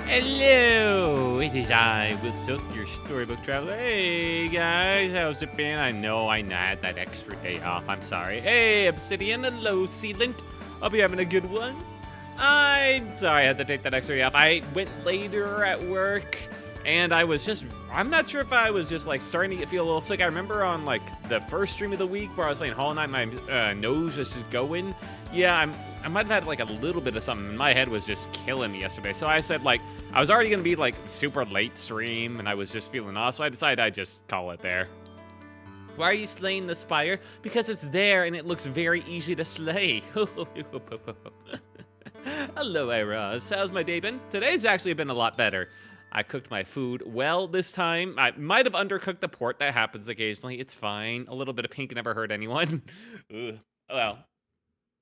Hello, it is I, Will Took, your storybook traveler. Hey guys, how's it been? I know I had that extra day off. I'm sorry. Hey, Obsidian, hello, Sealant. I'll be having a good one. I'm sorry I had to take that extra day off. I went later at work, and I'm not sure if I was just like starting to feel a little sick. I remember on like the first stream of the week where I was playing Hollow Knight, my nose was just going. Yeah, I might have had like a little bit of something. My head was just killing me yesterday. So I said like, I was already gonna be like super late stream and I was just feeling off. So I decided I'd just call it there. Why are you slaying the Spire? Because it's there and it looks very easy to slay. Hello, Eros. How's my day been? Today's actually been a lot better. I cooked my food well this time. I might have undercooked the port. That happens occasionally. It's fine. A little bit of pink never hurt anyone. Well,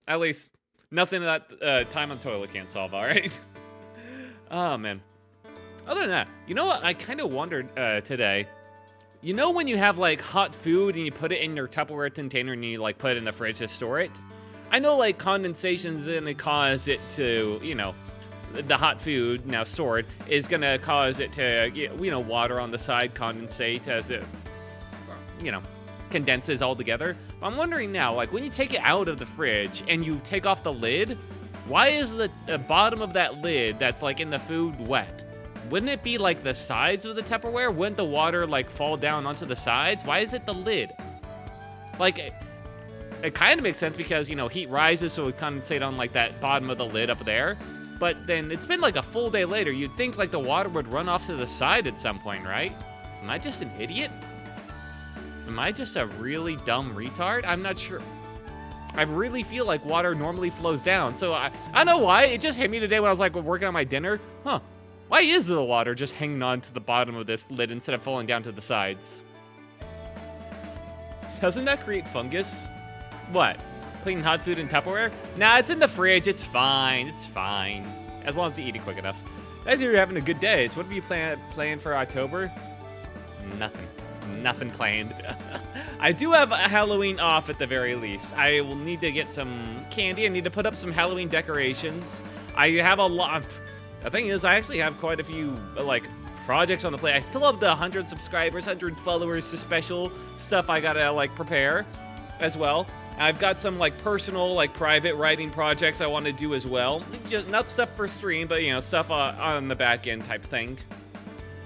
at least nothing that time on toilet can't solve, all right? Oh, man. Other than that, you know what? I kind of wondered today. You know when you have, like, hot food and you put it in your Tupperware container and you, like, put it in the fridge to store it? I know, like, condensation's gonna cause it to, you know, the hot food, now stored, is gonna cause it to, you know, water on the side condensate as it, you know, condenses all together. But I'm wondering now, like, when you take it out of the fridge and you take off the lid, why is the bottom of that lid that's, like, in the food wet? Wouldn't it be, like, the sides of the Tupperware? Wouldn't the water, like, fall down onto the sides? Why is it the lid? Like, it kind of makes sense because, you know, heat rises, so it would condensate on, like, that bottom of the lid up there. But then it's been, like, a full day later. You'd think, like, the water would run off to the side at some point, right? Am I just an idiot? Am I just a really dumb retard? I'm not sure. I really feel like water normally flows down. So I don't know why. It just hit me today when I was, like, working on my dinner. Huh. Why is the water just hanging on to the bottom of this lid instead of falling down to the sides? Doesn't that create fungus? What? Cleaning hot food in Tupperware? Nah, it's in the fridge. It's fine. It's fine. As long as you eat it quick enough. As you're having a good day. So what have you planned for October? Nothing. Nothing planned. I do have a Halloween off at the very least. I will need to get some candy. I need to put up some Halloween decorations. I have a lot. The thing is, I actually have quite a few, like, projects on the plate. I still have the 100 subscribers, 100 followers, special stuff I gotta, like, prepare as well. I've got some, like, personal, like, private writing projects I want to do as well. Just not stuff for stream, but, you know, stuff on the back end type thing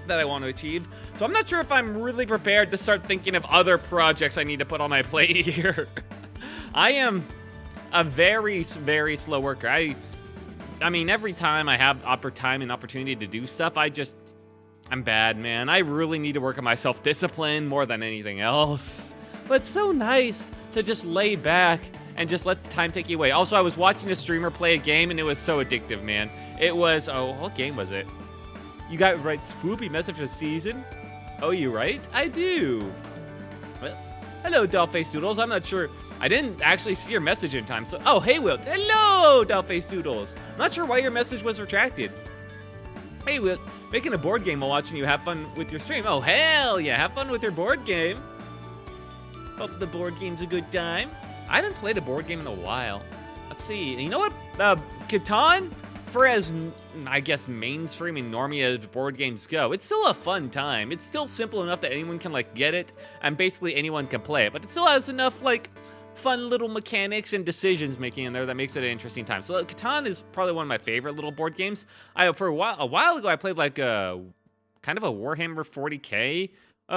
that I want to achieve. So I'm not sure if I'm really prepared to start thinking of other projects I need to put on my plate here. I am a very, very slow worker. I mean, every time I have time and opportunity to do stuff, I'm bad, man. I really need to work on my self-discipline more than anything else. But it's so nice to just lay back and just let the time take you away. Also, I was watching a streamer play a game, and it was so addictive, man. It was, oh, what game was it? You got right, spoopy message for the season? Oh, you right? I do. Well, hello, Dollface Doodles. I'm not sure. I didn't actually see your message in time, so... Oh, hey, Wilt. Hello, Dollface Doodles. I'm not sure why your message was retracted. Hey, Wilt. Making a board game while watching you have fun with your stream. Oh, hell yeah. Have fun with your board game. Hope the board game's a good time. I haven't played a board game in a while. Let's see. You know what? Catan, for as, I guess, mainstream and normie as board games go, it's still a fun time. It's still simple enough that anyone can, like, get it, and basically anyone can play it. But it still has enough, like, fun little mechanics and decisions making in there that makes it an interesting time. So Catan is probably one of my favorite little board games. For a while ago, I played, like, a kind of a Warhammer 40K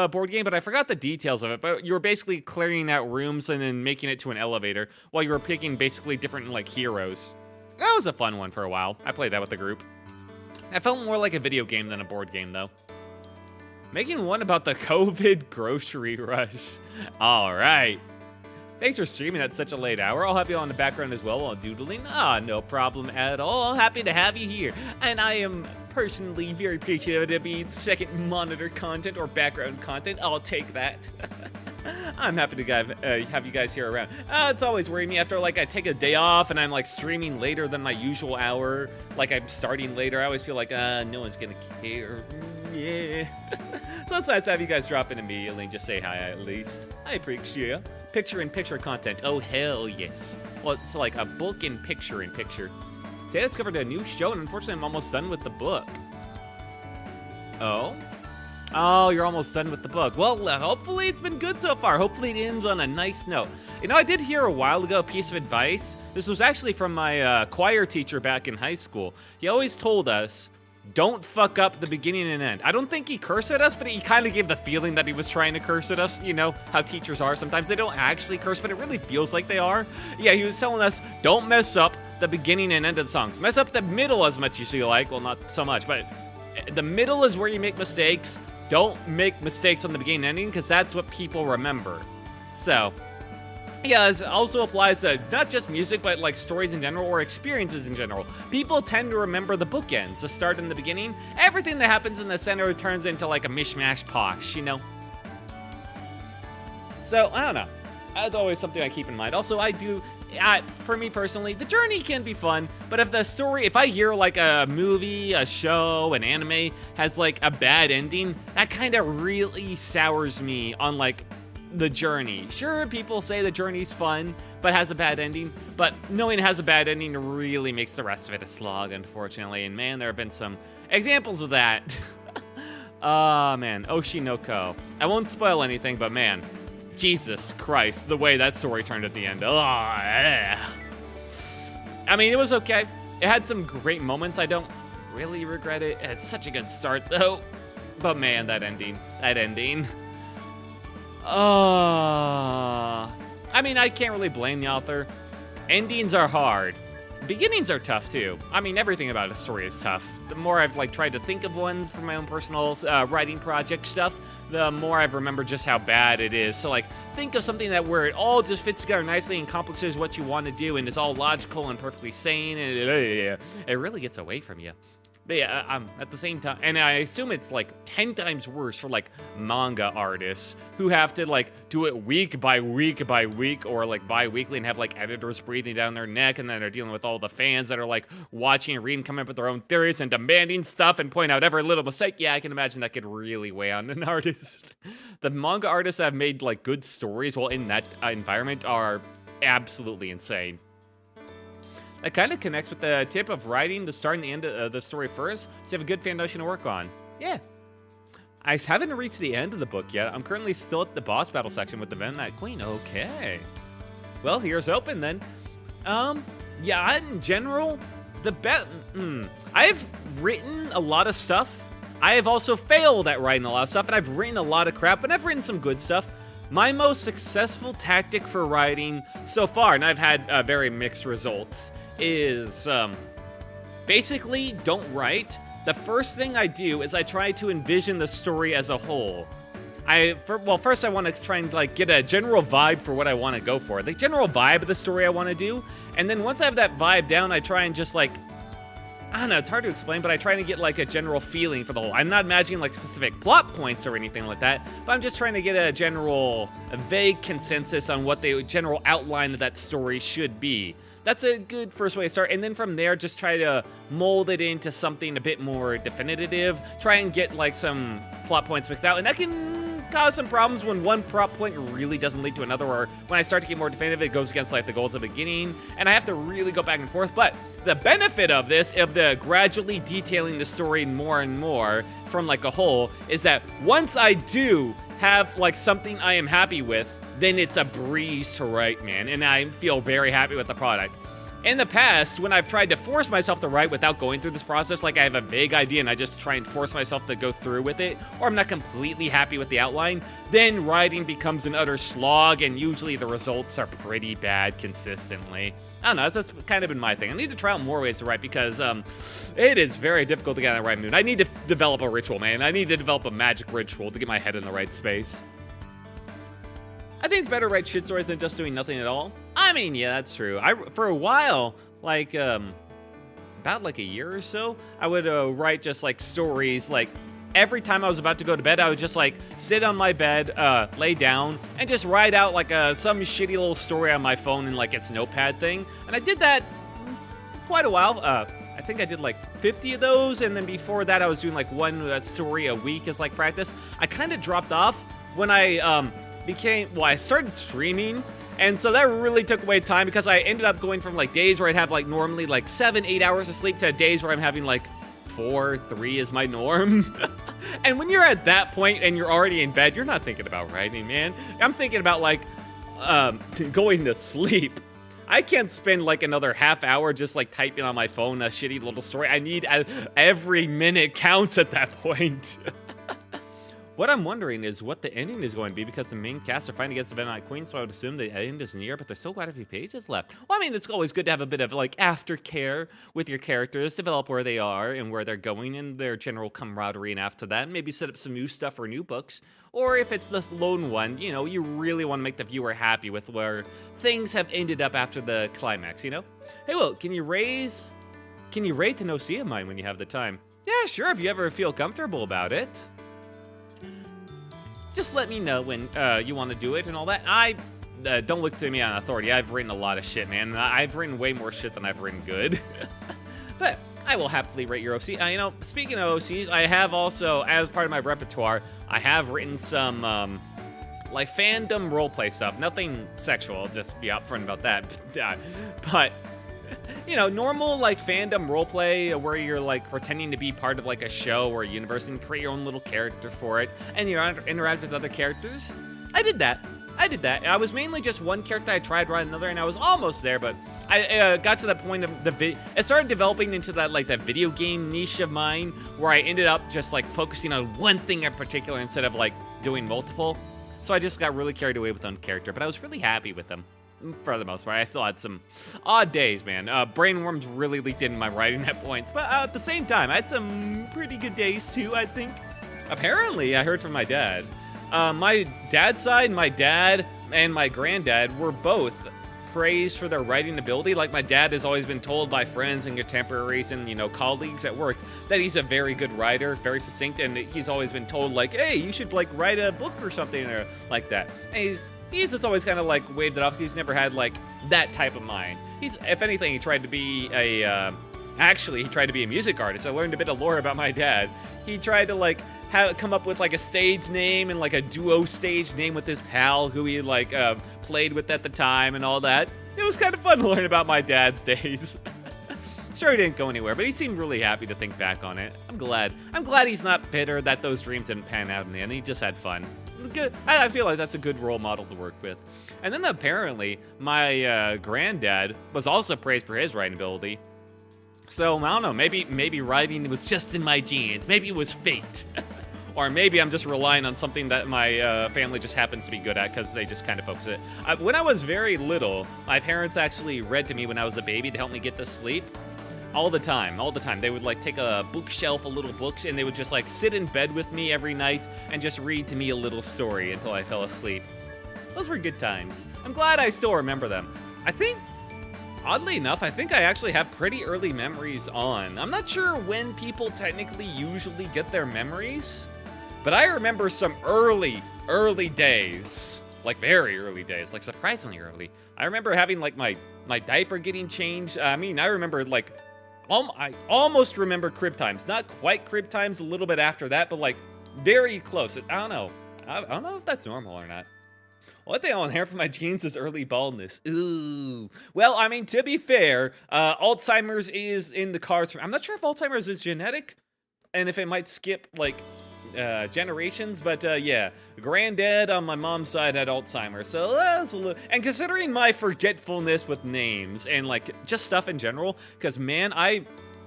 board game, but I forgot the details of it. But you were basically clearing out rooms and then making it to an elevator while you were picking basically different, like, heroes. That was a fun one for a while. I played that with the group. It felt more like a video game than a board game, though. Making one about the COVID grocery rush. All right. Thanks for streaming at such a late hour. I'll have you on the background as well while doodling. No problem at all. Happy to have you here. And I am personally very appreciative to be second monitor content or background content. I'll take that. I'm happy to have you guys here around. It's always worrying me after, like, I take a day off and I'm, like, streaming later than my usual hour. Like, I'm starting later. I always feel like, no one's gonna care. Yeah. So it's nice to have you guys drop in immediately and just say hi at least. I appreciate it. Picture-in-picture content. Oh, hell yes. Well, it's like a book in picture-in-picture. Today I discovered a new show, and unfortunately I'm almost done with the book. Oh? Oh, you're almost done with the book. Well, hopefully it's been good so far. Hopefully it ends on a nice note. You know, I did hear a while ago a piece of advice. This was actually from my choir teacher back in high school. He always told us, don't fuck up the beginning and end. I don't think he cursed at us, but he kind of gave the feeling that he was trying to curse at us. You know how teachers are. Sometimes they don't actually curse, but it really feels like they are. Yeah, he was telling us, don't mess up the beginning and end of the songs. Mess up the middle as much as you like. Well, not so much, but the middle is where you make mistakes. Don't make mistakes on the beginning and ending, because that's what people remember. So, yeah, this also applies to not just music, but like stories in general or experiences in general. People tend to remember the bookends, the start and the beginning. Everything that happens in the center turns into like a mishmash posh, you know? So, I don't know. That's always something I keep in mind. Also, for me personally, the journey can be fun, but if I hear like a movie, a show, an anime has like a bad ending, that kind of really sours me on like the journey. Sure, people say the journey's fun, but has a bad ending, but knowing it has a bad ending really makes the rest of it a slog, unfortunately, and man, there have been some examples of that. Man, Oshinoko. I won't spoil anything, but man, Jesus Christ, the way that story turned at the end. I mean, it was okay. It had some great moments. I don't really regret it. It had such a good start, though. But man, that ending. I mean, I can't really blame the author. Endings are hard. Beginnings are tough, too. I mean, everything about a story is tough. The more I've, like, tried to think of one for my own personal writing project stuff, the more I've remembered just how bad it is. So, like, think of something where it all just fits together nicely and accomplishes what you want to do and is all logical and perfectly sane, and it really gets away from you. But yeah, at the same time, and I assume it's like 10 times worse for like manga artists who have to like do it week by week by week or like bi-weekly and have like editors breathing down their neck, and then they're dealing with all the fans that are like watching and reading, coming up with their own theories and demanding stuff and point out every little mistake. Yeah, I can imagine that could really weigh on an artist. The manga artists that have made like good stories while in that environment are absolutely insane. That kind of connects with the tip of writing the start and the end of the story first, so you have a good foundation to work on. Yeah. I haven't reached the end of the book yet. I'm currently still at the boss battle section with the Venomite Queen. Okay. Well, here's open then. Yeah, in general, I've written a lot of stuff. I have also failed at writing a lot of stuff, and I've written a lot of crap, but I've written some good stuff. My most successful tactic for writing so far, and I've had very mixed results, is basically don't write. The first thing I do is I try to envision the story as a whole. First I want to try and like get a general vibe for what I want to go for, the general vibe of the story I want to do, and then once I have that vibe down, I try and just like, I don't know, it's hard to explain, but I try to get like a general feeling for the whole. I'm not imagining like specific plot points or anything like that, but I'm just trying to get a vague consensus on what the general outline of that story should be. That's a good first way to start, and then from there, just try to mold it into something a bit more definitive. Try and get like some plot points mixed out, and that can cause some problems when one plot point really doesn't lead to another, or when I start to get more definitive, it goes against like the goals of the beginning, and I have to really go back and forth. But the benefit of this, of the gradually detailing the story more and more from like a whole, is that once I do have like something I am happy with, then it's a breeze to write, man, and I feel very happy with the product. In the past, when I've tried to force myself to write without going through this process, like I have a vague idea and I just try and force myself to go through with it, or I'm not completely happy with the outline, then writing becomes an utter slog, and usually the results are pretty bad consistently. I don't know, that's just kind of been my thing. I need to try out more ways to write because it is very difficult to get in the right mood. I need to develop a ritual, man. I need to develop a magic ritual to get my head in the right space. I think it's better to write shit stories than just doing nothing at all. I mean, yeah, that's true. For a while, like, about like a year or so, I would write just like stories, like every time I was about to go to bed, I would just like sit on my bed, lay down, and just write out like some shitty little story on my phone in like its notepad thing. And I did that quite a while. I think I did like 50 of those, and then before that I was doing like one story a week as like practice. I kind of dropped off when I I started streaming, and so that really took away time because I ended up going from like days where I'd have like normally like 7-8 hours of sleep to days where I'm having like 4, 3 is my norm. And when you're at that point and you're already in bed, you're not thinking about writing, man. I'm thinking about like going to sleep. I can't spend like another half hour just like typing on my phone a shitty little story. I need every minute counts at that point. What I'm wondering is what the ending is going to be, because the main cast are fighting against the Midnight Queen, so I would assume the end is near, but there's still quite a few pages left. Well, I mean, it's always good to have a bit of, like, aftercare with your characters, develop where they are and where they're going and their general camaraderie, and after that, maybe set up some new stuff or new books. Or if it's the lone one, you know, you really want to make the viewer happy with where things have ended up after the climax, you know? Hey, well, can you rate to no see of mine when you have the time? Yeah, sure, if you ever feel comfortable about it. Just let me know when you want to do it and all that. Don't look to me on authority. I've written a lot of shit, man. I've written way more shit than I've written good. But I will happily rate your OC. You know, speaking of OCs, I have also, as part of my repertoire, I have written some, like, fandom roleplay stuff. Nothing sexual, I'll just be upfront about that. But you know, normal, like, fandom roleplay where you're, like, pretending to be part of, like, a show or a universe and create your own little character for it, and you interact with other characters. I did that. I was mainly just one character. I tried writing another, and I was almost there, but I got to that point of it started developing into that, like, that video game niche of mine, where I ended up just, like, focusing on one thing in particular instead of, like, doing multiple. So I just got really carried away with one character, but I was really happy with them. For the most part, I still had some odd days, man. Brainworms really leaked into my writing at points, but at the same time, I had some pretty good days too, I think. Apparently, I heard from my dad. My dad's side, my dad and my granddad were both praised for their writing ability. Like, my dad has always been told by friends and contemporaries and, you know, colleagues at work that he's a very good writer, very succinct, and he's always been told, like, hey, you should, like, write a book or something or like that. And he's just always kind of, like, waved it off. He's never had, like, that type of mind. If anything, he tried to be he tried to be a music artist. I learned a bit of lore about my dad. He tried to, like, come up with, like, a stage name and, like, a duo stage name with his pal who he, like, played with at the time and all that. It was kind of fun to learn about my dad's days. Sure, he didn't go anywhere, but he seemed really happy to think back on it. I'm glad he's not bitter that those dreams didn't pan out in the end. He just had fun. Good. I feel like that's a good role model to work with. And then apparently, my granddad was also praised for his writing ability. So, I don't know, maybe writing was just in my genes. Maybe it was fate. Or maybe I'm just relying on something that my family just happens to be good at because they just kind of focus it. When I was very little, my parents actually read to me when I was a baby to help me get to sleep. All the time. They would, like, take a bookshelf of little books, and they would just, like, sit in bed with me every night and just read to me a little story until I fell asleep. Those were good times. I'm glad I still remember them. I think, oddly enough, I think I actually have pretty early memories on. I'm not sure when people technically usually get their memories, but I remember some early days. Like, very early days. Like, surprisingly early. I remember having, like, my diaper getting changed. I mean, I remember, like, I almost remember crib times. Not quite crib times, a little bit after that, but, like, very close. I don't know. I don't know if that's normal or not. One thing I want to hear from my genes is early baldness. Ooh. Well, I mean, to be fair, Alzheimer's is in the cards. I'm not sure if Alzheimer's is genetic, and if it might skip, like, generations, but yeah, granddad on my mom's side had Alzheimer's, so that's a little. And considering my forgetfulness with names and, like, just stuff in general, because, man,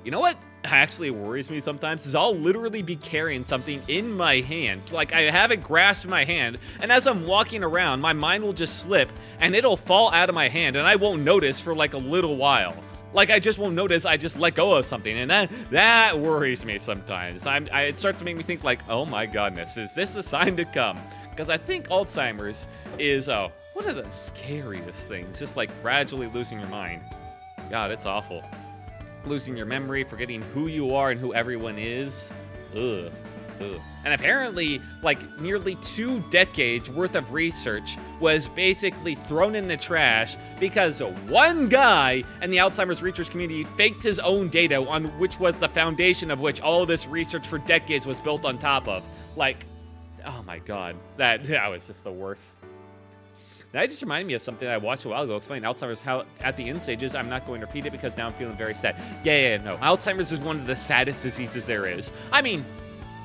you know what actually worries me sometimes is I'll literally be carrying something in my hand, like I have it grasped in my hand, and as I'm walking around, my mind will just slip and it'll fall out of my hand, and I won't notice for, like, a little while. Like, I just won't notice I just let go of something, and that worries me sometimes. It starts to make me think, like, oh my goodness, is this a sign to come? Because I think Alzheimer's is, one of the scariest things, just, like, gradually losing your mind. God, it's awful. Losing your memory, forgetting who you are and who everyone is. Ugh. And apparently, like, nearly 2 decades worth of research was basically thrown in the trash because one guy in the Alzheimer's research community faked his own data, on which was the foundation of which all this research for decades was built on top of. Like, oh my god, that was just the worst. That just reminded me of something I watched a while ago, explaining Alzheimer's, how at the end stages, I'm not going to repeat it because now I'm feeling very sad. Yeah, no. Alzheimer's is one of the saddest diseases there is. I mean,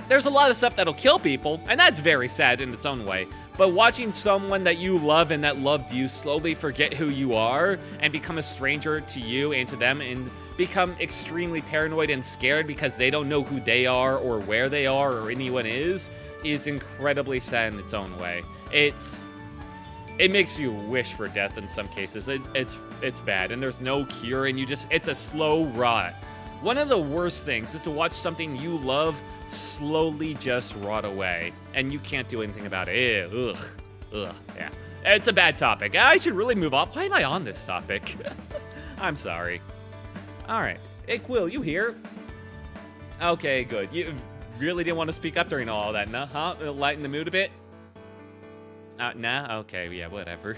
there's a lot of stuff that'll kill people, and that's very sad in its own way. But watching someone that you love and that loved you slowly forget who you are and become a stranger to you and to them and become extremely paranoid and scared because they don't know who they are or where they are or anyone is incredibly sad in its own way. It makes you wish for death in some cases. It's bad, and there's no cure, and it's a slow rot. One of the worst things is to watch something you love slowly just rot away, and you can't do anything about it. Ugh, yeah. It's a bad topic. I should really move on. Why am I on this topic? I'm sorry. All right. Hey, Quill, you here? Okay, good. You really didn't want to speak up during all that, nah? Huh? Lighten the mood a bit? Nah? Okay, yeah, whatever.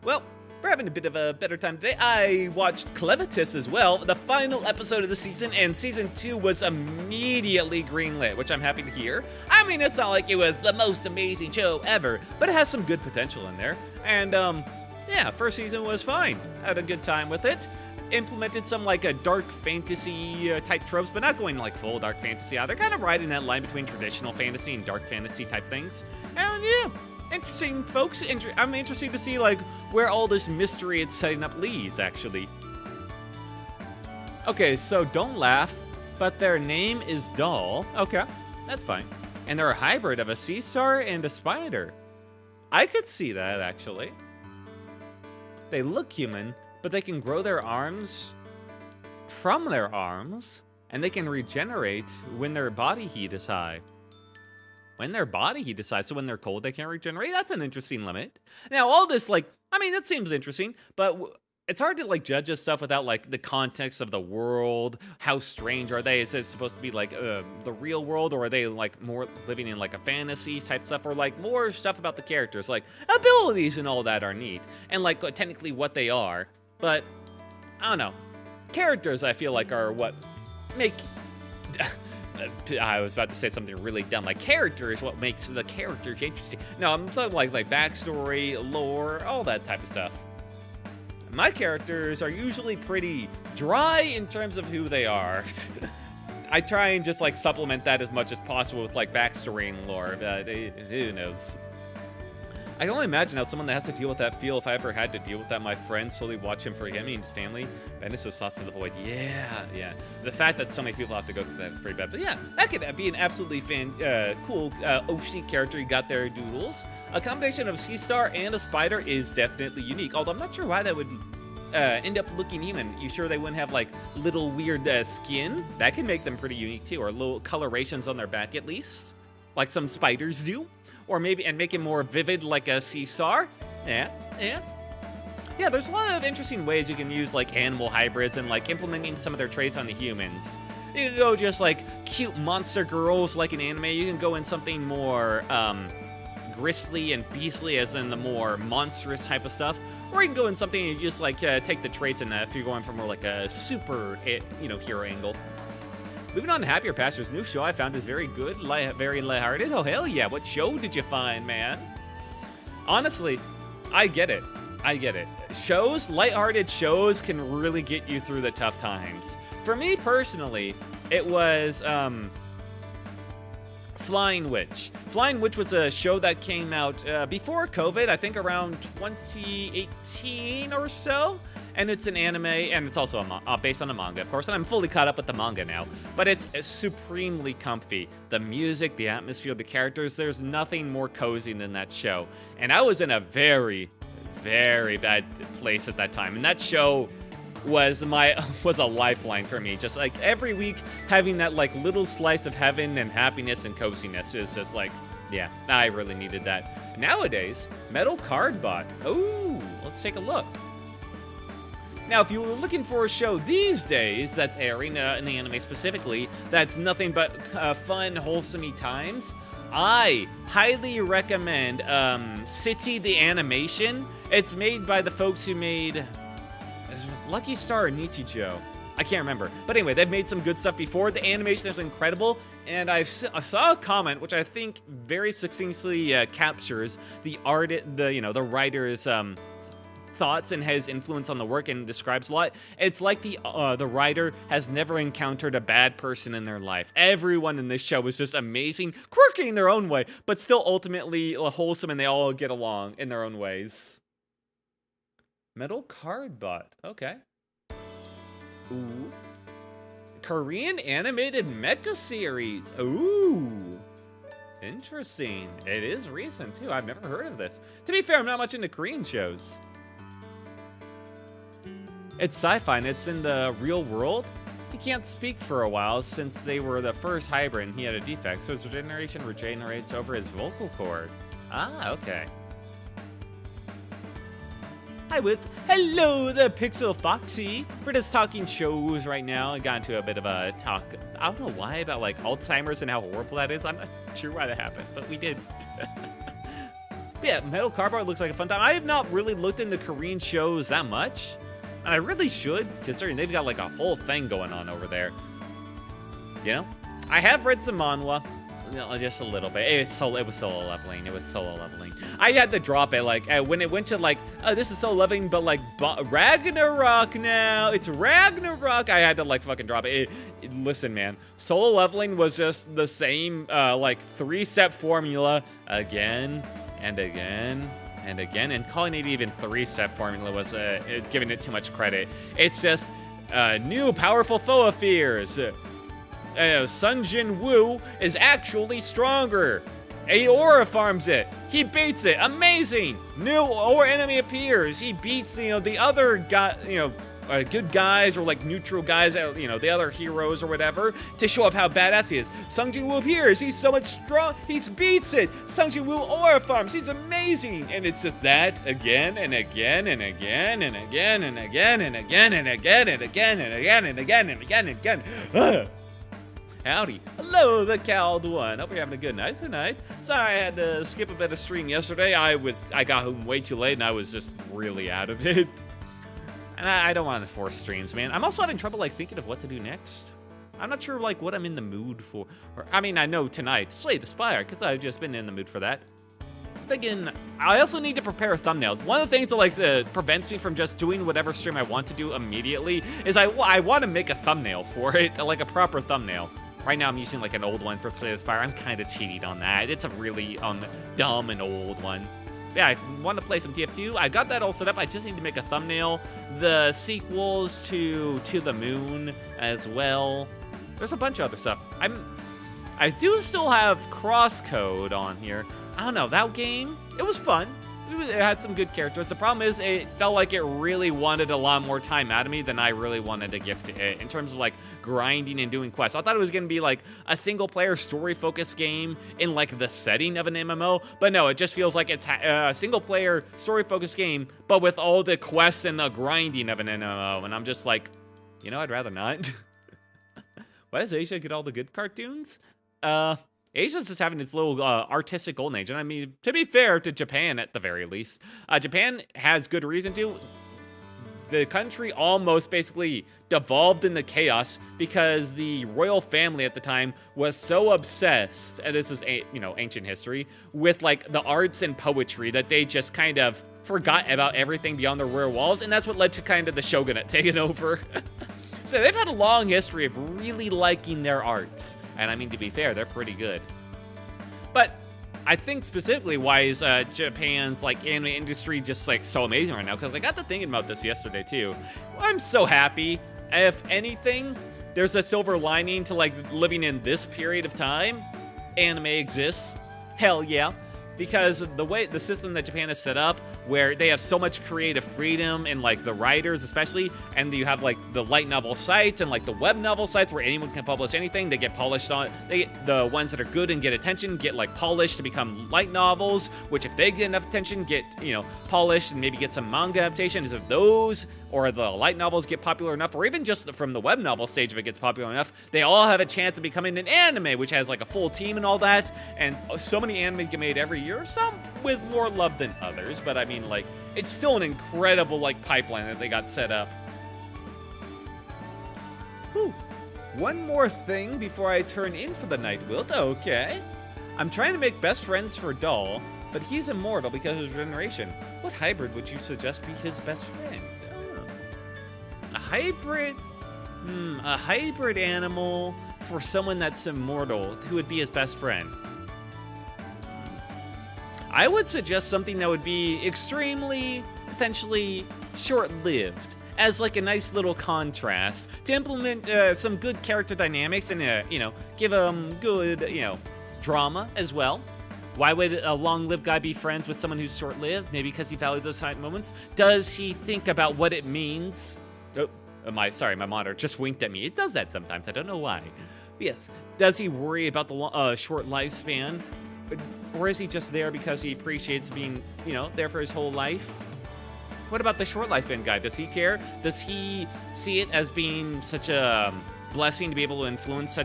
Well, we're having a bit of a better time today. I watched Clevitus as well, the final episode of the season, and season 2 was immediately greenlit, which I'm happy to hear. I mean, it's not like it was the most amazing show ever, but it has some good potential in there. And, yeah, first season was fine. Had a good time with it. Implemented some, like, a dark fantasy type tropes, but not going, like, full dark fantasy either. Kind of riding that line between traditional fantasy and dark fantasy type things. And, yeah. Interesting, folks. I'm interested to see, like, where all this mystery it's setting up leads, actually. Okay, so don't laugh, but their name is Doll. Okay, that's fine. And they're a hybrid of a sea star and a spider. I could see that, actually. They look human, but they can grow their arms from their arms, and they can regenerate when their body heat is high. When their body heat is high, so when they're cold, they can't regenerate. That's an interesting limit. Now, all this, like, I mean, that seems interesting, but it's hard to, like, judge this stuff without, like, the context of the world. How strange are they? Is it supposed to be, like, the real world, or are they, like, more living in, like, a fantasy type stuff, or, like, more stuff about the characters? Like, abilities and all that are neat, and, like, technically what they are, but, I don't know. Characters, I feel like, are what make... I was about to say something really dumb. Like, character is what makes the characters interesting. No, I'm talking like backstory, lore, all that type of stuff. My characters are usually pretty dry in terms of who they are. I try and just, like, supplement that as much as possible with, like, backstory and lore, but who knows? I can only imagine how someone that has to deal with that feel if I ever had to deal with that. My friends slowly watch him forget me and his family. Ben is so sauce to the void. Yeah. The fact that so many people have to go through that is pretty bad. But yeah, that could be an absolutely cool OC character you got there, Doodles. A combination of Sea Star and a Spider is definitely unique. Although I'm not sure why that would end up looking human. You sure they wouldn't have, like, little weird skin? That could make them pretty unique too. Or little colorations on their back at least. Like some spiders do. Or maybe, and make it more vivid like a sea star. Yeah, there's a lot of interesting ways you can use, like, animal hybrids and, like, implementing some of their traits on the humans. You can go just, like, cute monster girls like in anime. You can go in something more grisly and beastly, as in the more monstrous type of stuff. Or you can go in something and just, like, take the traits and if you're going for more like a super, hero angle. Moving on to Happier Pastures, new show I found is very good, very lighthearted. Oh, hell yeah. What show did you find, man? Honestly, I get it. Lighthearted shows can really get you through the tough times. For me personally, it was Flying Witch. Flying Witch was a show that came out before COVID, I think around 2018 or so. And it's an anime, and it's also based on a manga, of course, and I'm fully caught up with the manga now. But it's supremely comfy. The music, the atmosphere, the characters, there's nothing more cozy than that show. And I was in a very, very bad place at that time. And that show was a lifeline for me. Just, like, every week, having that, like, little slice of heaven and happiness and coziness is just, like, yeah, I really needed that. Nowadays, Metal Card Bot. Ooh, let's take a look. Now, if you were looking for a show these days that's airing, in the anime specifically, that's nothing but fun, wholesome times, I highly recommend City the Animation. It's made by the folks who made Lucky Star and Nichijou. I can't remember. But anyway, they've made some good stuff before. The animation is incredible, and I saw a comment which I think very succinctly captures the the writer's thoughts and his influence on the work, and describes a lot. It's like the writer has never encountered a bad person in their life. Everyone in this show is just amazing, quirky in their own way, but still ultimately wholesome, and they all get along in their own ways. Metal card bot. Okay. Ooh. Korean animated mecha series. Ooh. Interesting. It is recent, too. I've never heard of this. To be fair, I'm not much into Korean shows. It's sci-fi, and it's in the real world. He can't speak for a while since they were the first hybrid and he had a defect, so his regeneration regenerates over his vocal cord. Ah, okay. Hi, Whit. Hello, the Pixel Foxy. We're just talking shows right now. I got into a bit of a talk, I don't know why, about like Alzheimer's and how horrible that is. I'm not sure why that happened, but we did. Yeah, Metal Cardboard looks like a fun time. I have not really looked into Korean shows that much. And I really should, considering they've got like a whole thing going on over there. You know? I have read some manhwa. Just a little bit. It was solo leveling. It was solo leveling. I had to drop it, like, when it went to, like, oh, this is solo leveling, but, like, Ragnarok now. It's Ragnarok. I had to, like, fucking drop it. Listen, man. Solo leveling was just the same, like, 3-step formula again and again and again. And calling it even 3-step formula was giving it too much credit. It's just new powerful foe fears. Sun Jin Woo is actually stronger. Aora farms it. He beats it. Amazing. New or enemy appears. He beats, the other guy, good guys or like neutral guys, the other heroes or whatever, to show off how badass he is. Sung Jin Woo appears. He's so much strong. He beats it. Sung Jin Woo aura farms. He's amazing. And it's just that again and again and again and again and again and again and again and again and again and again and again and again. Howdy. Hello, the cowed one. Hope you're having a good night tonight. Sorry I had to skip a bit of stream yesterday. I got home way too late and I was just really out of it. And I don't want to force streams, man. I'm also having trouble, like, thinking of what to do next. I'm not sure, like, what I'm in the mood for. I mean, I know tonight, Slay the Spire, because I've just been in the mood for that. Thinking, I also need to prepare thumbnails. One of the things that, like, prevents me from just doing whatever stream I want to do immediately is I want to make a thumbnail for it, like a proper thumbnail. Right now I'm using like an old one for Slay the Spire. I'm kind of cheating on that. It's a really dumb and old one. Yeah, I want to play some TF2. I got that all set up. I just need to make a thumbnail. The sequels to the Moon as well. There's a bunch of other stuff. I do still have Crosscode on here. I don't know, that game, it was fun. It had some good characters. The problem is it felt like it really wanted a lot more time out of me than I really wanted to give to it in terms of like grinding and doing quests. I thought it was going to be like a single player story focused game in like the setting of an MMO, but no, it just feels like it's a single player story focused game, but with all the quests and the grinding of an MMO. And I'm just like, I'd rather not. Why does Asia get all the good cartoons? Asia's just having its little artistic golden age. And I mean, to be fair to Japan at the very least, Japan has good reason to. The country almost basically devolved into chaos because the royal family at the time was so obsessed, and this is, ancient history, with like the arts and poetry that they just kind of forgot about everything beyond the royal walls. And that's what led to kind of the shogunate taking over. So they've had a long history of really liking their arts. And I mean, to be fair, they're pretty good. But I think specifically why is Japan's like anime industry just like so amazing right now? Because I got to thinking about this yesterday too. I'm so happy. If anything, there's a silver lining to like living in this period of time. Anime exists. Hell yeah. Because the system that Japan has set up, where they have so much creative freedom and like the writers especially, and you have like the light novel sites and like the web novel sites where anyone can publish anything. They get polished on, the ones that are good and get attention get like polished to become light novels, which if they get enough attention get, polished and maybe get some manga adaptation. Is if those or the light novels get popular enough, or even just from the web novel stage if it gets popular enough, they all have a chance of becoming an anime, which has like a full team and all that. And so many animes get made every year, some with more love than others, but I mean, like, it's still an incredible like pipeline that they got set up. Whew. One more thing before I turn in for the night, Wilt. Okay. I'm trying to make best friends for Doll, but he's immortal because of his regeneration. What hybrid would you suggest be his best friend? Oh. A hybrid? A hybrid animal for someone that's immortal, who would be his best friend? I would suggest something that would be extremely, potentially short-lived, as like a nice little contrast to implement some good character dynamics and, give them good, drama as well. Why would a long-lived guy be friends with someone who's short-lived? Maybe because he valued those silent moments. Does he think about what it means? Oh, my monitor just winked at me. It does that sometimes. I don't know why. But yes. Does he worry about the short lifespan? Or is he just there because he appreciates being, there for his whole life? What about the short lifespan guy? Does he care? Does he see it as being such a blessing to be able to influence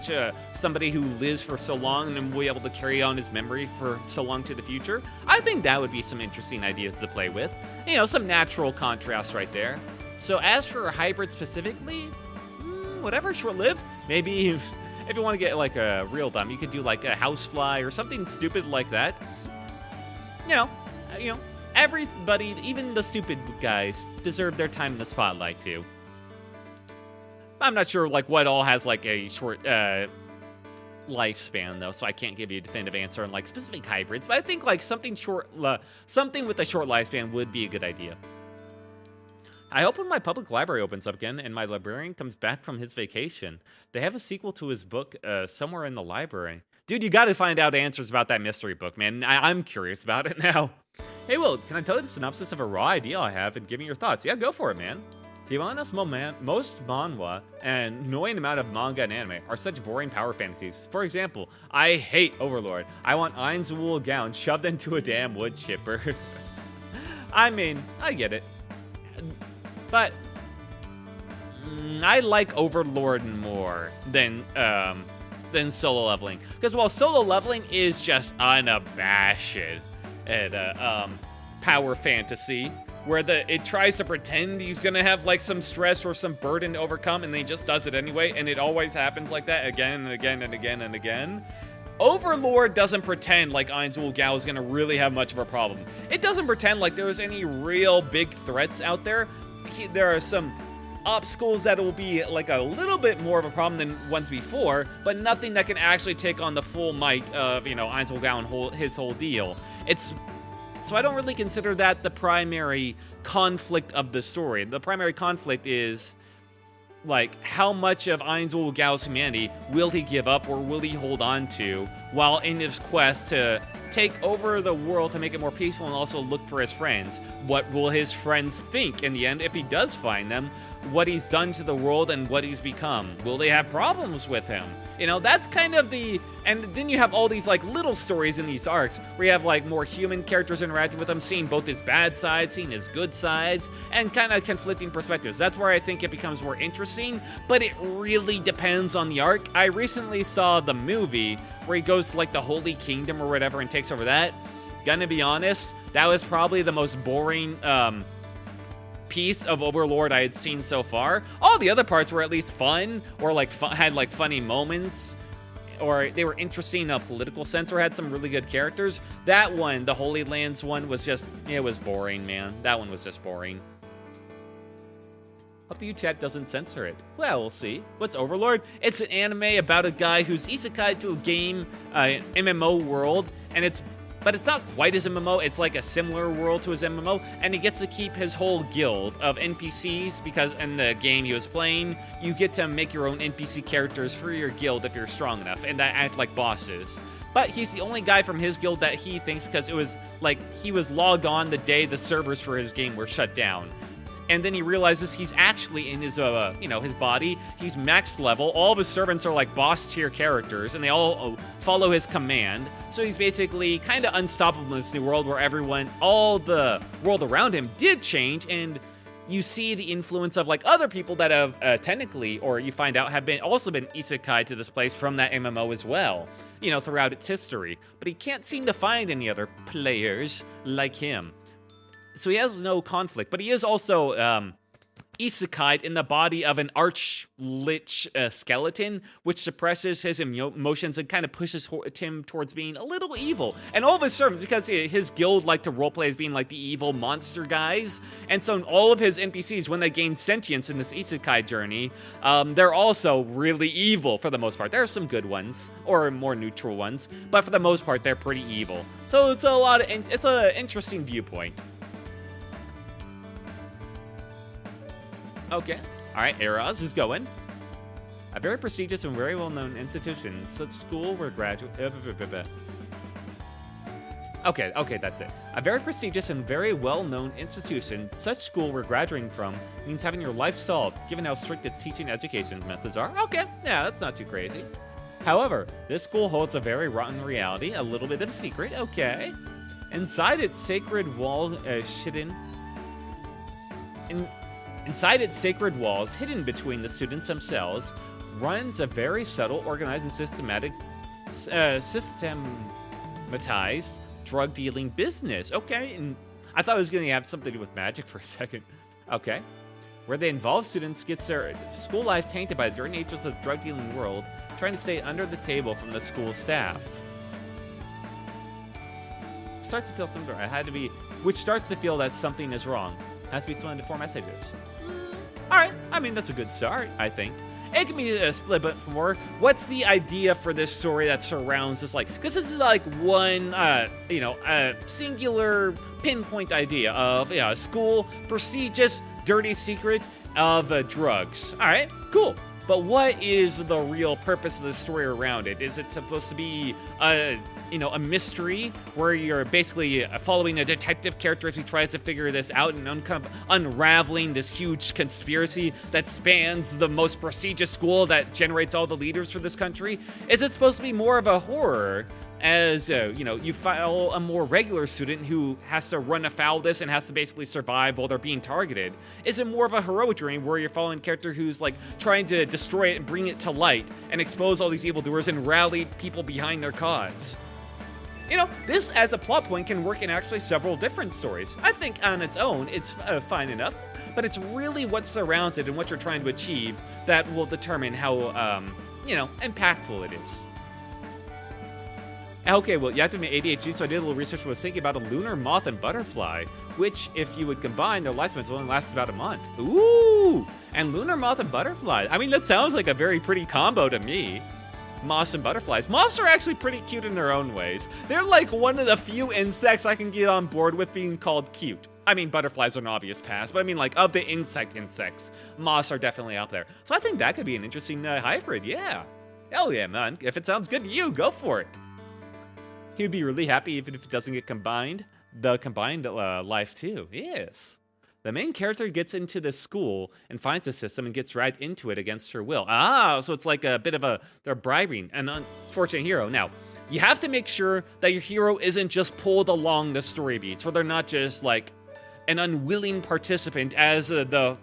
somebody who lives for so long and will be able to carry on his memory for so long to the future? I think that would be some interesting ideas to play with. Some natural contrast right there. So as for a hybrid specifically, whatever, short-lived. Maybe if you want to get like a real dumb, you could do like a housefly or something stupid like that. Everybody, even the stupid guys, deserve their time in the spotlight too. I'm not sure like what all has like a short lifespan though, so I can't give you a definitive answer on like specific hybrids. But I think like something with a short lifespan would be a good idea. I hope when my public library opens up again and my librarian comes back from his vacation, they have a sequel to his book somewhere in the library. Dude, you gotta find out answers about that mystery book, man. I'm curious about it now. Hey, Will, can I tell you the synopsis of a raw idea I have and give me your thoughts? Yeah, go for it, man. To be honest, most manhwa and annoying amount of manga and anime are such boring power fantasies. For example, I hate Overlord. I want Ain's wool gown shoved into a damn wood chipper. I mean, I get it. But I like Overlord more than solo leveling. Because while solo leveling is just unabashed at power fantasy, where it tries to pretend he's gonna have like some stress or some burden to overcome, and then he just does it anyway, and it always happens like that again and again and again and again. Overlord doesn't pretend like Ain's wool Gao is gonna really have much of a problem. It doesn't pretend like there's any real big threats out there. There are some obstacles that will be like a little bit more of a problem than ones before, but nothing that can actually take on the full might of, Ain's wool Gao and his whole deal. So I don't really consider that the primary conflict of the story. The primary conflict is, like, how much of Ain's wool Gao's humanity will he give up or will he hold on to while in his quest to take over the world to make it more peaceful and also look for his friends? What will his friends think in the end if he does find them? What he's done to the world and what he's become? Will they have problems with him? That's kind of and then you have all these like little stories in these arcs where you have like more human characters interacting with him, seeing both his bad sides, seeing his good sides, and kind of conflicting perspectives. That's where I think it becomes more interesting, but it really depends on the arc. I recently saw the movie where he goes to like the Holy Kingdom or whatever and takes over that. Gonna be honest, that was probably the most boring piece of Overlord I had seen so far. All the other parts were at least fun, or like had like funny moments, or they were interesting in a political sense, or had some really good characters. That one, the Holy Lands one, was just, it was boring, man. That one was just boring. Hope the chat doesn't censor it. Well, we'll see. What's Overlord? It's an anime about a guy who's isekai to a game, MMO world, and but it's not quite his MMO, it's like a similar world to his MMO, and he gets to keep his whole guild of NPCs, because in the game he was playing, you get to make your own NPC characters for your guild if you're strong enough, and that act like bosses. But he's the only guy from his guild that he thinks, because it was like, he was logged on the day the servers for his game were shut down. And then he realizes he's actually in his, his body. He's max level. All of his servants are like boss tier characters, and they all follow his command. So he's basically kind of unstoppable in this new world where all the world around him did change, and you see the influence of like other people that have technically, or you find out have also been isekai to this place from that MMO as well, throughout its history. But he can't seem to find any other players like him. So he has no conflict, but he is also isekai in the body of an arch-lich skeleton, which suppresses his emotions and kind of pushes him towards being a little evil. And all of his servants, because his guild like to roleplay as being like the evil monster guys, and so all of his NPCs, when they gain sentience in this isekai journey, they're also really evil for the most part. There are some good ones, or more neutral ones, but for the most part, they're pretty evil. So it's it's an interesting viewpoint. Okay. All right, Eros is going. A very prestigious and very well-known institution. Such school where graduate... Okay, that's it. A very prestigious and very well-known institution. Such school we're graduating from means having your life solved, given how strict its teaching education methods are. Okay, yeah, that's not too crazy. However, this school holds a very rotten reality, a little bit of a secret. Okay. Inside its sacred wall, Inside its sacred walls, hidden between the students themselves, runs a very subtle, organized, and systematized drug-dealing business. Okay, and I thought it was going to have something to do with magic for a second. Okay. Where the involved students get their school life tainted by the dirty natures of the drug-dealing world, trying to stay under the table from the school staff. Starts to feel something. Which starts to feel that something is wrong. Has to be split into 4 messages. All right, I mean, that's a good start, I think. It can be split but more. What's the idea for this story that surrounds this? Like, because this is like one, singular pinpoint idea of a school, prestigious, dirty secret of drugs. All right, cool. But what is the real purpose of the story around it? Is it supposed to be a mystery where you're basically following a detective character as he tries to figure this out and unraveling this huge conspiracy that spans the most prestigious school that generates all the leaders for this country? Is it supposed to be more of a horror as, you follow a more regular student who has to run afoul of this and has to basically survive while they're being targeted? Is it more of a heroic journey where you're following a character who's like trying to destroy it and bring it to light and expose all these evildoers and rally people behind their cause? This as a plot point can work in actually several different stories. I think on its own, it's fine enough, but it's really what surrounds it and what you're trying to achieve that will determine how, impactful it is. Okay, well, you have to admit ADHD, so I did a little research. I was thinking about a lunar moth and butterfly, which, if you would combine, their lifespans will only last about a month. Ooh! And lunar moth and butterfly. I mean, that sounds like a very pretty combo to me. Moths and butterflies. Moths are actually pretty cute in their own ways. They're like one of the few insects I can get on board with being called cute. I mean, butterflies are an obvious pass, but I mean, like, of the insects, moths are definitely up there. So I think that could be an interesting hybrid, yeah. Hell yeah, man. If it sounds good to you, go for it. He would be really happy even if it doesn't get combined. The combined life, too. Yes. The main character gets into this school and finds the system and gets dragged into it against her will. Ah, so it's like a bit of they're bribing an unfortunate hero. Now, you have to make sure that your hero isn't just pulled along the story beats, where they're not just like an unwilling participant as the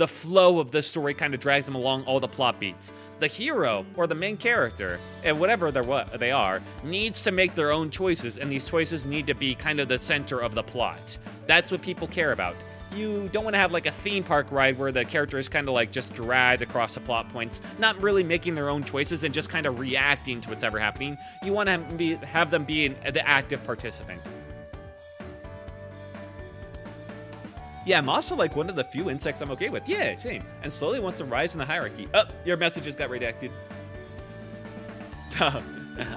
flow of the story kind of drags them along all the plot beats. The hero, or the main character, and whatever they are, needs to make their own choices, and these choices need to be kind of the center of the plot. That's what people care about. You don't want to have like a theme park ride where the character is kind of like just dragged across the plot points, not really making their own choices and just kind of reacting to what's ever happening. You want to have them be the active participant. Yeah, moths are like one of the few insects I'm okay with. Yeah, same. And slowly wants to rise in the hierarchy. Oh, your messages got redacted.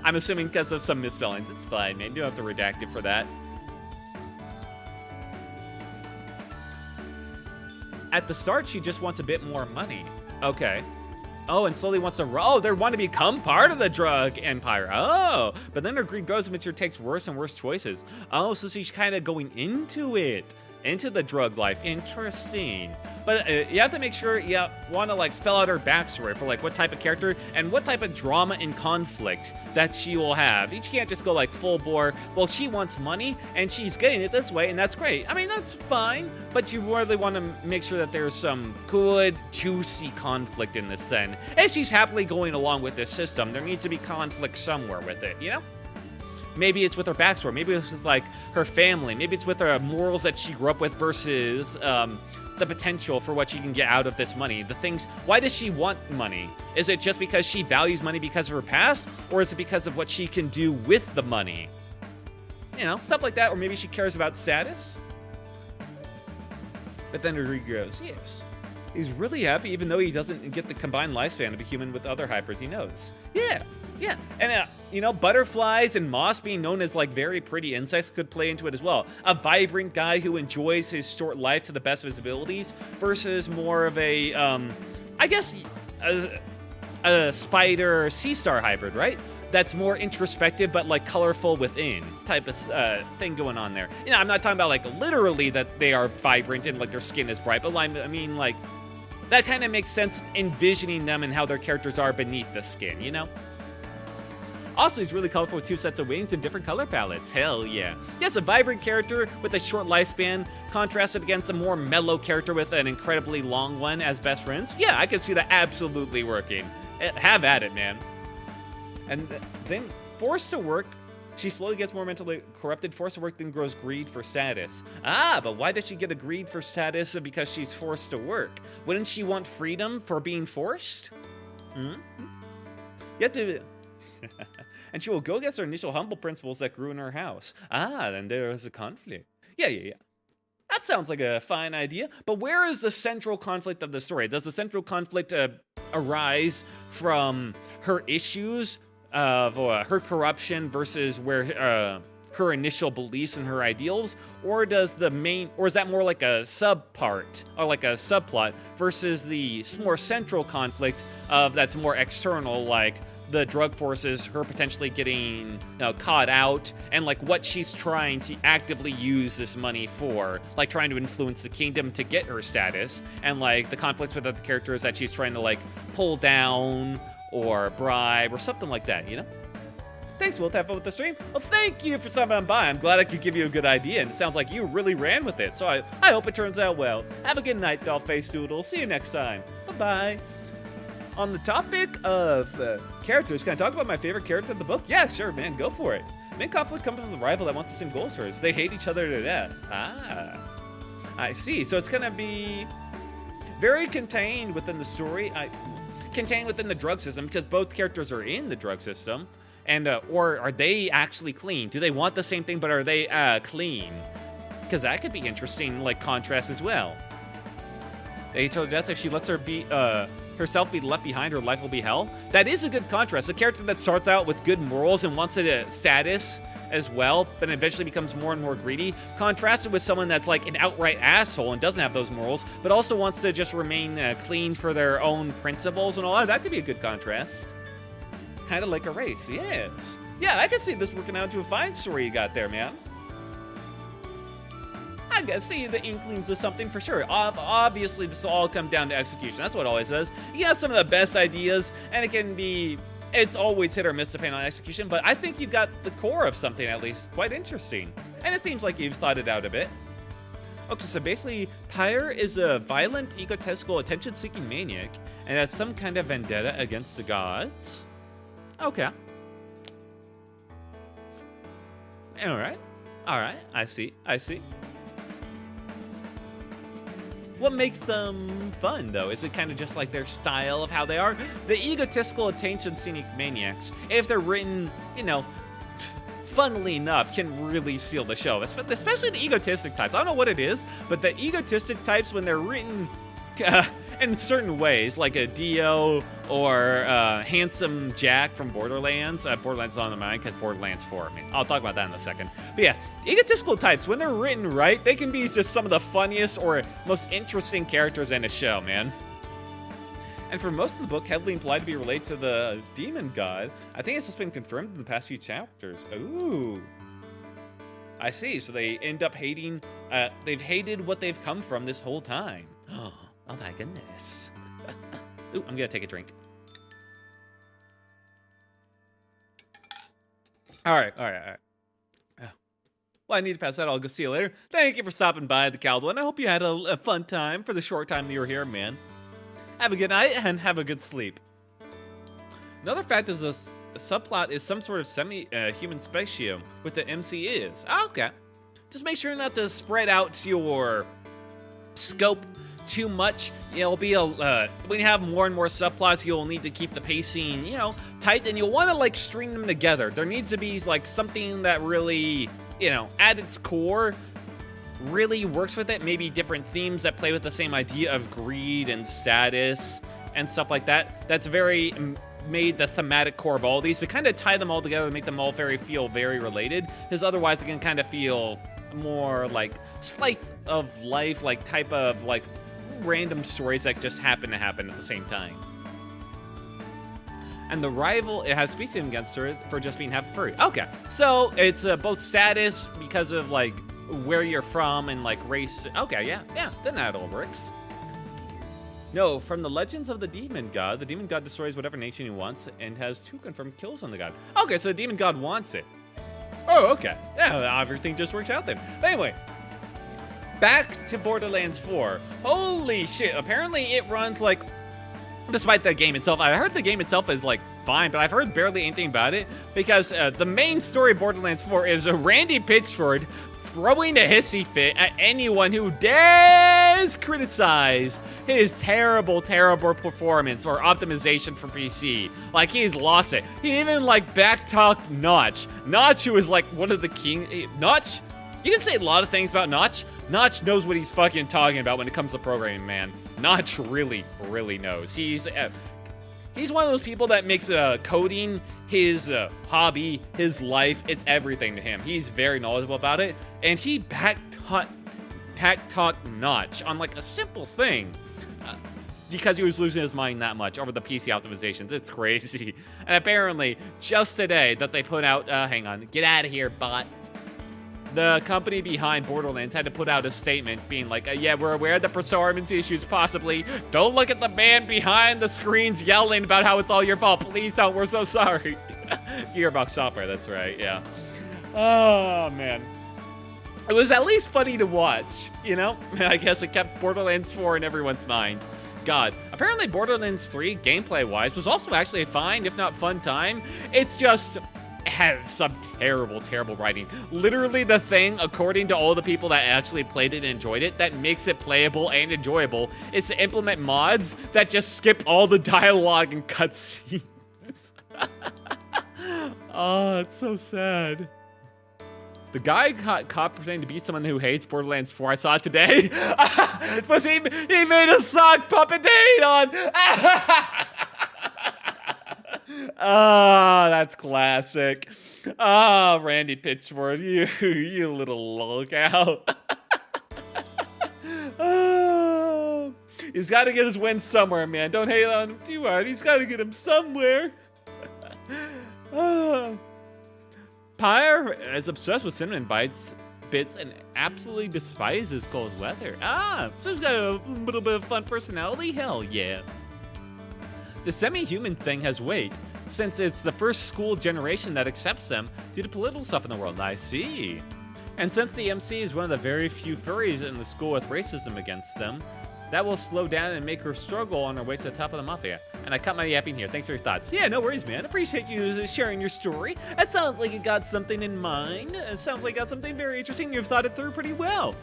I'm assuming because of some misspellings. It's fine, man. You don't have to redact it for that. At the start, she just wants a bit more money. Okay. Oh, and slowly wants to... Oh, they want to become part of the drug empire. Oh, but then her greed grows and she takes worse and worse choices. Oh, so she's kind of going into it. Into the drug life. Interesting. But you have to make sure you want to like spell out her backstory for like what type of character and what type of drama and conflict that she will have. You can't just go like full bore, well, she wants money and she's getting it this way and that's great. I mean, that's fine, but you really want to make sure that there's some good, juicy conflict in this then. If she's happily going along with this system, there needs to be conflict somewhere with it, you know? Maybe it's with her backstory. Maybe it's with like her family. Maybe it's with her morals that she grew up with versus the potential for what she can get out of this money. The things, why does she want money? Is it just because she values money because of her past, or is it because of what she can do with the money? You know, stuff like that, or maybe she cares about status. But then Uri goes, yes. He's really happy even though he doesn't get the combined lifespan of a human with other hybrids he knows. Yeah. And, you know, butterflies and moss being known as, like, very pretty insects could play into it as well. A vibrant guy who enjoys his short life to the best of his abilities versus more of a, I guess, a spider or sea star hybrid, right? That's more introspective but, like, colorful within type of thing going on there. You know, I'm not talking about, like, literally that they are vibrant and, like, their skin is bright, but, I mean, like, that kind of makes sense envisioning them and how their characters are beneath the skin, you know? Also, he's really colorful with 2 sets of wings and different color palettes. Hell yeah. Yes, a vibrant character with a short lifespan contrasted against a more mellow character with an incredibly long one as best friends. Yeah, I can see that absolutely working. Have at it, man. And then, forced to work, she slowly gets more mentally corrupted. Forced to work then grows greed for status. Ah, but why does she get a greed for status because she's forced to work? Wouldn't she want freedom for being forced? You have to... And she will go against her initial humble principles that grew in her house. Ah, then there is a conflict. Yeah. That sounds like a fine idea, but where is the central conflict of the story? Does the central conflict arise from her issues of her corruption versus where her initial beliefs and her ideals, or is that more like a subpart or like a subplot versus the more central conflict of that's more external, like the drug forces, her potentially getting caught out, and like what she's trying to actively use this money for, like trying to influence the kingdom to get her status, and like the conflicts with other characters that she's trying to like pull down or bribe or something like that, you know? Thanks, Will. Have fun with the stream. Well, thank you for stopping by. I'm glad I could give you a good idea, and it sounds like you really ran with it, so I hope it turns out well. Have a good night, Dollface Doodle. See you next time. Bye-bye. On the topic of characters, can I talk about my favorite character in the book? Yeah, sure, man. Go for it. Main conflict comes with a rival that wants the same goals as hers. They hate each other to death. Ah, I see. So it's going to be very contained within the story. Contained within the drug system, because both characters are in the drug system. And, or are they actually clean? Do they want the same thing, but are they clean? Because that could be interesting, like, contrast as well. They hate each other to death if she lets her be, herself be left behind, her life will be hell. That is a good contrast. A character that starts out with good morals and wants a status as well, but eventually becomes more and more greedy, contrasted with someone that's like an outright asshole and doesn't have those morals, but also wants to just remain clean for their own principles and all that. That could be a good contrast. Kind of like a race, yes. Yeah, I can see this working out into a fine story you got there, man. I can see the inklings of something for sure. Obviously, this will all come down to execution. That's what it always does. You have some of the best ideas, and it's always hit or miss depending on execution, but I think you've got the core of something at least quite interesting. And it seems like you've thought it out a bit. Okay, so basically, Pyre is a violent, egotistical, attention-seeking maniac, and has some kind of vendetta against the gods. Okay. Alright, I see. What makes them fun, though? Is it kind of just like their style of how they are? The egotistical, attention-seeking maniacs, if they're written, you know, funnily enough, can really steal the show. Especially the egotistic types. I don't know what it is, but the egotistic types, when they're written in certain ways, like a Dio or Handsome Jack from Borderlands. Borderlands is on the mind because Borderlands 4. I mean, I'll talk about that in a second. But yeah, egotistical types, when they're written right, they can be just some of the funniest or most interesting characters in a show, man. And for most of the book, heavily implied to be related to the demon god. I think it's just been confirmed in the past few chapters. Ooh. I see. So they end up hating, they've hated what they've come from this whole time. Oh my goodness. Ooh, I'm gonna take a drink. All right. Well, I need to pass that. I'll go see you later. Thank you for stopping by the Caldwell. I hope you had a fun time for the short time that you were here, man. Have a good night and have a good sleep. Another fact is a subplot is some sort of semi-human spatium, what the MC is. Okay. Just make sure not to spread out your scope too much. It'll be when you have more and more subplots, you'll need to keep the pacing, tight, and you'll want to like string them together. There needs to be like something that really, at its core, really works with it. Maybe different themes that play with the same idea of greed and status and stuff like that. That's very made the thematic core of all these to kind of tie them all together and make them all feel very related, because otherwise it can kind of feel more like slice of life, like type of like random stories that just happen to happen at the same time. And the rival, it has speech against her for just being half furry. Okay, so it's both status because of like where you're from and like race. Okay, yeah, then that all works. No, from the legends of the demon god destroys whatever nation he wants and has 2 confirmed kills on the god. Okay, so the demon god wants it. Oh, okay. Yeah, everything just works out then. But anyway, back to Borderlands 4. Holy shit, apparently it runs like, despite the game itself, I heard the game itself is like fine, but I've heard barely anything about it because the main story of Borderlands 4 is Randy Pitchford throwing a hissy fit at anyone who dares criticize his terrible performance or optimization for PC. Like, he's lost it. He even, like, backtalked Notch. Notch, who is, like, one of the king... Notch? You can say a lot of things about Notch. Notch knows what he's fucking talking about when it comes to programming, man. Notch really knows. He's one of those people that makes coding his hobby, his life. It's everything to him. He's very knowledgeable about it, and he backtalked Notch on like a simple thing because he was losing his mind that much over the PC optimizations. It's crazy. And apparently, just today that they put out, hang on, get out of here, bot. The company behind Borderlands had to put out a statement being like, yeah, we're aware of the performance issues, possibly. Don't look at the man behind the screens yelling about how it's all your fault. Please don't, we're so sorry. Gearbox Software, that's right, yeah. Oh, man. It was at least funny to watch, I guess it kept Borderlands 4 in everyone's mind. God, apparently Borderlands 3, gameplay-wise, was also actually a fine, if not fun time. It's just... had some terrible writing. Literally the thing, according to all the people that actually played it and enjoyed it, that makes it playable and enjoyable is to implement mods that just skip all the dialogue and cutscenes. Oh, it's so sad. The guy caught pretending to be someone who hates Borderlands 4, I saw it today, was he made a sock puppet to hate on. Oh, that's classic. Oh, Randy Pitchford, you little lookout. Oh, he's got to get his win somewhere, man. Don't hate on him too hard. He's got to get him somewhere. Oh. Spire is obsessed with cinnamon bits and absolutely despises cold weather. So he's got a little bit of fun personality? Hell yeah. The semi-human thing has weight, since it's the first school generation that accepts them due to political stuff in the world. I see. And since the MC is one of the very few furries in the school with racism against them, that will slow down and make her struggle on her way to the top of the mafia. And I cut my yapping here. Thanks for your thoughts. Yeah, no worries, man. Appreciate you sharing your story. It sounds like you got something in mind. It sounds like you got something very interesting. You've thought it through pretty well.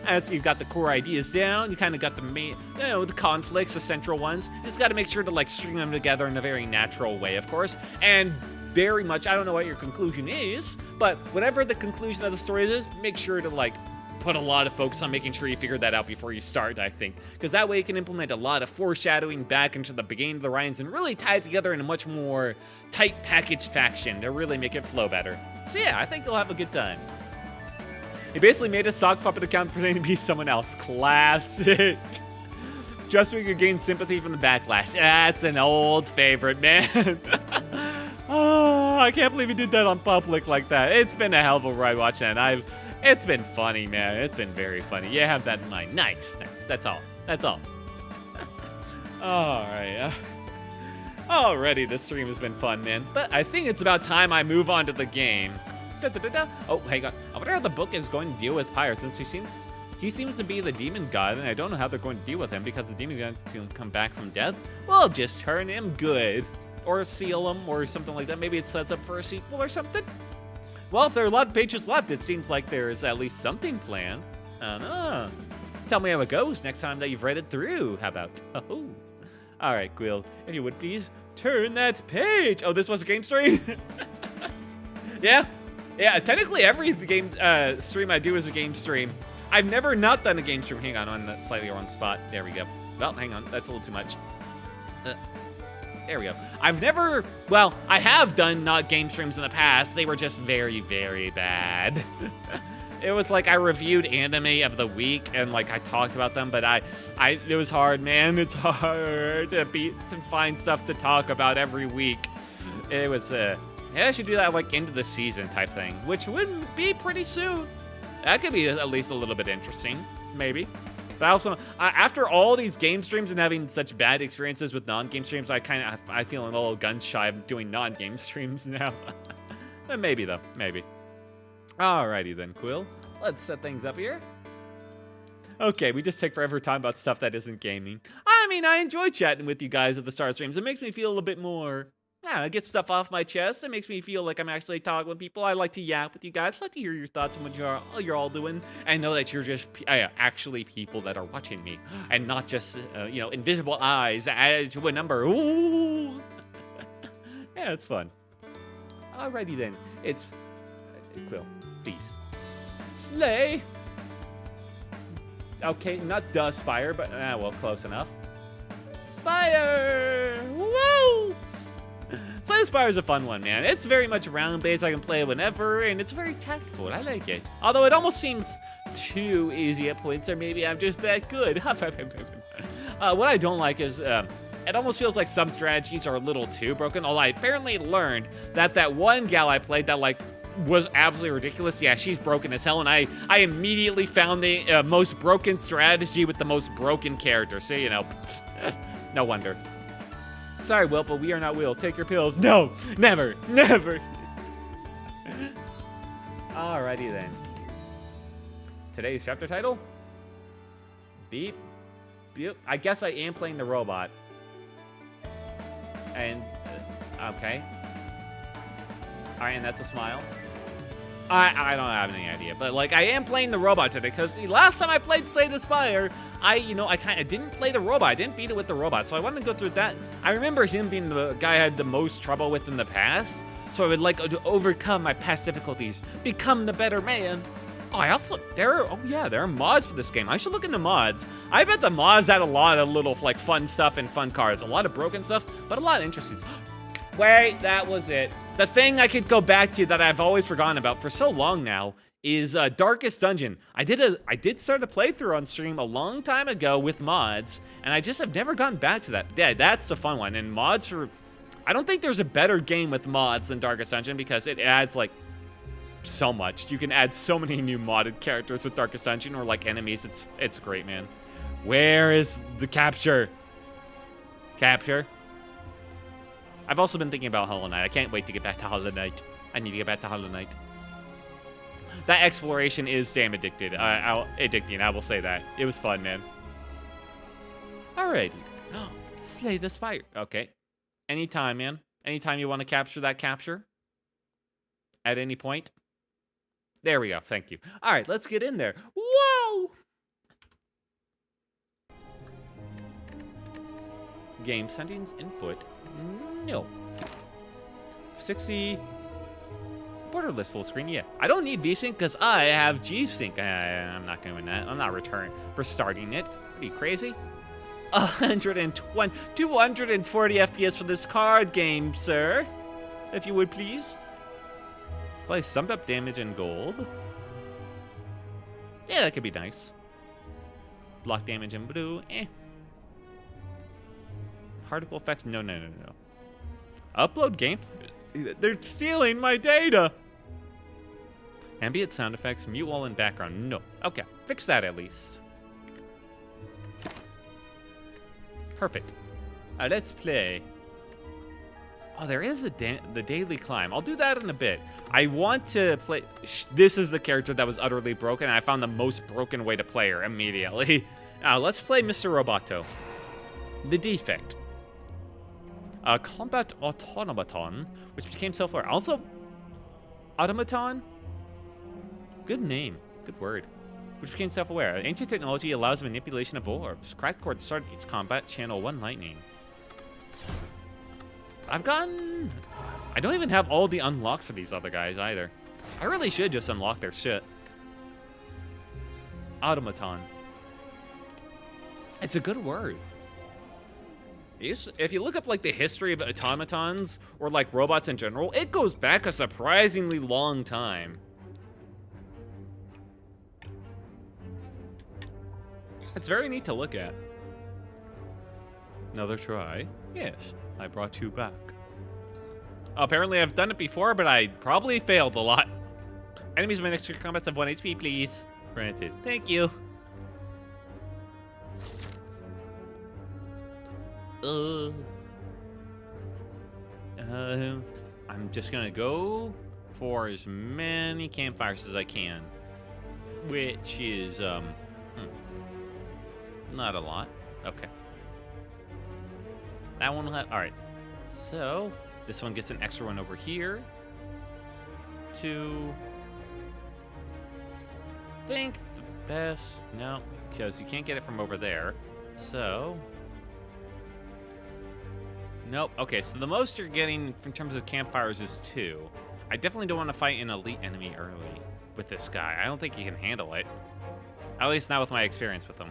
As you've got the core ideas down, you kind of got the main, the conflicts, the central ones. You just got to make sure to like string them together in a very natural way, of course. And very much, I don't know what your conclusion is, but whatever the conclusion of the story is, make sure to like put a lot of focus on making sure you figure that out before you start, I think. Because that way you can implement a lot of foreshadowing back into the beginning of the Ryans and really tie it together in a much more tight packaged fashion to really make it flow better. So yeah, I think you'll have a good time. He basically made a sock puppet account pretending to be someone else. Classic. Just so we could gain sympathy from the backlash. That's an old favorite, man. Oh, I can't believe he did that on public like that. It's been a hell of a ride watching that. It's been funny, man. It's been very funny. You have that in mind. Nice. That's all. All right. Already, this stream has been fun, man. But I think it's about time I move on to the game. Oh, hang on. I wonder how the book is going to deal with Pyre, since he seems to be the demon god, and I don't know how they're going to deal with him because the demon god can come back from death. Well, just turn him good. Or seal him, or something like that. Maybe it sets up for a sequel or something. Well, if there are a lot of pages left, it seems like there is at least something planned. I don't know. tell me how it goes next time that you've read it through. How about? Oh. All right, Quill, if you would please turn that page. Oh, this was a game stream? Yeah. Yeah, technically every game stream I do is a game stream. I've never not done a game stream. Hang on, I'm in a slightly wrong spot. There we go. Well, hang on, that's a little too much. There we go. I've never, well, I have done not game streams in the past. They were just very, very bad. It was like I reviewed anime of the week and like I talked about them, but it was hard, man. It's hard to find stuff to talk about every week. It was, yeah, I should do that like into the season type thing, which would be pretty soon. That could be at least a little bit interesting, maybe. But also, after all these game streams and having such bad experiences with non-game streams, I feel a little gun shy of doing non-game streams now. Maybe though, maybe. Alrighty then, Quill. Let's set things up here. Okay, we just take forever talking about stuff that isn't gaming. I mean, I enjoy chatting with you guys at the Star Streams. It makes me feel a bit more, I get stuff off my chest. It makes me feel like I'm actually talking with people. I like to yap with you guys. I like to hear your thoughts on what you're all doing, and know that you're just actually people that are watching me, and not just invisible eyes added to a number. Ooh, yeah, it's fun. Alrighty then, it's Quill, please slay. Okay, not the Spire, but well, close enough. Spire, woo! Slay Spire is a fun one, man. It's very much round-based. I can play it whenever, and it's very tactful. I like it. Although it almost seems too easy at points, or maybe I'm just that good. What I don't like is it almost feels like some strategies are a little too broken. Although I apparently learned that one gal I played that like was absolutely ridiculous. Yeah, she's broken as hell, and I immediately found the most broken strategy with the most broken character. So, no wonder. Sorry, Will, but we are not Will. Take your pills. No, never, never. Alrighty then. Today's chapter title? Beep. Beep. I guess I am playing the robot. And, okay. Alright, and that's a smile. I don't have any idea, but like I am playing the robot today because the last time I played Slay the Spire, I kind of didn't play the robot. I didn't beat it with the robot, so I wanted to go through that. I remember him being the guy I had the most trouble with in the past, so I would like to overcome my past difficulties, become the better man. Oh, there are mods for this game. I should look into mods. I bet the mods had a lot of little like fun stuff and fun cards, a lot of broken stuff, but a lot of interesting stuff. Wait, that was it. The thing I could go back to that I've always forgotten about for so long now is Darkest Dungeon. I did start a playthrough on stream a long time ago with mods, and I just have never gotten back to that. Yeah, that's the fun one. And mods are, I don't think there's a better game with mods than Darkest Dungeon because it adds like so much. You can add so many new modded characters with Darkest Dungeon or like enemies. It's great, man. Where is the capture? Capture? I've also been thinking about Hollow Knight. I can't wait to get back to Hollow Knight. I need to get back to Hollow Knight. That exploration is damn addicting. I will say that. It was fun, man. Alrighty. Slay the Spire. Okay. Anytime, man. Anytime you want to capture that capture. At any point. There we go. Thank you. Alright, let's get in there. Whoa! Game settings input. No. 60. Borderless full screen, yeah. I don't need VSync because I have G-Sync. I'm not doing that. I'm not restarting it. Are you crazy? 120, 240 FPS for this card game, sir. If you would please. Play summed up damage in gold. Yeah, that could be nice. Block damage in blue, Particle effects, no. Upload game? They're stealing my data. Ambient sound effects, mute wall and background, no. Okay, fix that at least. Perfect. Let's play. Oh, there is the daily climb. I'll do that in a bit. I want to play. This is the character that was utterly broken. And I found the most broken way to play her immediately. Let's play Mr. Roboto. The defect. Combat Automaton, which became self-aware. Also, Automaton? Good name. Good word. which became self-aware. Ancient technology allows manipulation of orbs. Cracked cord started its combat. Channel 1 lightning. I don't even have all the unlocks for these other guys either. I really should just unlock their shit. Automaton. It's a good word. If you look up like the history of automatons or like robots in general, it goes back a surprisingly long time. It's very neat to look at. Another try. Yes, I brought you back. Apparently I've done it before, but I probably failed a lot. Enemies in my next combats have 1 HP, please. Granted. Thank you. I'm just gonna go for as many campfires as I can, which is not a lot. Okay, that one will have. All right, so this one gets an extra one over here to think the best. No, because you can't get it from over there. So. Nope. Okay, so the most you're getting in terms of campfires is 2. I definitely don't want to fight an elite enemy early with this guy. I don't think he can handle it. At least not with my experience with him.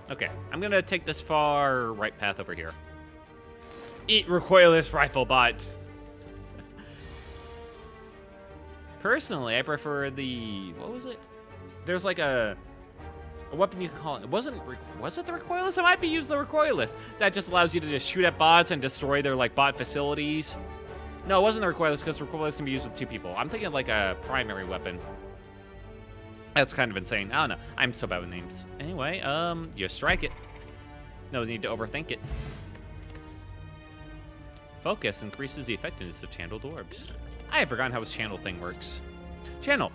Okay, I'm going to take this far right path over here. Eat recoilless rifle bots. Personally, I prefer the... What was it? There's like a weapon you can call it. Was it the recoilless? I might be using the recoilless. That just allows you to just shoot at bots and destroy their like bot facilities. No, it wasn't the recoilless because recoilless can be used with 2 people. I'm thinking of like a primary weapon. That's kind of insane. I don't know. I'm so bad with names. Anyway, you strike it. No need to overthink it. Focus increases the effectiveness of channeled orbs. I have forgotten how this channel thing works. Channel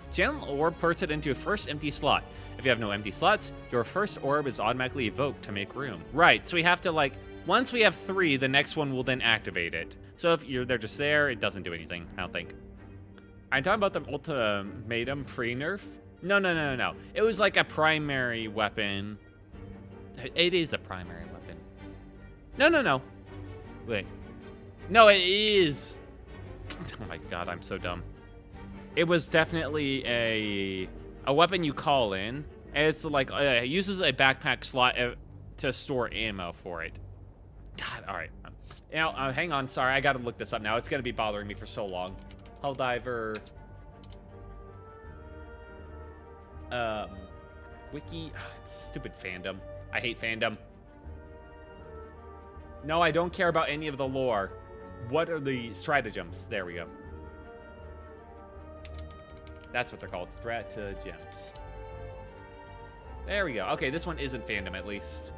orb puts it into your first empty slot. If you have no empty slots, your first orb is automatically evoked to make room. Right, so we have to like, once we have 3, the next one will then activate it. So if they're just there, it doesn't do anything, I don't think. I'm talking about the ultimatum pre-nerf. No. It was like a primary weapon. It is a primary weapon. No. Wait. No, it is. Oh my god, I'm so dumb. It was definitely a weapon you call in, and it's like it uses a backpack slot to store ammo for it. God, all right. Now, hang on. Sorry, I got to look this up now. It's gonna be bothering me for so long. Hull diver. Wiki. It's stupid fandom. I hate fandom. No, I don't care about any of the lore. What are the stratagems? There we go. That's what they're called, stratagems. There we go. Okay, this one isn't fandom, at least.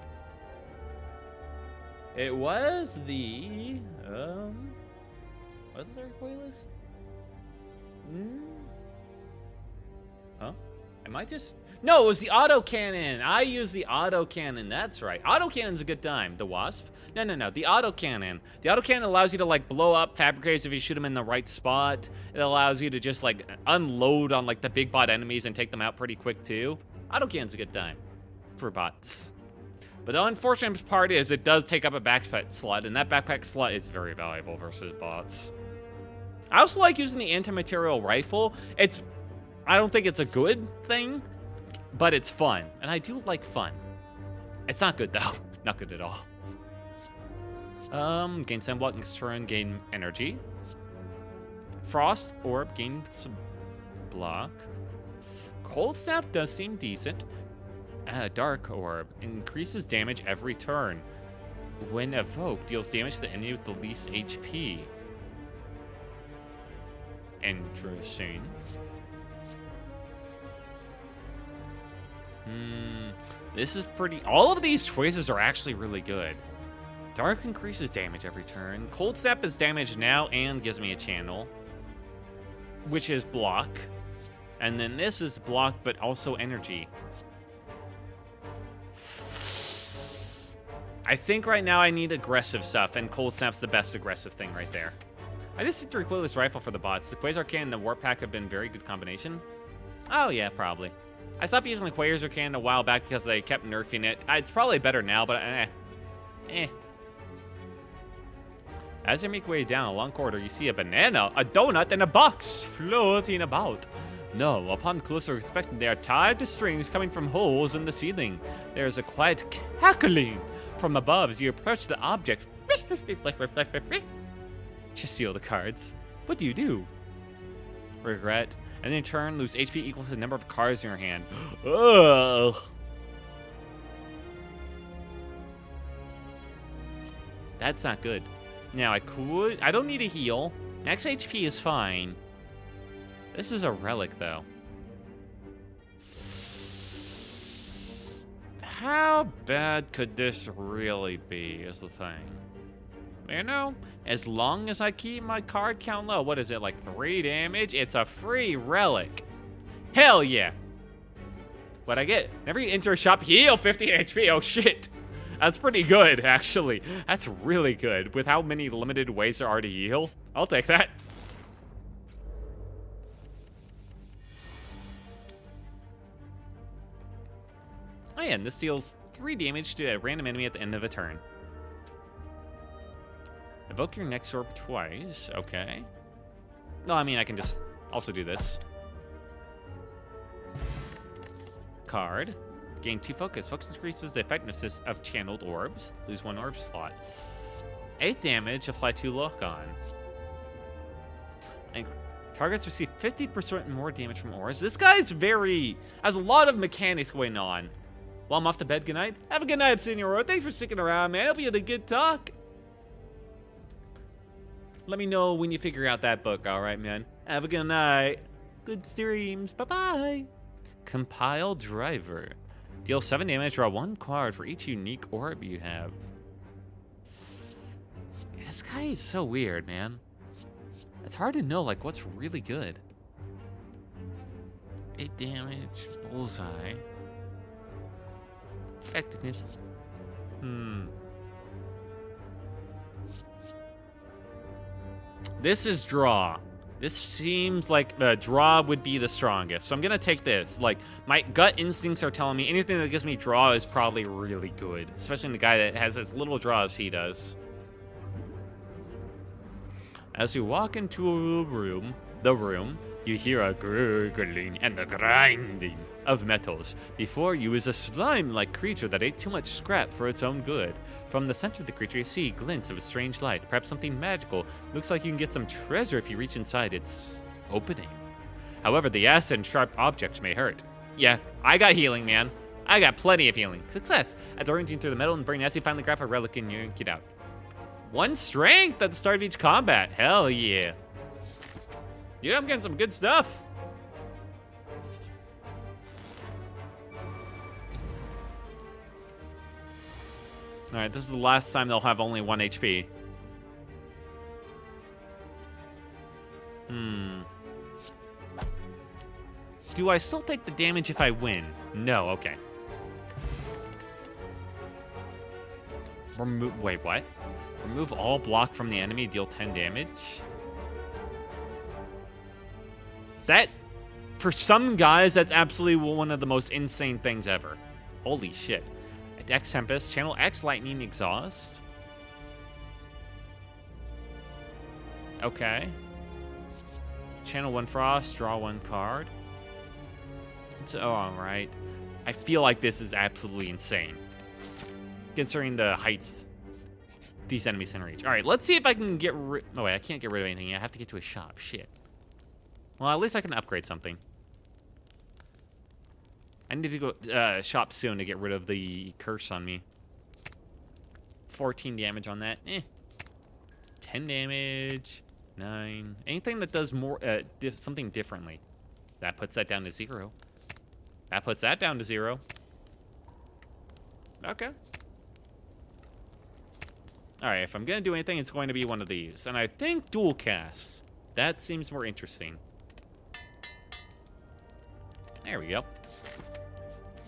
It was the, was it the recoilless? Huh? Am I just... No, it was the autocannon. I used the autocannon. That's right. Autocannon's a good time. The Wasp? No. The autocannon. The autocannon allows you to, like, blow up fabricators if you shoot them in the right spot. It allows you to just, like, unload on, like, the big bot enemies and take them out pretty quick, too. Autocannon's a good time for bots. But the unfortunate part is it does take up a backpack slot, and that backpack slot is very valuable versus bots. I also like using the anti-material rifle. I don't think it's a good thing, but it's fun. And I do like fun. It's not good, though. Not good at all. Gain sunblock next turn, gain energy. Frost orb, gain some block. Cold snap does seem decent. Dark orb increases damage every turn. When evoked, deals damage to the enemy with the least HP. Interesting. This is pretty... All of these choices are actually really good. Dark increases damage every turn. Cold Snap is damage now and gives me a channel, which is block. And then this is block, but also energy. I think right now I need aggressive stuff, and Cold Snap's the best aggressive thing right there. I just think the recoilless rifle for the bots. The Quasar Cannon and the Warp Pack have been very good combination. Oh yeah, probably. I stopped using the Quasar Cannon a while back because they kept nerfing it. It's probably better now, but As you make your way down a long corridor, you see a banana, a donut, and a box floating about. No, upon closer inspection, they are tied to strings coming from holes in the ceiling. There is a quiet cackling from above as you approach the object. Just steal the cards. What do you do? Regret. And in turn, lose HP equal to the number of cards in your hand. Ugh. That's not good. Now, I don't need a heal. Max HP is fine. This is a relic, though. How bad could this really be, is the thing. You know, as long as I keep my card count low, what is it, like 3 damage? It's a free relic. Hell yeah. What'd I get? Whenever you enter a shop, heal 50 HP. Oh, shit. That's pretty good, actually. That's really good. With how many limited ways there are to heal, I'll take that. Oh yeah, and this deals 3 damage to a random enemy at the end of a turn. Evoke your next orb twice. Okay. No, I mean, I can just also do this. Card. Gain 2 focus. Focus increases the effectiveness of channeled orbs. Lose 1 orb slot. 8 damage. Apply 2 lock-on. And targets receive 50% more damage from orbs. This guy's has a lot of mechanics going on. Well, I'm off to bed. Good night. Have a good night, Senor. Thanks for sticking around, man. Hope you had a good talk. Let me know when you figure out that book, all right, man? Have a good night. Good streams. Bye-bye. Compile Driver. Deal 7 damage, draw 1 card for each unique orb you have. This guy is so weird, man. It's hard to know, like, what's really good. 8 damage, bullseye. Effectiveness. This is draw. This seems like the draw would be the strongest. So I'm going to take this. Like, my gut instincts are telling me anything that gives me draw is probably really good. Especially in the guy that has as little draw as he does. As you walk into the room, you hear a gurgling and the grinding of metals. Before you is a slime-like creature that ate too much scrap for its own good. From the center of the creature, you see glints of a strange light, perhaps something magical. Looks like you can get some treasure if you reach inside its opening. However, the acid and sharp objects may hurt. Yeah, I got healing, man. I got plenty of healing. Success! After ranging through the metal and brain, as you finally grab a relic and you get out. 1 strength at the start of each combat. Hell yeah. Dude, I'm getting some good stuff. Alright, this is the last time they'll have only 1 HP. Do I still take the damage if I win? No, okay. Wait, what? Remove all block from the enemy, deal 10 damage? That, for some guys, that's absolutely one of the most insane things ever. Holy shit. X Tempest, channel X Lightning Exhaust. Okay. Channel 1 Frost, draw 1 card. So, alright. I feel like this is absolutely insane. Considering the heights these enemies can reach. Alright, let's see if I can get rid... Oh, wait, I can't get rid of anything. I have to get to a shop. Shit. Well, at least I can upgrade something. I need to go shop soon to get rid of the curse on me. 14 damage on that. 10 damage. 9. Anything that does more, something differently. That puts that down to 0. That puts that down to 0. Okay. Alright, if I'm going to do anything, it's going to be one of these. And I think dual cast. That seems more interesting. There we go.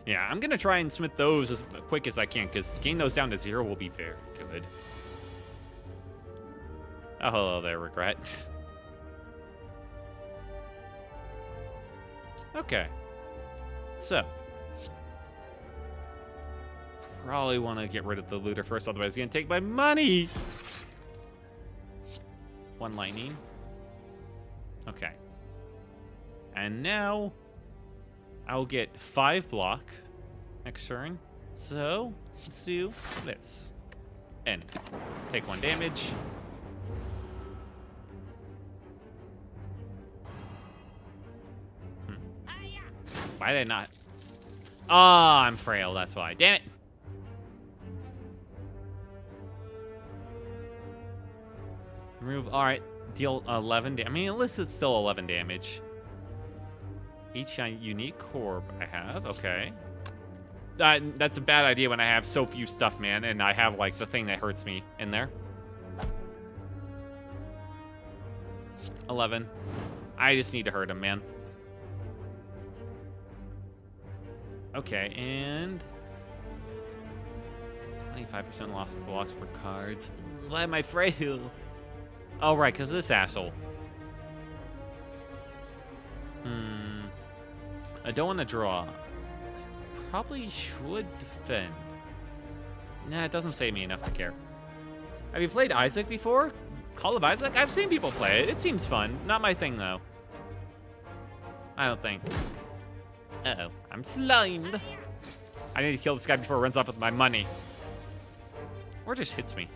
Yeah, I'm going to try and smith those as quick as I can, because getting those down to 0 will be very good. Oh, hello there, Regret. So, probably want to get rid of the looter first, otherwise he's going to take my money. 1 lightning. Okay. And now, I'll get 5 block next turn. So, let's do this. End. Take 1 damage. Why did I not? Oh, I'm frail, that's why. Damn it. Remove, alright. Deal 11 damage. I mean, at least it's still 11 damage. Each unique corb I have, okay. That's a bad idea when I have so few stuff, man, and I have, like, the thing that hurts me in there. 11. I just need to hurt him, man. Okay, and 25% lost blocks for cards. Why am I frail? Oh, right, because of this asshole. I don't want to draw. Probably should defend. Nah, it doesn't say me enough to care. Have you played Isaac before? Call of Isaac? I've seen people play it. It seems fun. Not my thing, though. I don't think. Uh-oh. I'm slimed. I need to kill this guy before it runs off with my money. Or just hits me.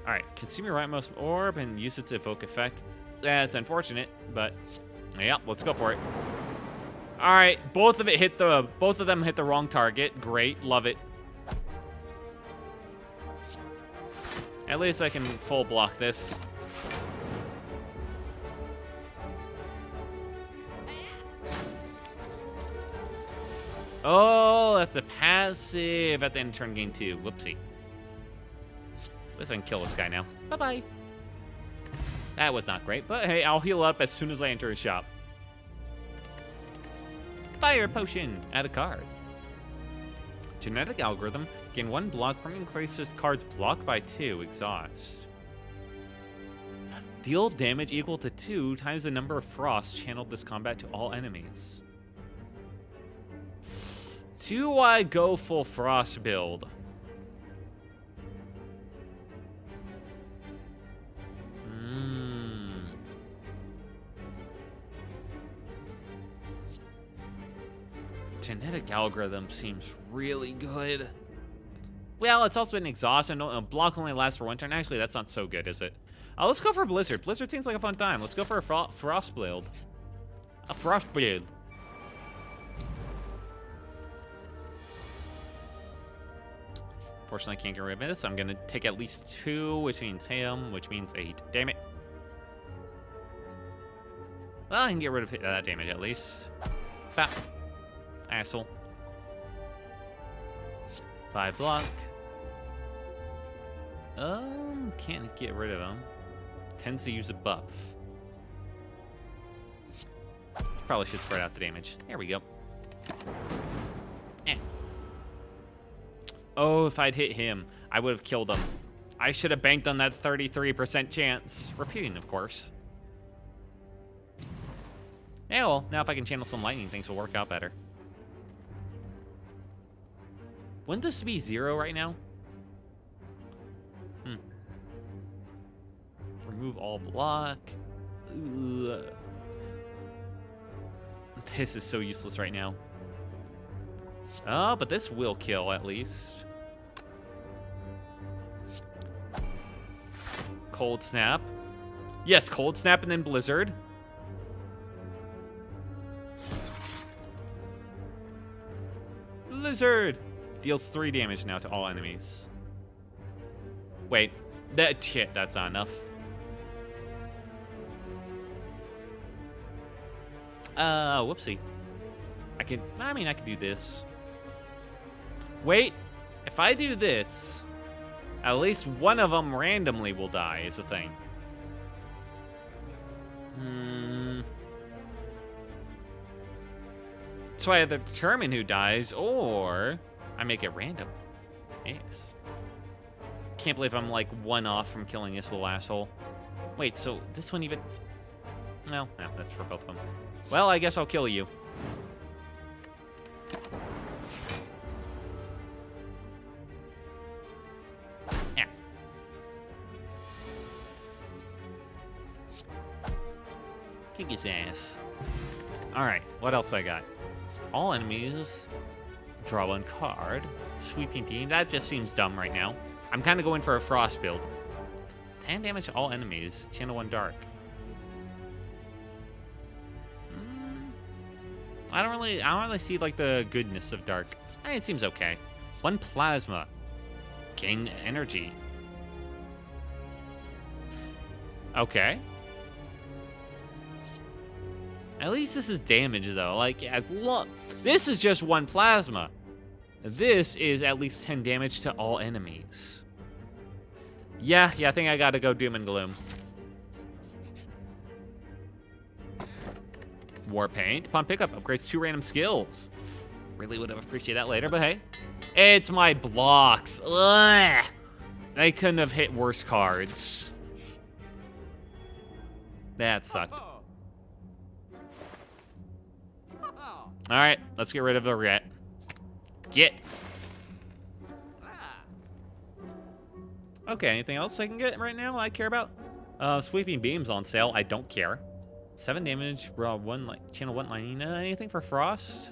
Alright, consume your rightmost orb and use it to evoke effect. That's unfortunate, but yeah, let's go for it. Alright, both of them hit the wrong target. Great, love it. At least I can full block this. Oh, that's a passive at the end of turn game 2. Whoopsie. At least I can kill this guy now. Bye-bye. That was not great, but hey, I'll heal up as soon as I enter his shop. Fire potion. Add a card. Genetic algorithm. Gain 1 block, permanently increases cards blocked by 2. Exhaust. Deal damage equal to 2 times the number of frosts channeled this combat to all enemies. Do I go full frost build? Genetic algorithm seems really good. Well, it's also an exhaust, and a block only lasts for 1 turn. Actually, that's not so good, is it? Let's go for Blizzard. Blizzard seems like a fun time. Let's go for a frost build. A frost build. Unfortunately, I can't get rid of this. I'm gonna take at least 2, which means him, which means 8. Damn it. Well, I can get rid of that damage at least. Bap. Asshole. 5 block. Can't get rid of him. Tends to use a buff. Probably should spread out the damage. There we go. Eh. Oh, if I'd hit him, I would have killed him. I should have banked on that 33% chance. Repeating, of course. Yeah, well, now if I can channel some lightning, things will work out better. Wouldn't this be 0 right now? Remove all block. Ugh. This is so useless right now. Oh, but this will kill at least. Cold Snap. Yes, Cold Snap and then Blizzard. Blizzard! Deals 3 damage now to all enemies. Wait, that's not enough. Whoopsie. I could do this. Wait, if I do this, at least one of them randomly will die, is the thing. So I have to determine who dies, or I make it random. Yes. Can't believe I'm like 1 off from killing this little asshole. Wait, so this one even... No, that's for both of them. Well, I guess I'll kill you. Yeah. Kick his ass. Alright, what else I got? All enemies draw one card. Sweeping beam, that just seems dumb right now. I'm kind of going for a frost build. 10 damage to all enemies, channel 1 dark. I don't really see like the goodness of dark. It seems okay. 1 plasma. Gain energy. Okay. At least this is damage though. Like this is just 1 plasma. This is at least 10 damage to all enemies. Yeah, I think I gotta go doom and gloom. War paint. Upon pickup, upgrades 2 random skills. Really would have appreciated that later, but hey. It's my blocks. Ugh. I couldn't have hit worse cards. That sucked. Alright, let's get rid of the rat. Get. Okay, anything else I can get right now I care about? Sweeping beams on sale. I don't care. 7 damage, channel 1 line. Anything for frost?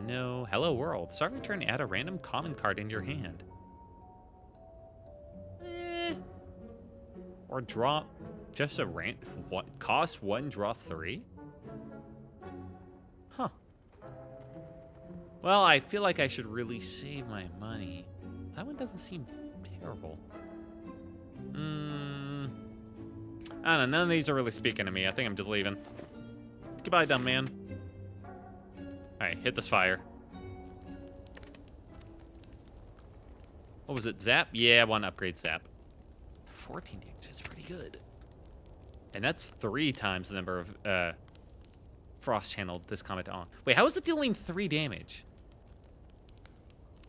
No. Hello world. Start your turn, add a random common card into your hand. Or draw just a cost 1, draw 3? Huh. Well, I feel like I should really save my money. That one doesn't seem terrible. I don't know, none of these are really speaking to me. I think I'm just leaving. Goodbye, dumb man. Alright, hit this fire. What was it, zap? Yeah, 1 upgrade zap. 14 damage, that's pretty good. And that's 3 times the number of frost channeled this combat on. Wait, how is it dealing 3 damage?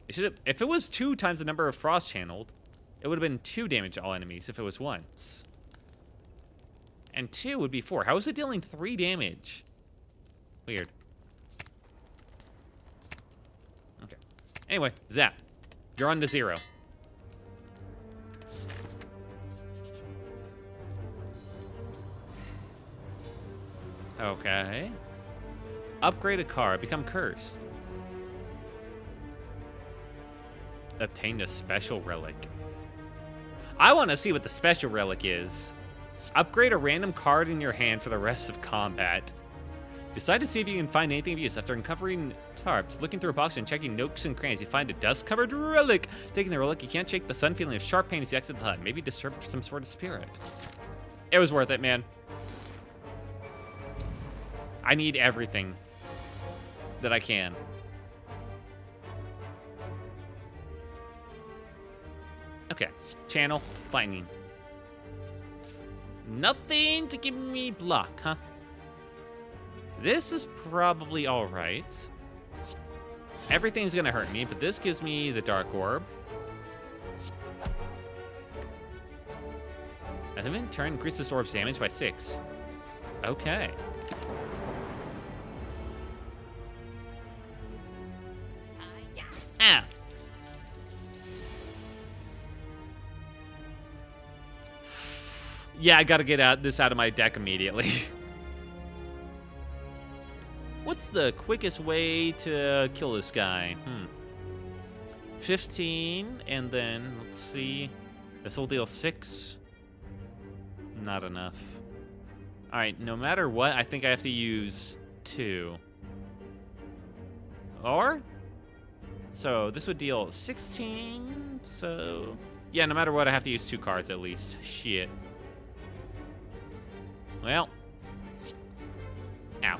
It should have, if it was 2 times the number of frost channeled, it would have been 2 damage to all enemies if it was once. And 2 would be 4. How is it dealing 3 damage? Weird. Okay. Anyway, zap. You're on to 0. Okay. Upgrade a card. Become cursed. Obtained a special relic. I want to see what the special relic is. Upgrade a random card in your hand for the rest of combat. Decide to see if you can find anything of use. After uncovering tarps, looking through a box and checking nooks and crannies, you find a dust-covered relic. Taking the relic, you can't shake the sudden feeling of sharp pain as you exit the hut. Maybe disturb some sort of spirit. It was worth it, man. I need everything that I can. Okay, channel, lightning. Nothing to give me block, huh? This is probably all right. Everything's gonna hurt me, but this gives me the dark orb. At the end of the turn, increase this orb's damage by 6. Okay. Ah. Yeah, I gotta get this out of my deck immediately. What's the quickest way to kill this guy? 15, and then, let's see. This will deal 6. Not enough. Alright, no matter what, I think I have to use 2. Or? So, this would deal 16, so... Yeah, no matter what, I have to use 2 cards at least. Shit. Well. Ow.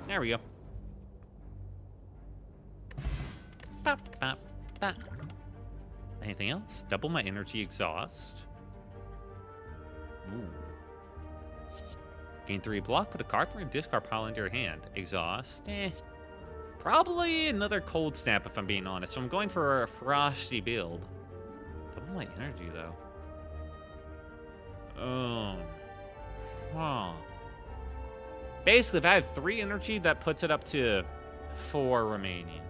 There we go. Bop, bop, bop. Anything else? Double my energy exhaust. Ooh. Gain 3 block, put a card from your discard pile into your hand. Exhaust. Probably another cold snap if I'm being honest. So I'm going for a frosty build. Double my energy though. Oh. Huh. Basically, if I have 3 energy, that puts it up to 4 remaining.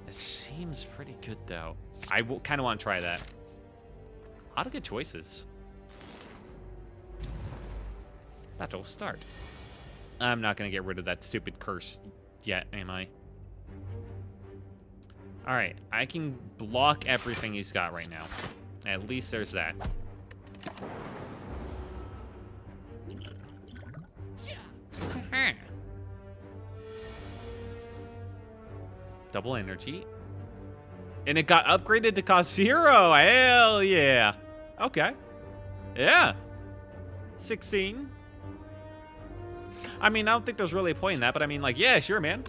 It seems pretty good, though. I kind of want to try that. A lot of good choices. That'll start. I'm not going to get rid of that stupid curse yet, am I? All right, I can block everything he's got right now. At least there's that. Double energy. And it got upgraded to cost 0. Hell yeah. Okay. Yeah. 16. I mean, I don't think there's really a point in that, but I mean, like, yeah, sure, man.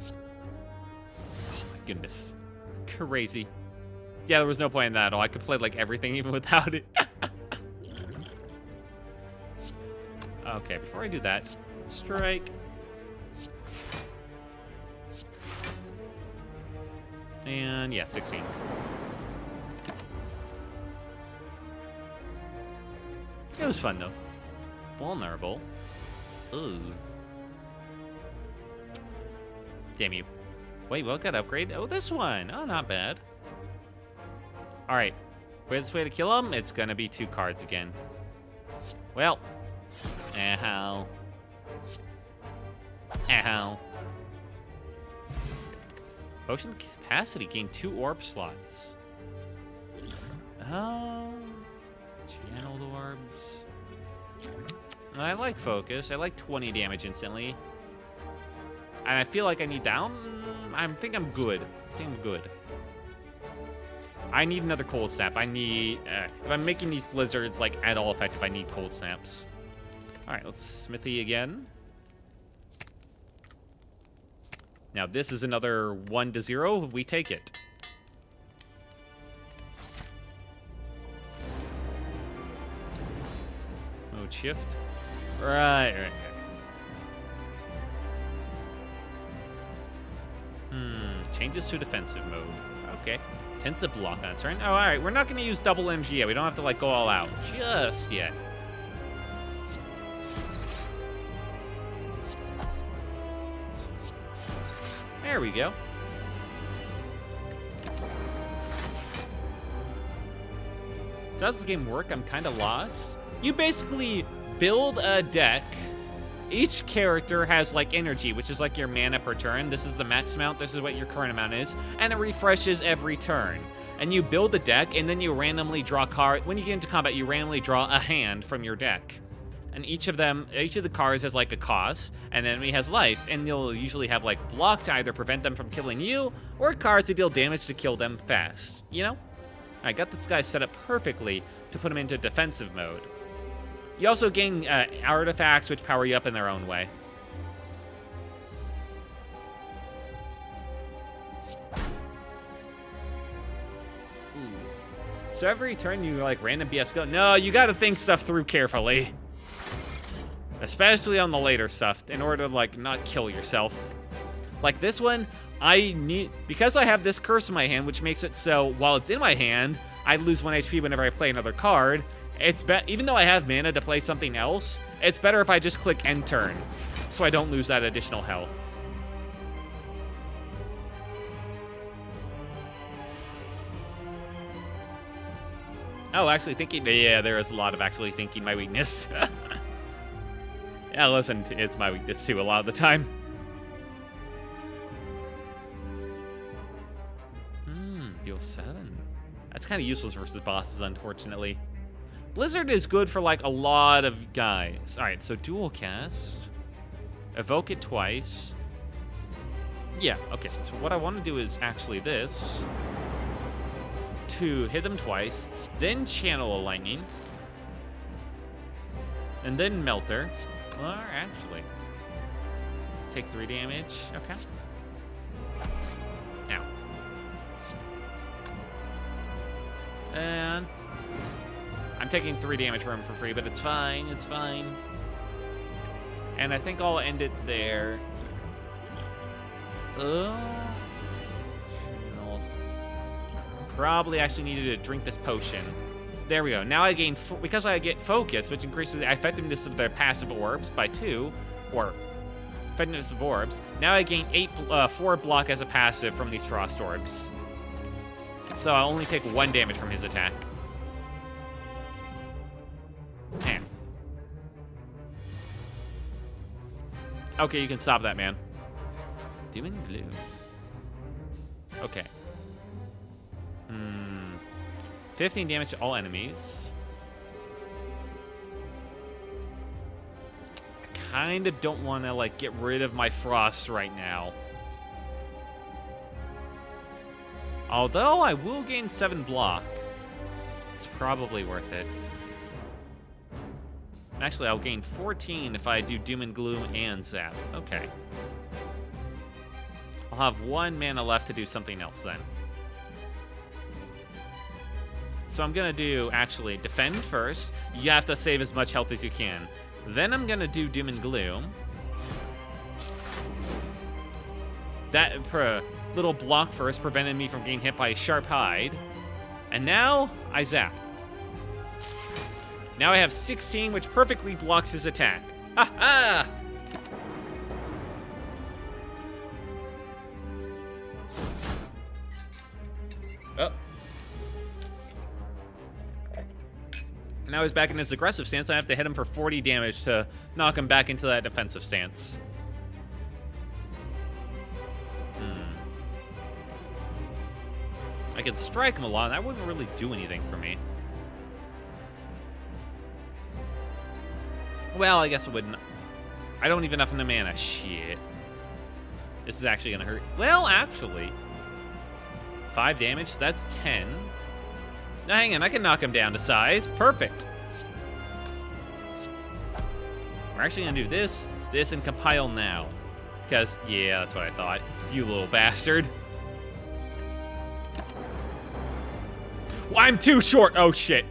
Oh, my goodness. Crazy. Yeah, there was no point in that at all. I could play, like, everything even without it. Okay, before I do that, strike. And, yeah, 16. It was fun, though. Vulnerable. Ooh. Damn you. Wait, what got upgrade? Oh, this one. Oh, not bad. All right. Best way to kill him? It's going to be 2 cards again. Well. Ow. Ow. Potion capacity. Gain 2 orb slots. Channeled orbs. I like focus. I like 20 damage instantly. And I feel like I need down. I think I'm good. I need another cold snap. I need, if I'm making these blizzards like at all effective, I need cold snaps. All right, let's smithy again. Now this is another 1 to 0. We take it. Mode shift. Right. Changes to defensive mode. Okay. Tends to block on its turn. Oh, all right. We're not going to use double MG yet. We don't have to, like, go all out just yet. There we go. So how does this game work? I'm kind of lost. You basically build a deck. Each character has like energy, which is like your mana per turn. This is the max amount. This is what your current amount is. And it refreshes every turn. And you build the deck, and then you randomly draw a card. When you get into combat, you randomly draw a hand from your deck. And each of the cards has like a cost, and then he has life. And you'll usually have like block to either prevent them from killing you, or cards to deal damage to kill them fast. You know? I got this guy set up perfectly to put him into defensive mode. You also gain artifacts which power you up in their own way. Ooh. So every turn you like random BS go. No, you gotta think stuff through carefully. Especially on the later stuff in order to like not kill yourself. Like this one, because I have this curse in my hand, which makes it so while it's in my hand, I lose 1 HP whenever I play another card. Even though I have mana to play something else, it's better if I just click end turn, so I don't lose that additional health. Oh, actually thinking, yeah, there is a lot of actually thinking my weakness. Yeah, listen, it's my weakness too a lot of the time. Deal 7. That's kind of useless versus bosses, unfortunately. Blizzard is good for, like, a lot of guys. All right, so dual cast. Evoke it twice. Yeah, okay. So what I want to do is actually this. To hit them twice. Then channel a lightning. And then melter. Or actually. Take 3 damage. Okay. Ow. And I'm taking 3 damage from him for free, but it's fine. It's fine. And I think I'll end it there. Probably actually needed to drink this potion. There we go. Now I gain, because I get focus, which increases the effectiveness of their passive orbs by 2, or effectiveness of orbs. Now I gain 4 block as a passive from these frost orbs. So I'll only take 1 damage from his attack. Man. Okay, you can stop that, man. Doom and gloom. Okay. 15 damage to all enemies. I kind of don't want to, like, get rid of my frost right now. Although I will gain 7 block. It's probably worth it. Actually, I'll gain 14 if I do Doom and Gloom and Zap. Okay. I'll have 1 mana left to do something else then. So I'm going to do, actually, Defend first. You have to save as much health as you can. Then I'm going to do Doom and Gloom. That little block first prevented me from getting hit by a sharp hide. And now I Zap. Now I have 16, which perfectly blocks his attack. Ha ha! Oh. Now he's back in his aggressive stance. I have to hit him for 40 damage to knock him back into that defensive stance. I could strike him a lot, and that wouldn't really do anything for me. Well, I guess it wouldn't. I don't even have enough mana. Shit. This is actually gonna hurt. Well, actually. 5 damage, that's 10. Now, hang on, I can knock him down to size. Perfect. We're actually gonna do this, and compile now. Because, yeah, that's what I thought. You little bastard. Well, I'm too short. Oh, shit.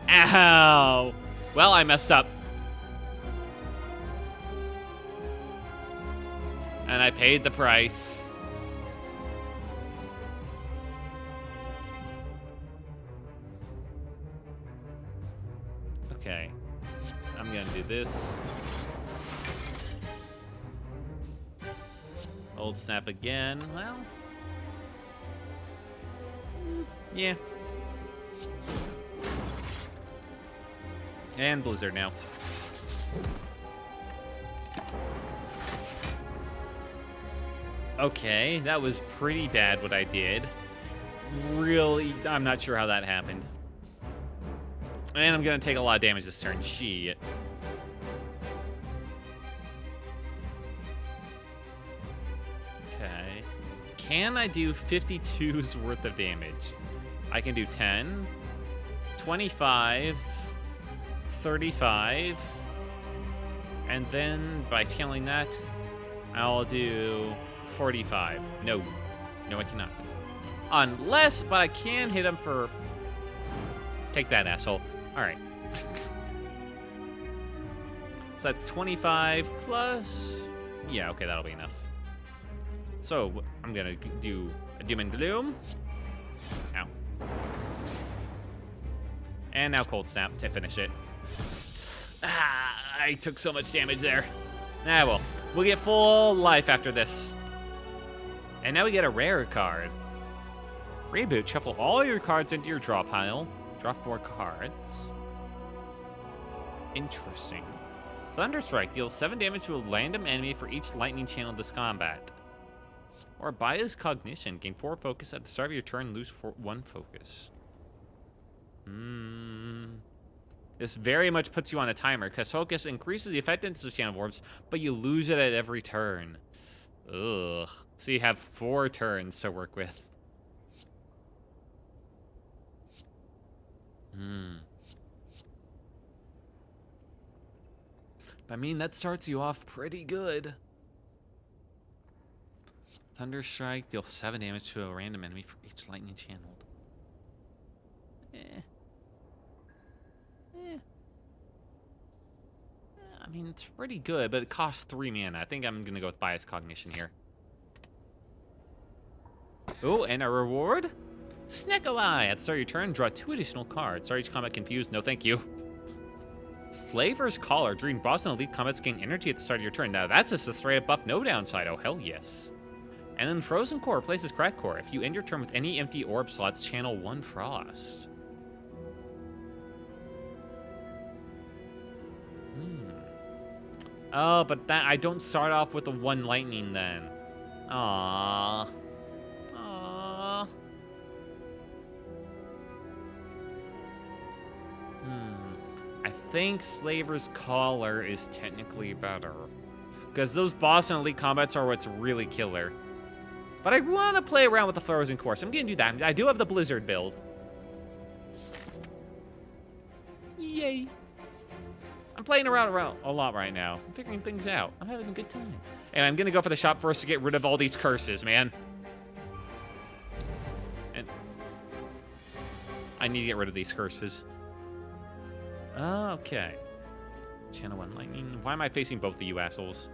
Ow. Well, I messed up. And I paid the price. Okay. I'm gonna do this. Old snap again. Well. Yeah. And Blizzard now. Okay, that was pretty bad what I did. Really, I'm not sure how that happened. And I'm gonna take a lot of damage this turn. Shit. Okay. Can I do 52's worth of damage? I can do 10, 25, 35, and then by killing that, I'll do 45. No, I cannot. Unless, but I can hit him for... Take that, asshole. All right. So that's 25 plus... Yeah, okay, that'll be enough. So I'm gonna do a Doom and Gloom. Ow. And now Cold Snap to finish it. Ah, I took so much damage there. Ah, well. We'll get full life after this. And now we get a rare card. Reboot. Shuffle all your cards into your draw pile. Draw 4 cards. Interesting. Thunderstrike deals 7 damage to a random enemy for each lightning channel this combat. Or Bias Cognition. Gain 4 focus at the start of your turn. Lose 1 focus. This very much puts you on a timer, because focus increases the effectiveness of channel orbs, but you lose it at every turn. Ugh. So you have 4 turns to work with. I mean, that starts you off pretty good. Thunderstrike deals 7 damage to a random enemy for each lightning channeled. I mean, it's pretty good, but it costs 3 mana. I think I'm gonna go with Bias Cognition here. Oh, and a reward? Snecko Eye. At the start of your turn, draw 2 additional cards. Start each combat confused. No, thank you. Slaver's Collar. During boss and elite combats, gain energy at the start of your turn. Now, that's just a straight up buff, no downside. Oh, hell yes. And then Frozen Core replaces Crack Core. If you end your turn with any empty orb slots, channel 1 Frost. Oh, but that I don't start off with the 1 lightning then. Aww. Aww. I think Slaver's Collar is technically better. Because those boss and elite combats are what's really killer. But I want to play around with the Frozen Core, so I'm going to do that. I do have the Blizzard build. Yay. I'm playing around a lot right now. I'm figuring things out. I'm having a good time. And I'm going to go for the shop first to get rid of all these curses, man. And I need to get rid of these curses. Okay. Channel 1 lightning. Why am I facing both of you assholes?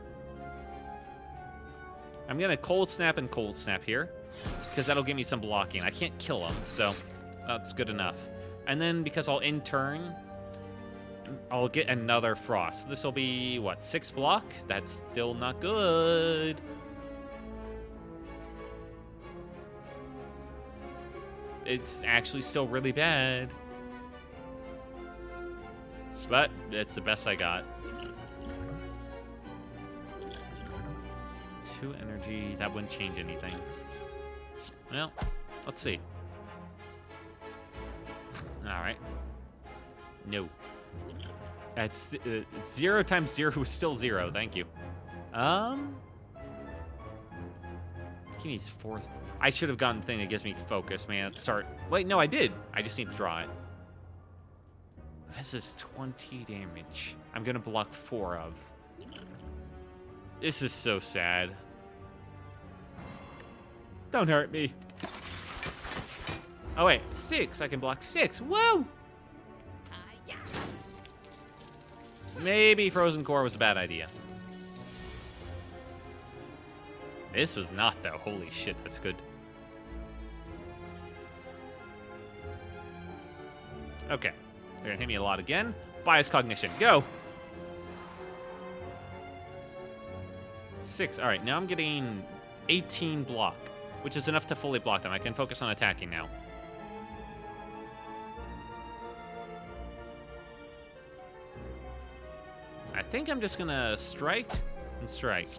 I'm going to cold snap and cold snap here, because that'll give me some blocking. I can't kill them, so that's good enough. And then because I'll end turn, I'll get another frost. This will be, what, 6 block? That's still not good. It's actually still really bad. But it's the best I got. 2 energy. That wouldn't change anything. Well, let's see. All right. No. That's 0 times 0 was still 0. Thank you. Give me 4. I should have gotten the thing that gives me focus, man. Start. Wait, no, I did. I just need to draw it. This is 20 damage. I'm gonna block 4 of. This is so sad. Don't hurt me. Oh wait, 6. I can block 6. Whoa! Maybe Frozen Core was a bad idea. This was not, though. Holy shit, that's good. Okay. They're gonna hit me a lot again. Bias Cognition, go! 6. Alright, now I'm getting 18 block, which is enough to fully block them. I can focus on attacking now. I think I'm just gonna strike and strike.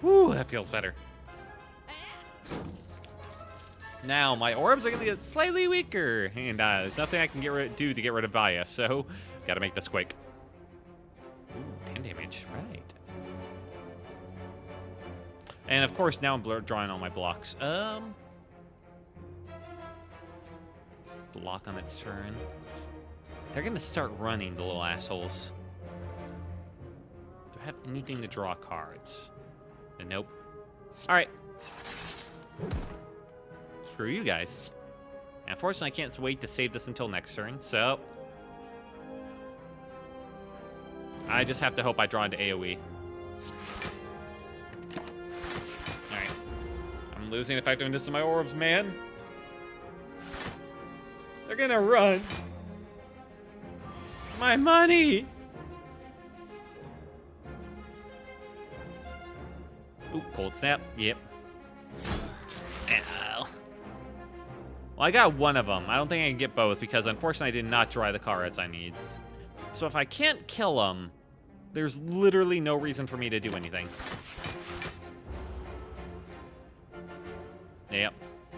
Whew, that feels better. Now, my orbs are gonna get slightly weaker, and there's nothing I can do to get rid of bias, so gotta make this quick. Ooh, 10 damage, right. And of course, now I'm drawing all my blocks. Block on its turn. They're gonna start running, the little assholes. Do I have anything to draw cards? Nope. Alright. Screw you guys. Unfortunately, I can't wait to save this until next turn, so I just have to hope I draw into AoE. Alright. I'm losing effectiveness to my orbs, man. They're gonna run. My money! Ooh, cold snap. Yep. Ow. Well, I got one of them. I don't think I can get both because, unfortunately, I did not draw the cards I need. So if I can't kill them, there's literally no reason for me to do anything. Yep.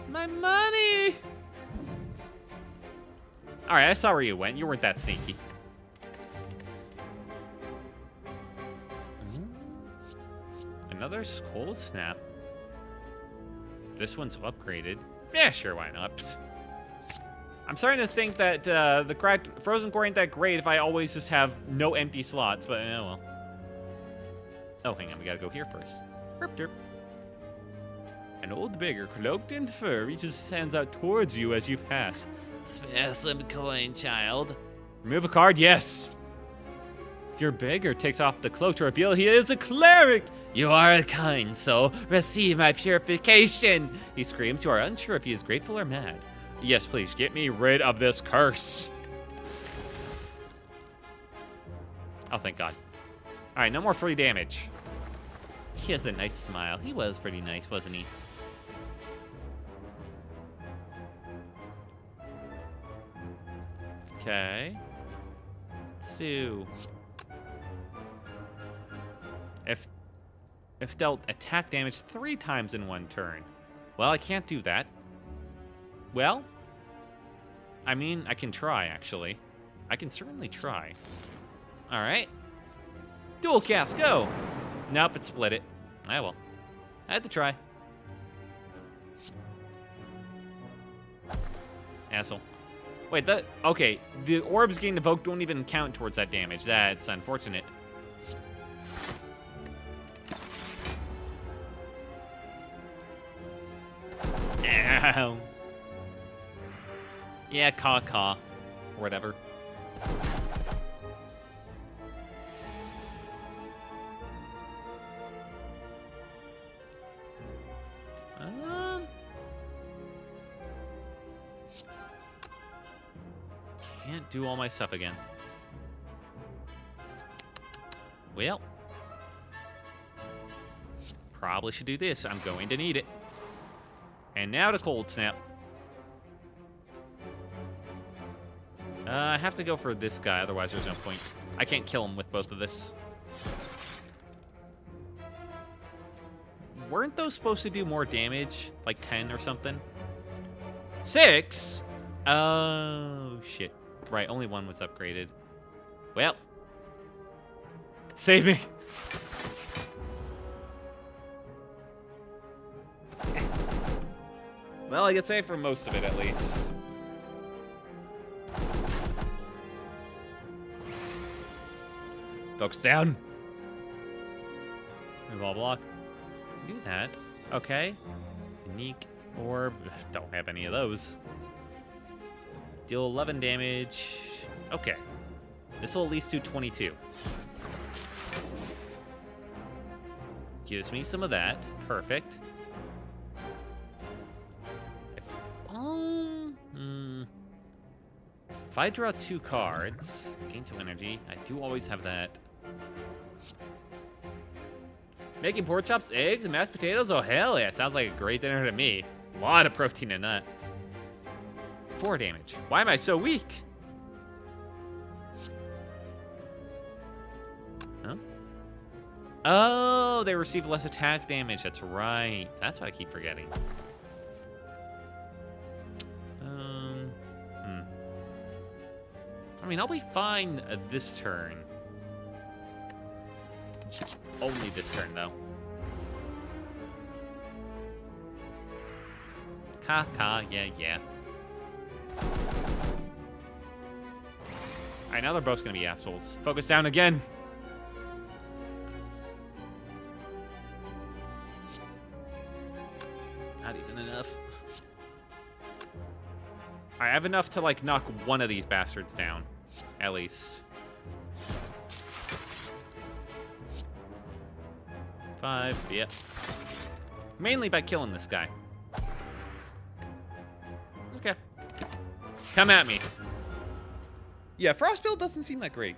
My money! Alright, I saw where you went. You weren't that sneaky. Another cold snap. This one's upgraded. Yeah, sure, why not? I'm starting to think that the Frozen Core ain't that great if I always just have no empty slots, but oh well. Oh, hang on, we gotta go here first. Derp, derp. An old beggar cloaked in fur reaches his hands out towards you as you pass. Spare some coin, child. Remove a card, yes. Your beggar takes off the cloak to reveal he is a cleric. You are kind, so receive my purification. He screams. You are unsure if he is grateful or mad. Yes, please, get me rid of this curse. Oh, thank God. All right, no more free damage. He has a nice smile. He was pretty nice, wasn't he? Okay. 2. If dealt attack damage 3 times in one turn. Well, I can't do that. Well, I mean, I can try, actually. I can certainly try. All right. Dual cast, go. Nope, it split it. I will. I had to try. Asshole. Wait, okay, the orbs getting evoked don't even count towards that damage. That's unfortunate. Ow. Yeah, caw. Or whatever. Can't do all my stuff again. Well. Probably should do this. I'm going to need it. And now to cold snap. I have to go for this guy, otherwise there's no point. I can't kill him with both of this. Weren't those supposed to do more damage? Like 10 or something? 6? Oh, shit. Right, only one was upgraded. Well. Save me. Well, I get saved for most of it, at least. Focus down. Move all block. Do that. Okay. Unique orb. Don't have any of those. Deal 11 damage. Okay. This will at least do 22. Gives me some of that. Perfect. If I draw 2 cards, gain 2 energy, I do always have that. Making pork chops, eggs, and mashed potatoes? Oh, hell yeah. Sounds like a great dinner to me. A lot of protein in that. 4 damage. Why am I so weak? Huh? Oh, they receive less attack damage. That's right. That's what I keep forgetting. I mean, I'll be fine this turn. Only this turn, though. Yeah. Alright, now they're both gonna be assholes. Focus down again. Not even enough. I have enough to, like, knock one of these bastards down. At least. 5, yep. Mainly by killing this guy. Okay. Come at me. Yeah, Frostbill doesn't seem that great.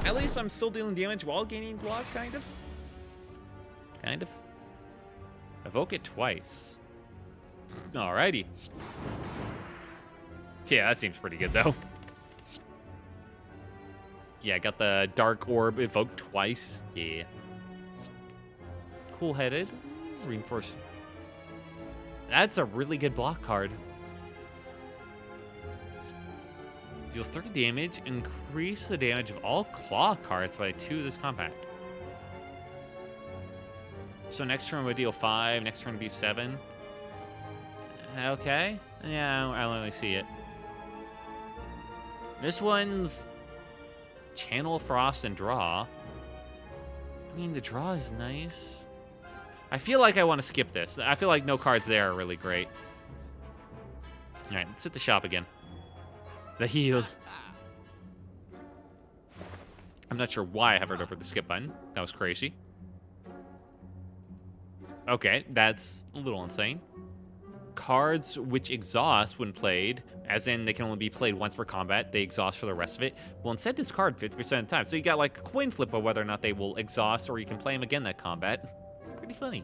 At least I'm still dealing damage while gaining block, kind of. Kind of. Evoke it twice. Alrighty. Yeah, that seems pretty good, though. Yeah, I got the Dark Orb evoked twice. Yeah. Cool-headed. Reinforce. That's a really good block card. Deal 30 damage. Increase the damage of all claw cards by 2 this combat. So next turn would deal 5. Next turn would be 7. Okay. Yeah, I don't really see it. This one's Channel Frost and Draw. I mean, the draw is nice. I feel like I want to skip this. I feel like no cards there are really great. All right, let's hit the shop again. The heal. I'm not sure why I hovered over the skip button. That was crazy. Okay, that's a little insane. Cards which exhaust when played, as in they can only be played once per combat, they exhaust for the rest of it, will instead discard 50% of the time. So you got like a coin flip of whether or not they will exhaust, or you can play them again that combat. Pretty funny.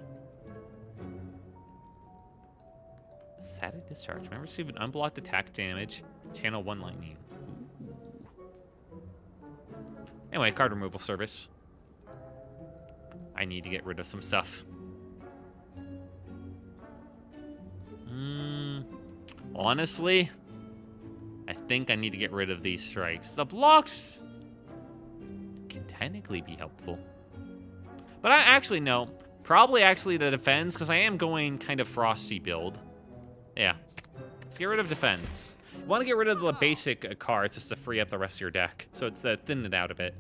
Static discharge. Remember, receive an unblocked attack damage. Channel 1 lightning. Anyway, card removal service. I need to get rid of some stuff. Honestly, I think I need to get rid of these strikes. The blocks can technically be helpful. But I actually know. Probably actually the defense, because I am going kind of frosty build. Yeah. Let's get rid of defense. You want to get rid of the basic cards just to free up the rest of your deck. So it's thin it out a bit.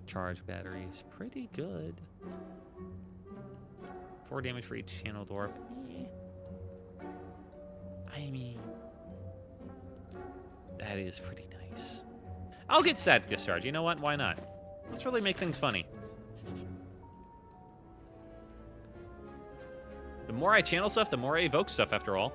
Charge battery is pretty good. 4 damage for each channeled orb. I mean, that is pretty nice. I'll get static discharge. You know what? Why not? Let's really make things funny. The more I channel stuff, the more I evoke stuff, after all.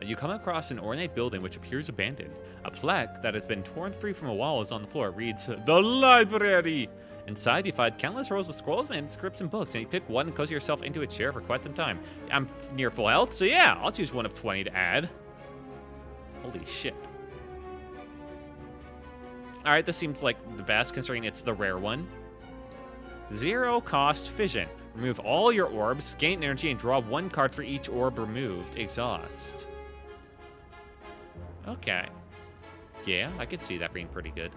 You come across an ornate building which appears abandoned. A plaque that has been torn free from a wall is on the floor. It reads, "The Library." Inside, you find countless rows of scrolls, manuscripts, and books, and you pick one and cozy yourself into a chair for quite some time. I'm near full health, so yeah, I'll choose one of 20 to add. Holy shit. Alright, this seems like the best, considering it's the rare one. 0 cost fission. Remove all your orbs, gain energy, and draw 1 card for each orb removed. Exhaust. Okay. Yeah, I could see that being pretty good.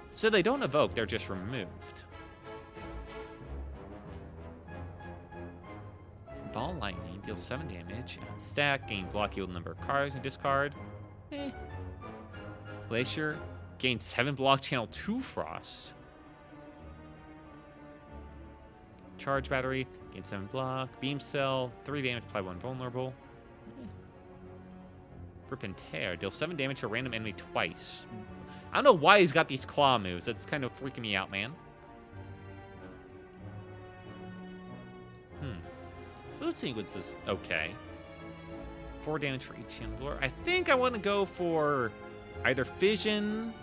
So they don't evoke, they're just removed. Ball lightning deals 7 damage. Stack, gain block yield number of cards and discard. Glacier, gain 7 block, channel 2 frost. Charge battery, gain 7 block. Beam cell, 3 damage, apply 1 vulnerable. Rip and tear, deal 7 damage to a random enemy twice. I don't know why he's got these claw moves. That's kind of freaking me out, man. Mood sequence is okay. 4 damage for each channel door. I think I want to go for either Fission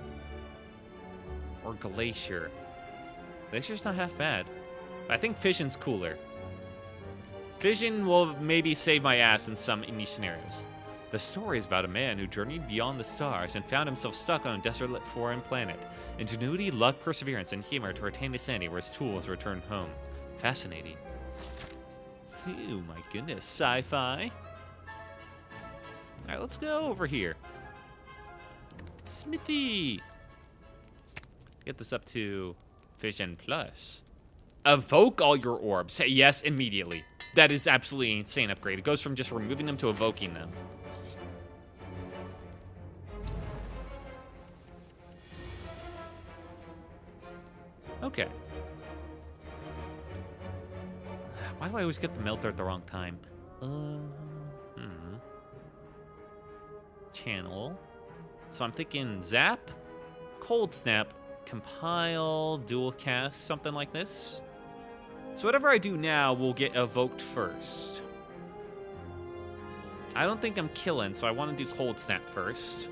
or Glacier. Glacier's not half bad. But I think Fission's cooler. Fission will maybe save my ass in some niche scenarios. The story is about a man who journeyed beyond the stars and found himself stuck on a desolate foreign planet. Ingenuity, luck, perseverance, and humor to retain his sanity were his tools to return home. Fascinating. Oh my goodness, sci-fi. Alright, let's go over here. Smithy! Get this up to Fission Plus. Evoke all your orbs. Hey, yes, immediately. That is absolutely an insane upgrade. It goes from just removing them to evoking them. Okay. Why do I always get the melter at the wrong time? Channel. So I'm thinking Zap, Cold Snap, Compile, Dual Cast, something like this. So whatever I do now will get evoked first. I don't think I'm killing, so I want to do Cold Snap first.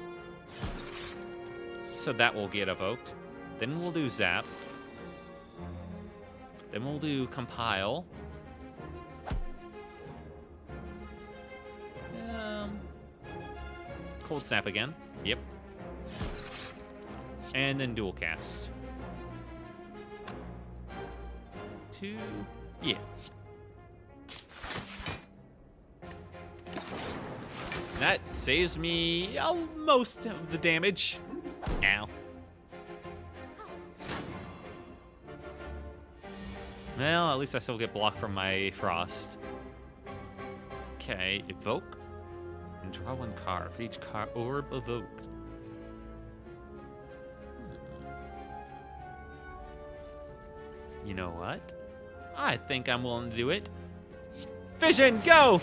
So that will get evoked. Then we'll do Zap. Then we'll do Compile. Cold Snap again. Yep. And then Dual Cast. 2. Yeah. That saves me most of the damage. Ow. Well, at least I still get blocked from my frost. Okay, evoke. And draw 1 card for each card orb evoked. You know what? I think I'm willing to do it. Fission, go!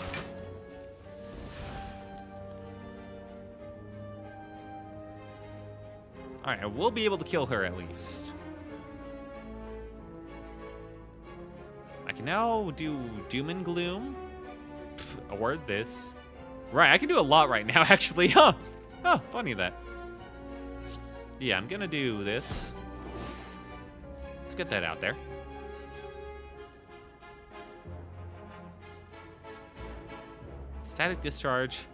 Alright, we'll be able to kill her at least. I can now do Doom and Gloom. Or this. Right, I can do a lot right now, actually. Huh. Oh, funny that. Yeah, I'm gonna do this. Let's get that out there. Static Discharge,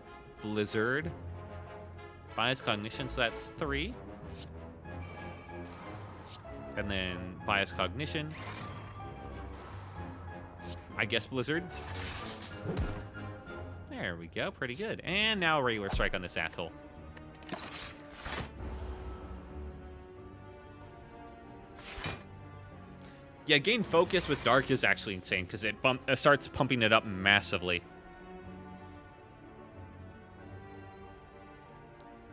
Blizzard, Bias Cognition, so that's 3. And then Bias Cognition. I guess Blizzard. There we go, pretty good. And now regular strike on this asshole. Yeah, gain focus with Dark is actually insane because it starts pumping it up massively.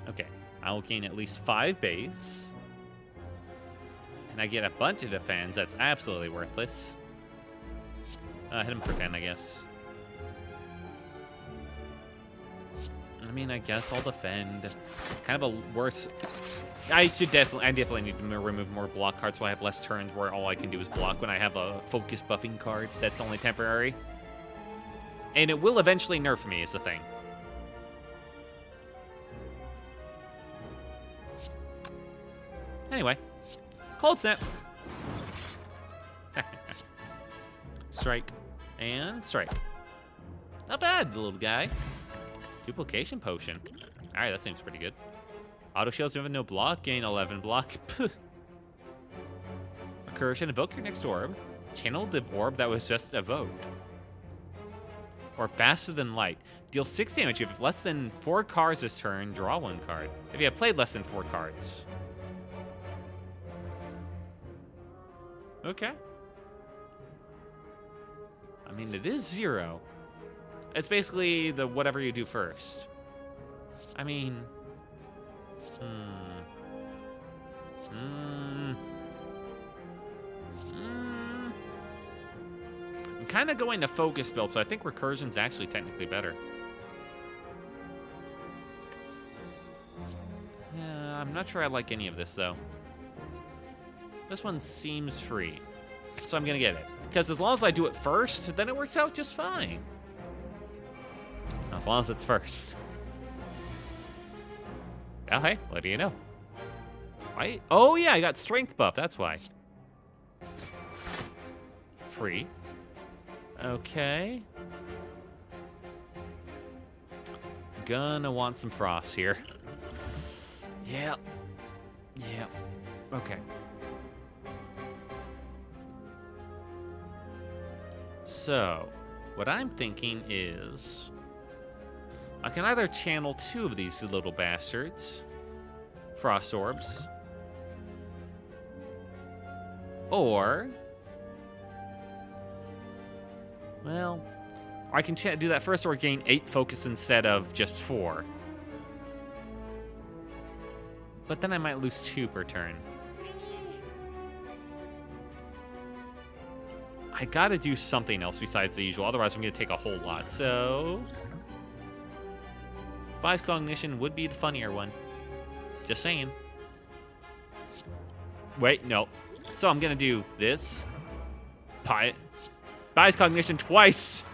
Okay, I will gain at least 5 base. And I get a bunch of defense. That's absolutely worthless. Hit him for 10, I guess. I mean, I guess I'll defend. Kind of a worse... I definitely need to remove more block cards so I have less turns where all I can do is block when I have a focus buffing card that's only temporary. And it will eventually nerf me, is the thing. Anyway, Cold Snap. Strike and strike. Not bad, little guy. Duplication Potion. Alright, that seems pretty good. Auto Shields have no block, gain 11 block. Recursion, evoke your next orb. Channel the orb that was just evoked. Or faster than light. Deal 6 damage. If you have less than 4 cards this turn, draw 1 card. If you have played less than 4 cards. Okay. I mean, it is 0. It's basically the whatever you do first. I mean... I'm kind of going to focus build, so I think Recursion's actually technically better. Yeah, I'm not sure I like any of this, though. This one seems free, so I'm going to get it. Because as long as I do it first, then it works out just fine. As long as it's first. Oh, hey, what do you know? Why? Oh, yeah, I got strength buff. That's why. Free. Okay. Gonna want some frost here. Yep. Yep. Okay. So, what I'm thinking is... I can either channel 2 of these little bastards, Frost Orbs, or, well, I can do that first or gain 8 focus instead of just 4. But then I might lose 2 per turn. I gotta do something else besides the usual, otherwise I'm gonna take a whole lot, so... Bias Cognition would be the funnier one. Just saying. Wait, no. So I'm gonna do this. Bias Cognition twice!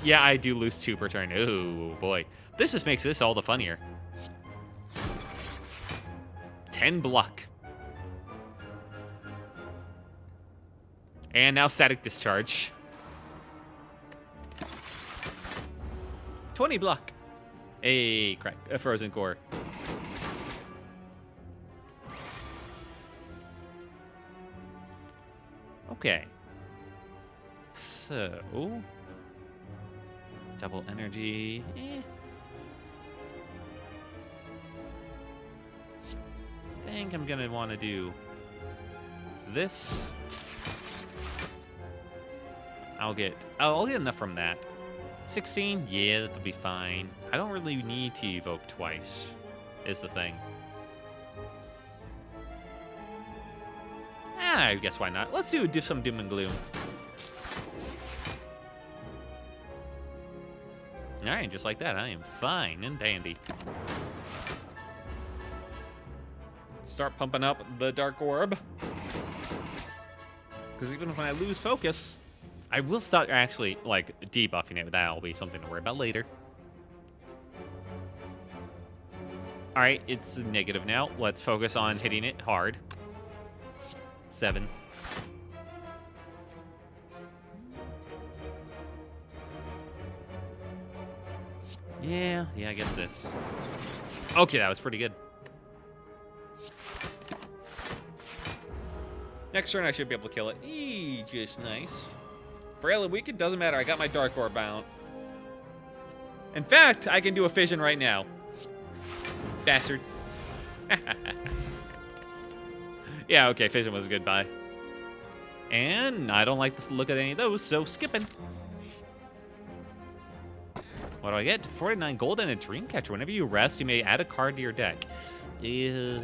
Yeah, I do lose 2 per turn. Oh, boy. This just makes this all the funnier. 10 block. And now Static Discharge. 20 block. Hey, crack. A Frozen Core. Okay. So... Double energy. I think I'm gonna want to do this. I'll get enough from that. 16? Yeah, that'll be fine. I don't really need to evoke twice, is the thing. I guess why not. Let's do some Doom and Gloom. Alright, just like that, I am fine and dandy. start pumping up the Dark Orb. Because even if I lose focus, I will start actually, like, debuffing it, but that'll be something to worry about later. Alright, it's negative now. Let's focus on hitting it hard. 7. Yeah, I guess this. Okay, that was pretty good. Next turn, I should be able to kill it. Just nice. Frail and weak, it doesn't matter. I got my Dark Orb bound. In fact, I can do a fission right now. Bastard. Yeah, okay, fission was a good buy. And I don't like to look at any of those, so skipping. What do I get? 49 gold and a Dreamcatcher. Whenever you rest, you may add a card to your deck. Ew,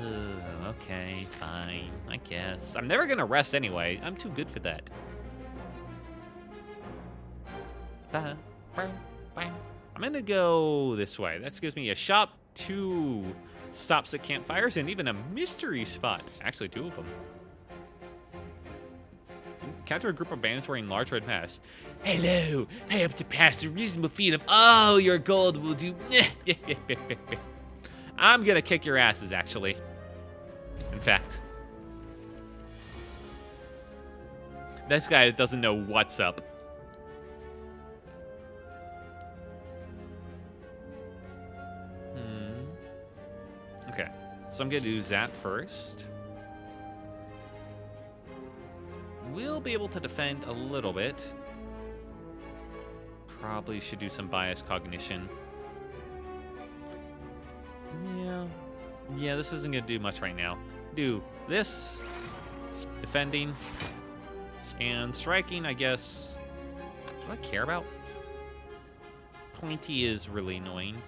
okay, fine, I guess. I'm never gonna rest anyway. I'm too good for that. I'm gonna go this way. That gives me a shop, 2 stops at campfires, and even a mystery spot. Actually, 2 of them. Counter a group of bandits wearing large red masks. Hello, pay up to pass a reasonable fee of all your gold will do. I'm gonna kick your asses, actually. In fact. This guy doesn't know what's up. Okay, so I'm gonna do that first. We'll be able to defend a little bit. Probably should do some bias cognition. Yeah, this isn't gonna do much right now. Do this, defending, and striking, I guess. Do I care about? Pointy is really annoying.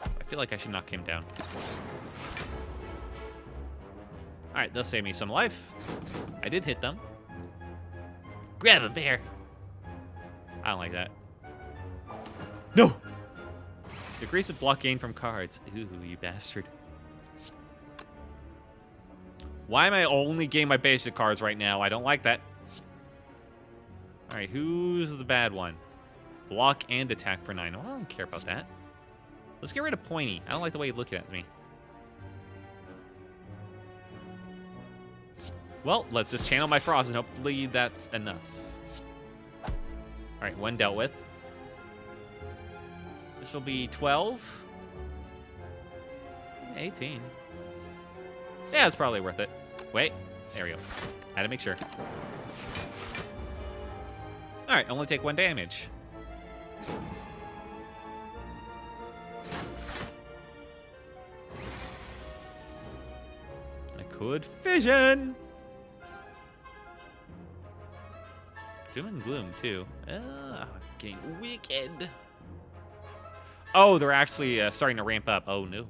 I feel like I should knock him down. Alright, they'll save me some life. I did hit them. Grab him, bear. I don't like that. No! Decrease of block gain from cards. Ooh, you bastard. Why am I only getting my basic cards right now? I don't like that. Alright, who's the bad one? Block and attack for 9. Well, I don't care about that. Let's get rid of Pointy. I don't like the way he's looking at me. Well, let's just channel my frost and hopefully that's enough. Alright, 1 dealt with. This will be 12. 18. Yeah, it's probably worth it. Wait, there we go. Had to make sure. Alright, only take 1 damage. I could fission. Doom and gloom too. Getting wicked. Oh, they're actually starting to ramp up. Oh no.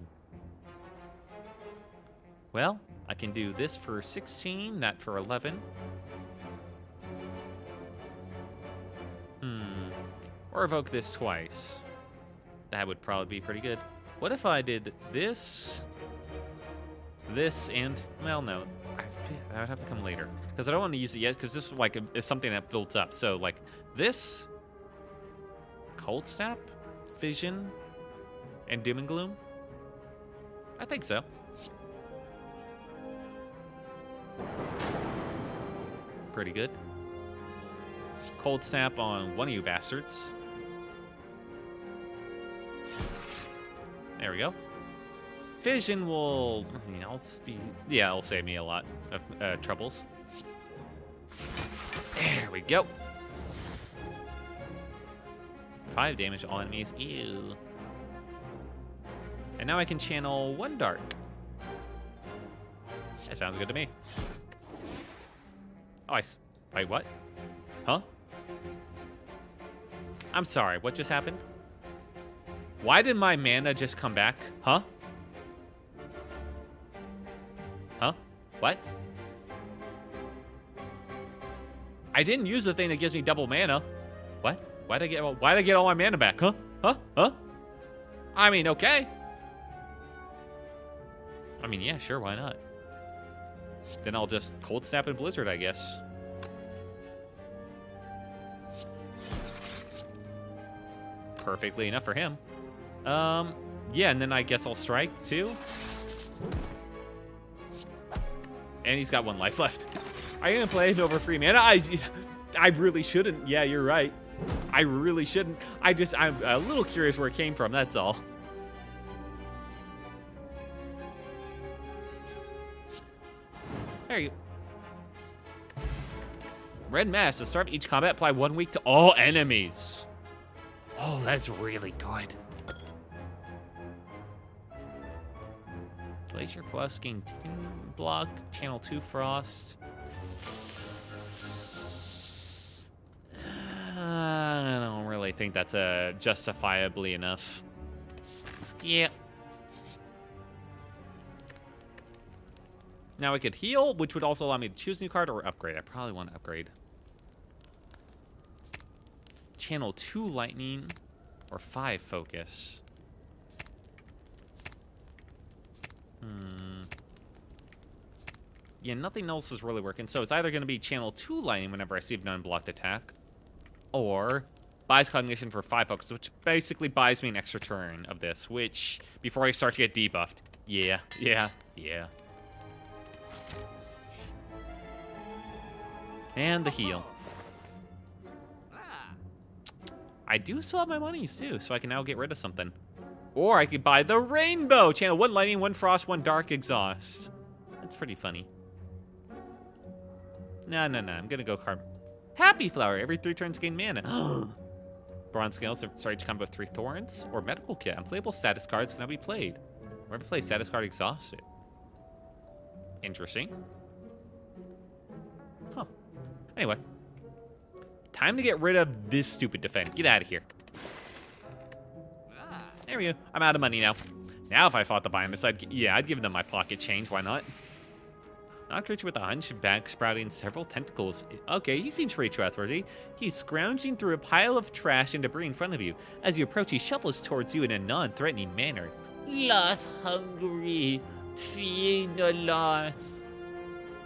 Well, I can do this for 16, that for 11. Or evoke this twice. That would probably be pretty good. What if I did this, and, well, no. That would have to come later. Because I don't want to use it yet, because this like is something that builds up. So, like, this, Cold Snap, Fission, and Doom and Gloom? I think so. Pretty good. Cold Snap on one of you bastards. There we go. Fission will, it'll save me a lot of troubles. There we go. 5 damage to all enemies. Ew. And now I can channel 1 dark. That sounds good to me. Oh, wait, what? Huh? I'm sorry, what just happened? Why did my mana just come back? Huh? Huh? What? I didn't use the thing that gives me double mana. Why'd I get all my mana back? Huh? I mean, okay. I mean, yeah, sure, why not? Then I'll just Cold Snap and Blizzard, I guess. Perfectly enough for him. Yeah, and then I guess I'll Strike, too. And he's got 1 life left. I'm gonna play him over free mana. I really shouldn't. Yeah, you're right. I really shouldn't. I'm a little curious where it came from, that's all. There you go. Red Mask. To start each combat, apply 1 week to all enemies. Oh, that's really good. Glacier Plus, gain 10 block, channel 2 Frost. I don't really think that's justifiably enough. Skip. Now I could heal, which would also allow me to choose a new card or upgrade. I probably want to upgrade. Channel 2 Lightning or 5 Focus. Yeah, nothing else is really working. So it's either going to be Channel 2 Lightning whenever I receive an unblocked attack, or buys Cognition for 5 Focus, which basically buys me an extra turn of this, which, before I start to get debuffed. Yeah. And the heal. I do still have my monies, too, so I can now get rid of something. Or I could buy the Rainbow! Channel 1 Lightning, 1 Frost, 1 Dark Exhaust. That's pretty funny. No. I'm gonna go card. Happy Flower. Every 3 turns gain mana. Bronze Scales. Start each combo with 3 Thorns. Or Medical Kit. Unplayable status cards can now be played. Whenever play status card exhausted. Interesting. Huh. Anyway. Time to get rid of this stupid defend. Get out of here. There we go. I'm out of money now. Now if I fought the Bindus, I'd give them my pocket change. Why not? Not a creature with a hunchback sprouting several tentacles. Okay, he seems pretty trustworthy. He's scrounging through a pile of trash and debris in front of you. As you approach, he shuffles towards you in a non-threatening manner. Loth hungry. Feed the loth.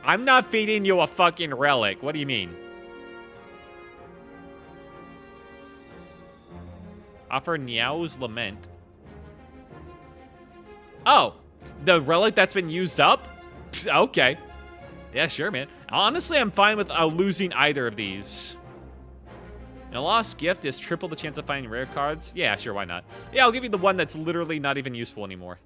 I'm not feeding you a fucking relic. What do you mean? Offer Niao's Lament. Oh, the relic that's been used up? Okay. Yeah, sure, man. Honestly, I'm fine with losing either of these. A lost gift is triple the chance of finding rare cards. Yeah, sure, why not? Yeah, I'll give you the one that's literally not even useful anymore.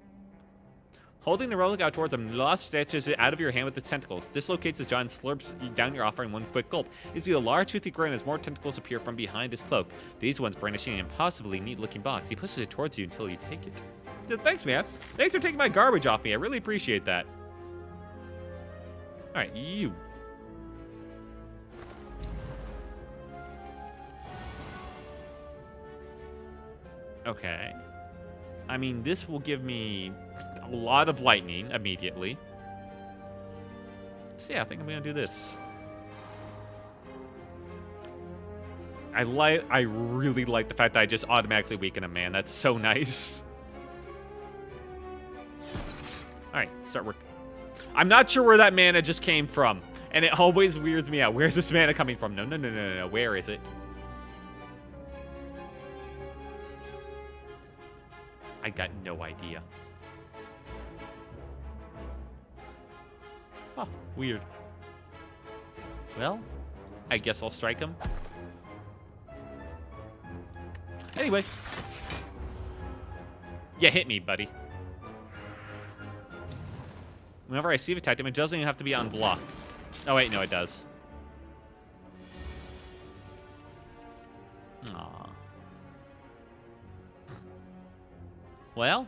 Holding the relic out towards him, Lost stretches it out of your hand with its tentacles. Dislocates his jaw and slurps down your offer in 1 quick gulp. Gives you a large toothy grin as more tentacles appear from behind his cloak. These ones brandishing an impossibly neat-looking box. He pushes it towards you until you take it. Thanks, man. Thanks for taking my garbage off me. I really appreciate that. All right, you. Okay. I mean, this will give me a lot of lightning immediately. So yeah, I think I'm gonna do this. I really like the fact that I just automatically weaken a man. That's so nice. All right, start work. I'm not sure where that mana just came from, and it always weirds me out. Where's this mana coming from? No. Where is it? I got no idea. Huh, weird. Well, I guess I'll strike him. Anyway. Yeah, hit me, buddy. Whenever I see a attack, it doesn't even have to be on block. Oh, wait, no, it does. Aww. Well,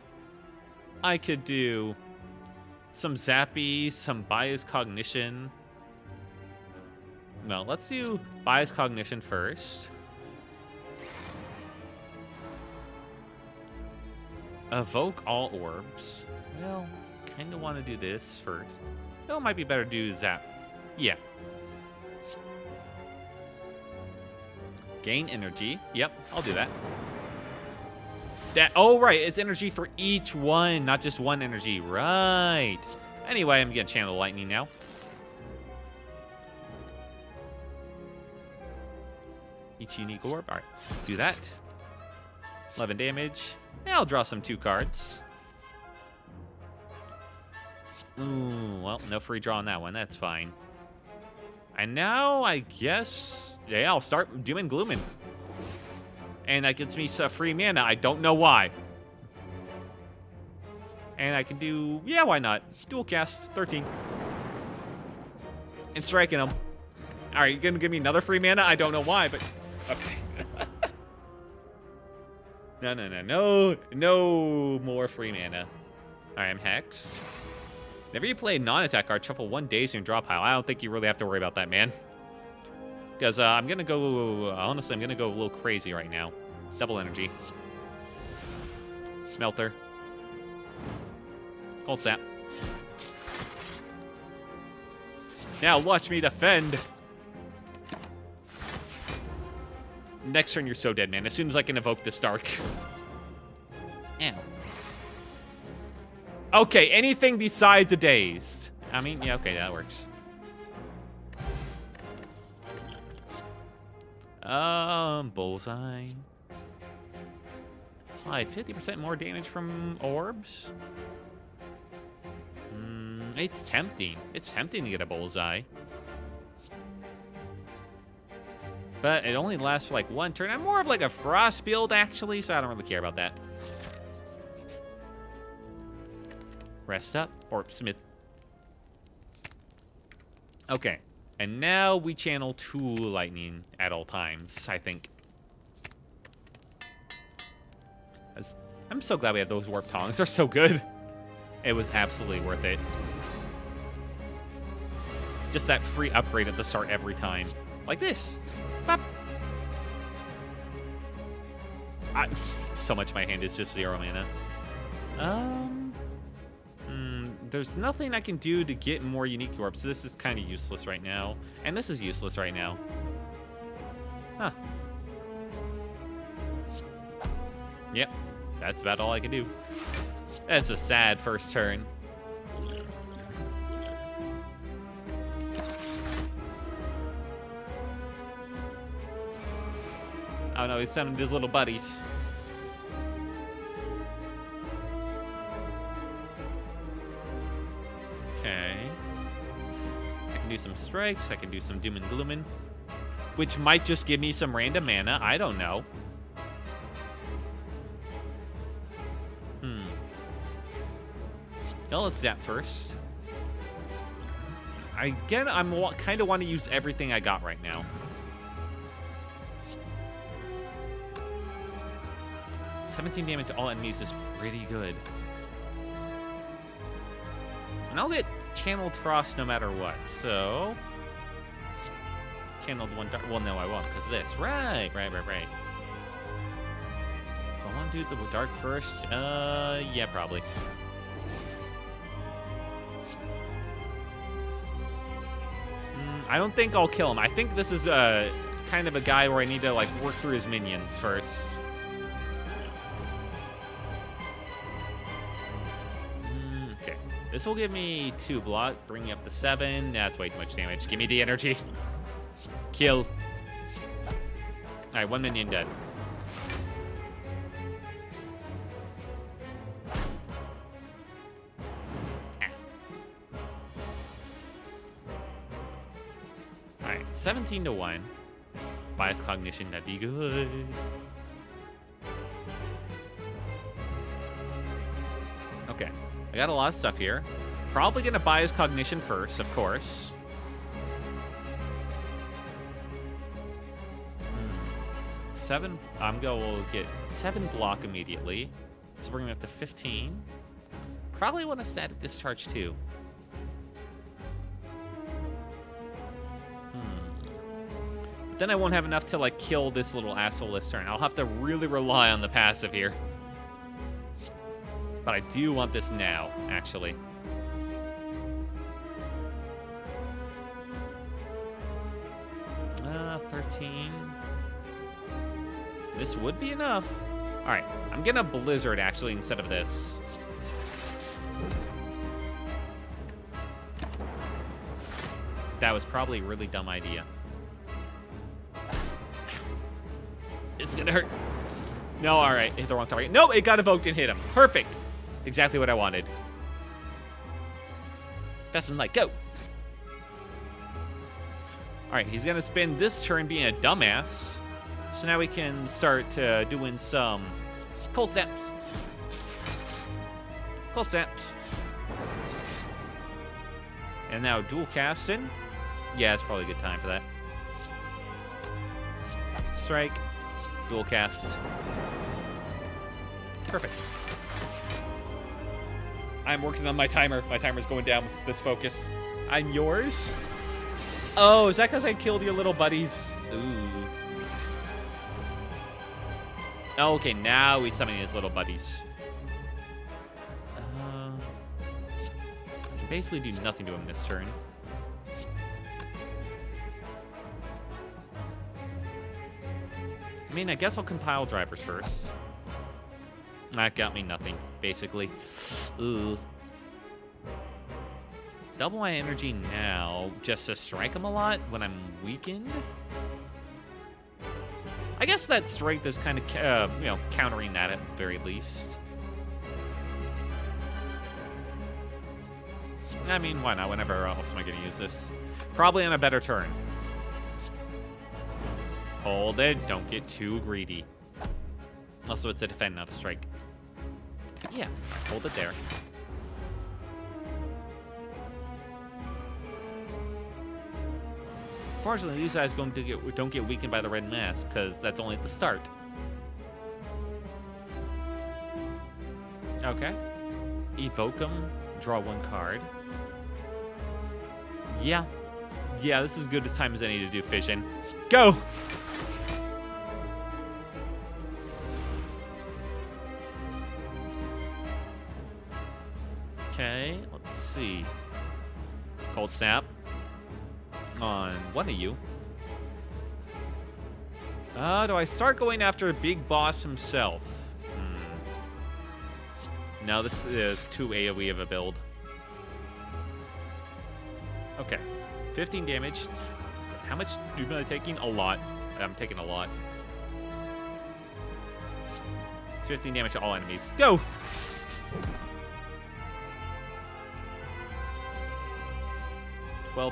I could do some Zappy, some Bias Cognition. No, let's do Bias Cognition first. Evoke all orbs. Well, kind of want to do this first. Well, it might be better to do Zap. Yeah. Gain energy. Yep, I'll do that. Oh, right. It's energy for each one, not just one energy. Right. Anyway, I'm going to channel lightning now. Each unique orb. All right. Do that. 11 damage. Yeah, I'll draw some 2 cards. Ooh, well, no free draw on that one. That's fine. And now, I guess, yeah, I'll start doing Glooming. And that gets me some free mana. I don't know why. And I can do, yeah, why not? Dual cast, 13. And striking them. All right, you're going to give me another free mana? I don't know why, but okay. No more free mana. All right, I'm hexed. Whenever you play a non-attack card, shuffle 1 daze in your draw pile. I don't think you really have to worry about that, man. Because I'm going to go, honestly, I'm going to go a little crazy right now. Double energy. Smelter. Cold Sap. Now watch me defend. Next turn, you're so dead, man. As soon as I can evoke this Dark. Ow. Okay, anything besides a Dazed. I mean, yeah, okay, that works. Bullseye. Apply 50% more damage from orbs. It's tempting. It's tempting to get a Bullseye. But it only lasts for like 1 turn. I'm more of like a Frost build, actually, so I don't really care about that. Rest up, or Smith. Okay, and now we channel 2 lightning at all times, I think. I'm so glad we have those warp tongs. They're so good. It was absolutely worth it. Just that free upgrade at the start every time. Like this. Bop. So much of my hand is just 0 mana. There's nothing I can do to get more unique orbs, so this is kind of useless right now. And this is useless right now. Huh. Yep, that's about all I can do. That's a sad first turn. Oh no, he summoned his little buddies. Okay. I can do some strikes. I can do some doom and glooming, which might just give me some random mana. I don't know. Now let's zap first. Again, I'm kind of want to use everything I got right now. $17 damage to all enemies is pretty good. And I'll get Channeled Frost no matter what, so... Channeled 1 dark... Well, no, I won't, because of this. Right. Do I want to do the dark first? Yeah, probably. I don't think I'll kill him. I think this is kind of a guy where I need to, like, work through his minions first. Okay. This will give me 2 block, bringing up to 7. That's way too much damage. Give me the energy. Kill. Alright, 1 minion dead. Alright, 17 to 1. Bias Cognition, that'd be good. Okay, I got a lot of stuff here. Probably gonna Bias Cognition first, of course. 7, I'm gonna get 7 block immediately. So bring me up to 15. Probably want a static discharge too. But then I won't have enough to like kill this little asshole this turn. I'll have to really rely on the passive here. But I do want this now, actually. Uh, 13. This would be enough. All right, I'm getting a blizzard actually instead of this. That was probably a really dumb idea. It's gonna hurt. No, all right, hit the wrong target. No, it got evoked and hit him. Perfect. Exactly what I wanted. Fast and light, go. All right, he's gonna spend this turn being a dumbass. So now we can start doing some cold snaps. Cold snaps. And now dual casting. Yeah, it's probably a good time for that. Strike. Dual cast. Perfect. I'm working on my timer. My timer's going down with this focus. I'm yours? Oh, is that because I killed your little buddies? Ooh. Okay, now he's summoning his little buddies. I can basically do nothing to him this turn. I mean, I guess I'll compile drivers first. That got me nothing, basically. Ooh. Double my energy now, just to strike him a lot when I'm weakened. I guess that strength is kind of, you know, countering that at the very least. I mean, why not? Whenever else am I going to use this? Probably on a better turn. Hold it. Don't get too greedy. Also, it's a defend, not a strike. Yeah, hold it there. Fortunately, these guys don't get weakened by the red mask, because that's only at the start. Okay. Evoke them. Draw one card. Yeah. Yeah, this is as good as time as any to do fission. Go! Okay, let's see. Cold snap on one of you. Do I start going after Big Boss himself? No, this is too AoE of a build. Okay, 15 damage. How much am I taking? A lot. I'm taking a lot. 15 damage to all enemies. Go!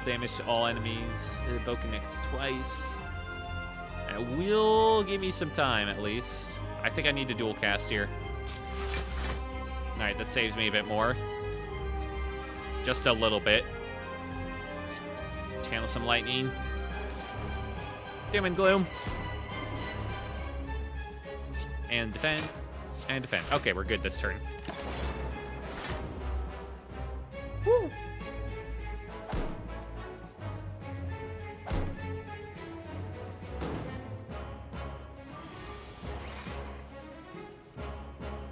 Damage to all enemies. Evoking next twice. And it will give me some time, at least. I think I need to dual cast here. Alright, that saves me a bit more. Just a little bit. Channel some lightning. Doom and gloom. And defend. And defend. Okay, we're good this turn. Woo!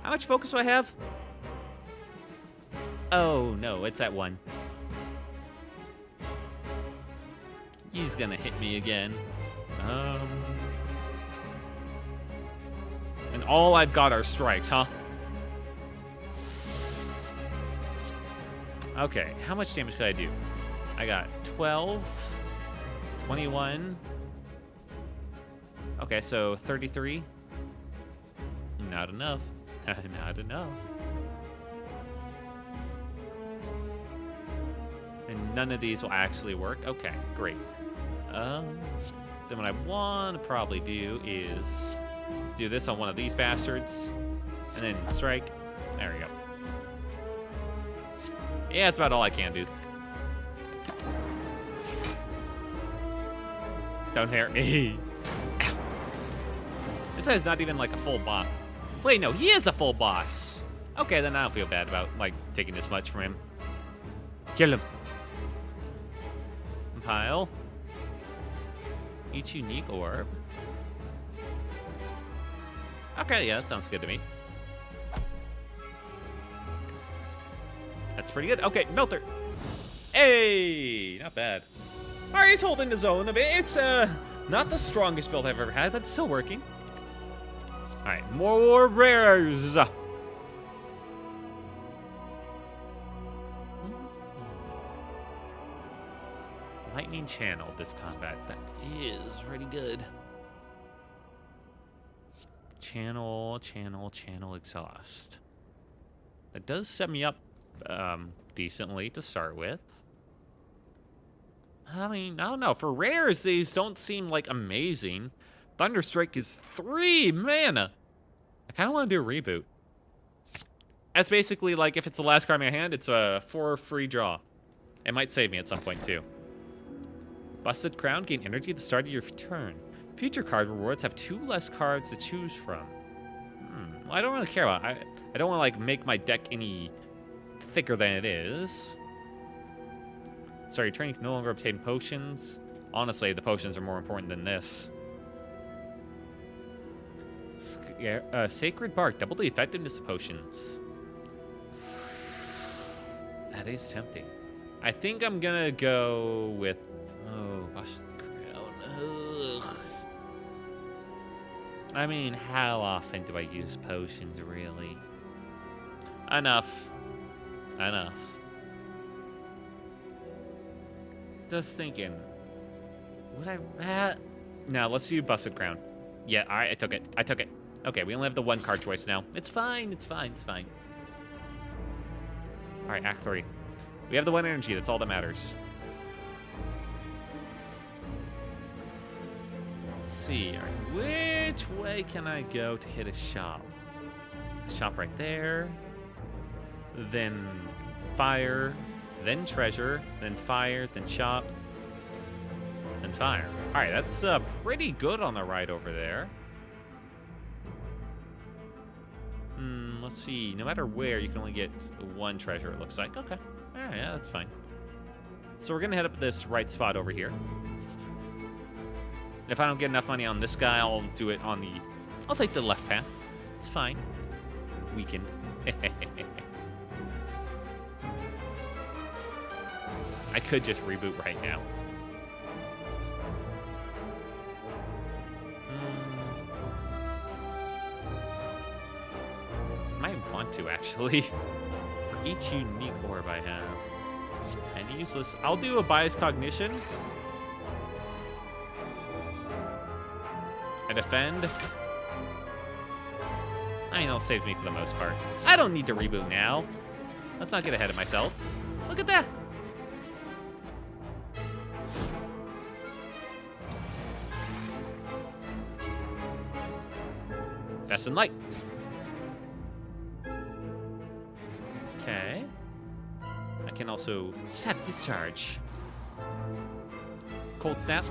How much focus do I have? Oh, no, it's at 1. He's gonna hit me again. And all I've got are strikes, huh? Okay, how much damage could I do? I got 12, 21. Okay, so 33. Not enough. Not enough. And none of these will actually work. Okay, great. Then what I want to probably do is do this on one of these bastards, and then strike. There we go. Yeah, that's about all I can do. Don't hurt me. Ow. This guy's not even like a full boss. Wait, no, he is a full boss. Okay, then I don't feel bad about, like, taking this much from him. Kill him. Compile. Each unique orb. Okay, yeah, that sounds good to me. That's pretty good. Okay, Melter. Hey, not bad. All right, he's holding his own a bit. It's not the strongest build I've ever had, but it's still working. All right, more rares. Lightning channel this combat. That is pretty good. Channel exhaust. That does set me up decently to start with. I mean, I don't know. For rares, these don't seem like amazing. Thunderstrike is 3 mana. I kind of want to do a reboot. That's basically like if it's the last card in my hand, it's a 4 free draw. It might save me at some point too. Busted Crown, gain energy at the start of your turn. Future card rewards have 2 less cards to choose from. Well, I don't really care about it. I don't want to like make my deck any thicker than it is. Sorry, your turn, you can no longer obtain potions. Honestly, the potions are more important than this. Sacred Bark, double the effectiveness of potions. That is tempting. I think I'm gonna go with... Oh, Busted Crown. Ugh. I mean, how often do I use potions, really? Enough. Just thinking. Would I... No, let's do Busted Crown. Yeah, all right, I took it. Okay, we only have the 1 card choice now. It's fine. All right, Act 3. We have the 1 energy. That's all that matters. Let's see. All right, which way can I go to hit a shop? Shop right there. Then fire. Then treasure. Then fire. Then shop. Then fire. All right, that's pretty good on the right over there. Let's see. No matter where, you can only get 1 treasure, it looks like. Okay. Yeah, that's fine. So we're going to head up this right spot over here. If I don't get enough money on this guy, I'll do it on the... I'll take the left path. It's fine. Weakened. I could just reboot right now. Might want to, actually. For each unique orb I have. Kind of useless. I'll do a bias cognition. I defend. I mean, it'll save me for the most part. I don't need to reboot now. Let's not get ahead of myself. Look at that. Best in light. Okay. I can also set discharge. Cold snap.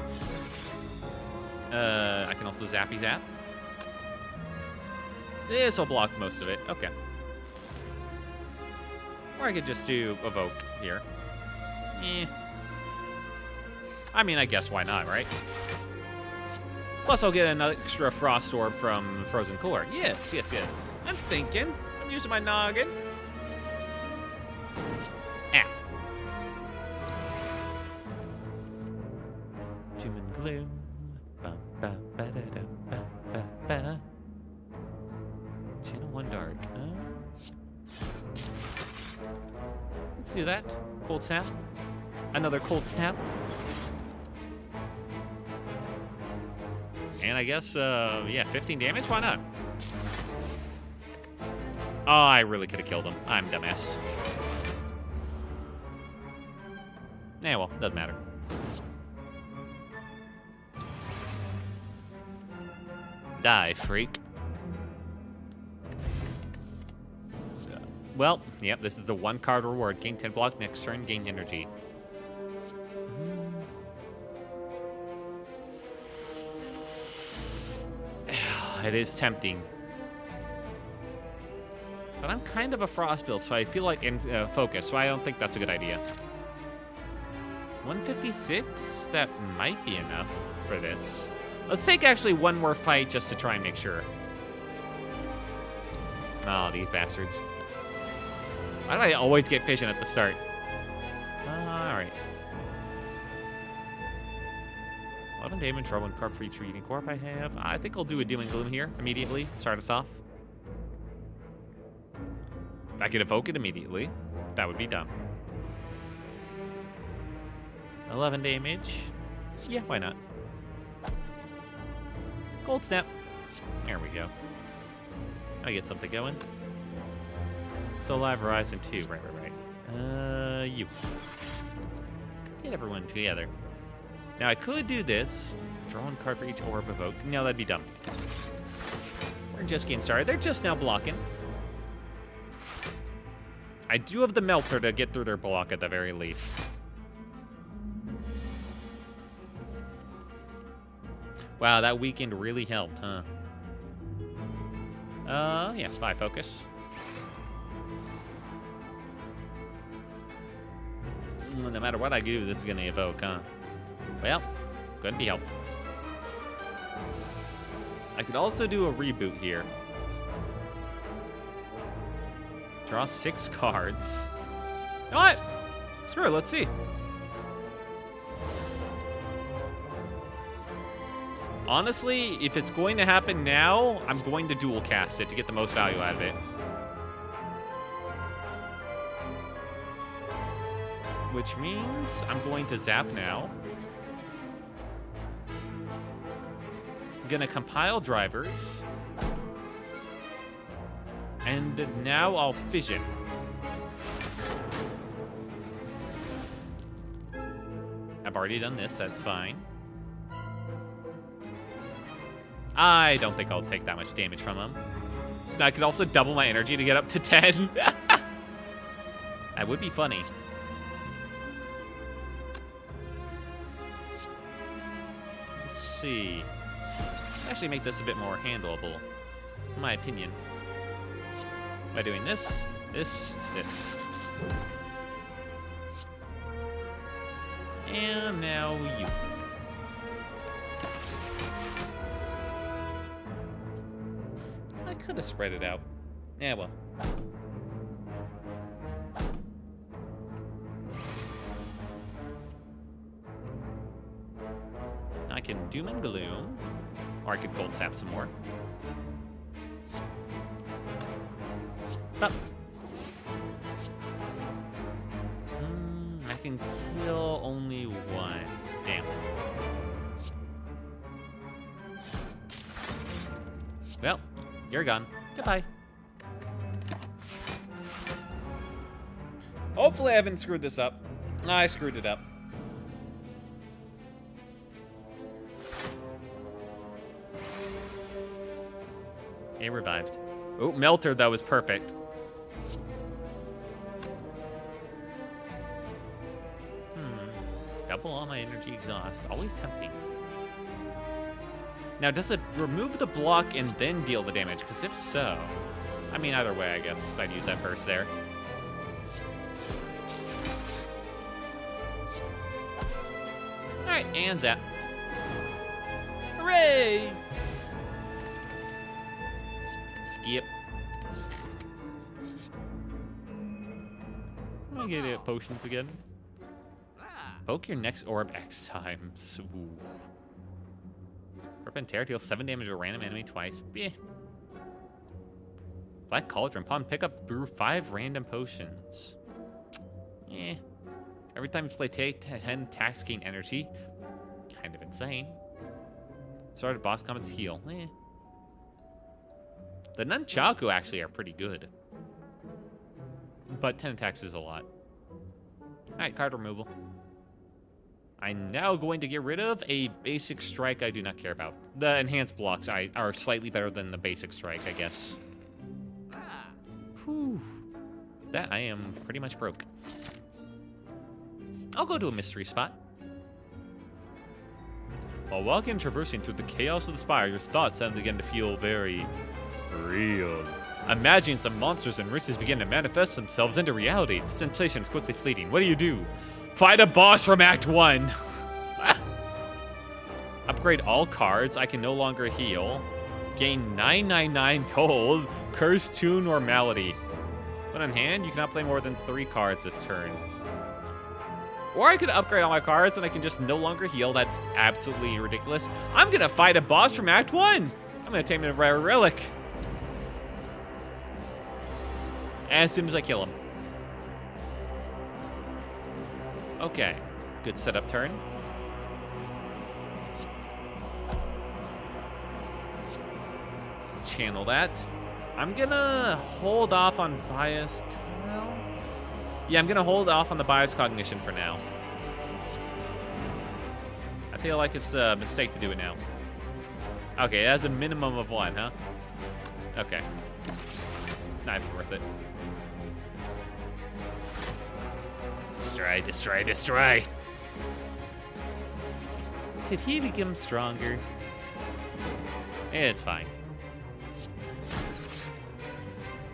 I can also zappy zap. This will block most of it. Okay. Or I could just do evoke here. I mean, I guess why not, right? Plus, I'll get an extra frost orb from Frozen Core. Yes. I'm thinking. I'm using my noggin. Doom and gloom. Channel 1 dark. Let's do that. Cold snap. Another cold snap. And I guess, yeah, 15 damage? Why not? Oh, I really could have killed him. I'm dumbass. Yeah, well, doesn't matter. Die, freak. Well, yep, this is the 1 card reward. Gain 10 block next turn, gain energy. It is tempting. But I'm kind of a frost build, so I feel like in focus, so I don't think that's a good idea. 156? That might be enough for this. Let's take actually 1 more fight just to try and make sure. Oh, these bastards. Why do I always get fission at the start? Alright. 11 damage, draw 1 card for each reading corp I have. I think I'll do a Doom and Gloom here immediately. Start us off. I could evoke it immediately. That would be dumb. 11 damage. Yeah, why not? Cold Snap. There we go. I get something going. Still alive, Horizon 2. Right. You. Get everyone together. Now, I could do this. Draw 1 card for each orb evoked. No, that'd be dumb. We're just getting started. They're just now blocking. I do have the Melter to get through their block at the very least. Wow, that weekend really helped, huh? Yeah, Spy Focus. No matter what I do, this is gonna evoke, huh? Well, couldn't be helped. I could also do a reboot here. Draw 6 cards. You know what? Screw it, let's see. Honestly, if it's going to happen now, I'm going to dual cast it to get the most value out of it. Which means I'm going to zap now. I'm gonna compile drivers. And now I'll fission. I've already done this, that's fine. I don't think I'll take that much damage from him. I could also double my energy to get up to 10. That would be funny. Let's see. Actually make this a bit more handleable, in my opinion. By doing this, this. And now you. I could have spread it out. Yeah, well. I can Doom and Gloom. Or I could Cold Snap some more. Up. I can kill only one. Damn. Well, you're gone. Goodbye. Hopefully I haven't screwed this up. I screwed it up. He revived. Oh, Melter, that was perfect. Double all my energy exhaust. Always tempting. Now, does it remove the block and then deal the damage? Because if so... I mean, either way, I guess I'd use that first there. Alright, and zap. Hooray! Skip. Let me get it potions again. Poke your next orb X times. Ooh. Rip and Tear deals 7 damage to a random enemy twice. Eh. Black Cauldron. Upon pickup, brew 5 random potions. Eh. Every time you play 10 attacks gain energy. Kind of insane. Start of boss combats heal. Eh. The Nunchaku actually are pretty good. But 10 attacks is a lot. Alright, card removal. I'm now going to get rid of a basic strike I do not care about. The enhanced blocks are slightly better than the basic strike, I guess. Whew. That I am pretty much broke. I'll go to a mystery spot. While walking and traversing through the chaos of the Spire, your thoughts suddenly begin to feel very real. Imagining some monsters and riches begin to manifest themselves into reality. The sensation is quickly fleeting. What do? Fight a boss from Act 1. Upgrade all cards. I can no longer heal. Gain 999 gold. Curse 2 normality. When on hand, you cannot play more than 3 cards this turn. Or I could upgrade all my cards and I can just no longer heal. That's absolutely ridiculous. I'm gonna fight a boss from Act 1. I'm gonna take him to Rare Relic. As soon as I kill him. Okay, good setup turn. Channel that. I'm gonna hold off on bias. Well, yeah, I'm gonna hold off on the bias cognition for now. I feel like it's a mistake to do it now. Okay, it has a minimum of 1, huh? Okay. Not even worth it. Destroy, destroy, destroy. Did he become stronger? It's fine.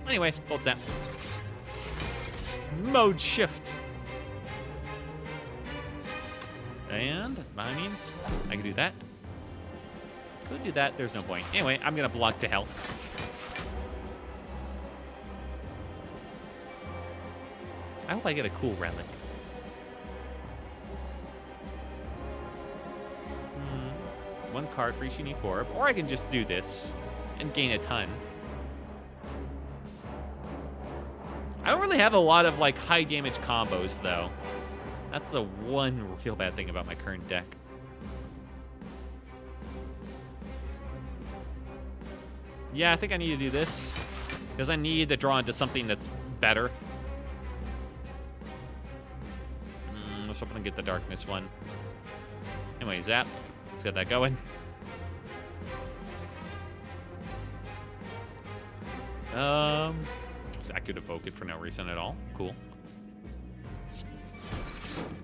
Anyway, hold snap. Mode shift. And, I mean, I can do that. Could do that, there's no point. Anyway, I'm gonna block to hell. I hope I get a cool relic. One card for each unique orb, or I can just do this and gain a ton. I don't really have a lot of like high damage combos though. That's the one real bad thing about my current deck. Yeah, I think I need to do this because I need to draw into something that's better. Let's hope I can get the darkness one. Anyway, zap. Let's get that going. I could evoke it for no reason at all. Cool.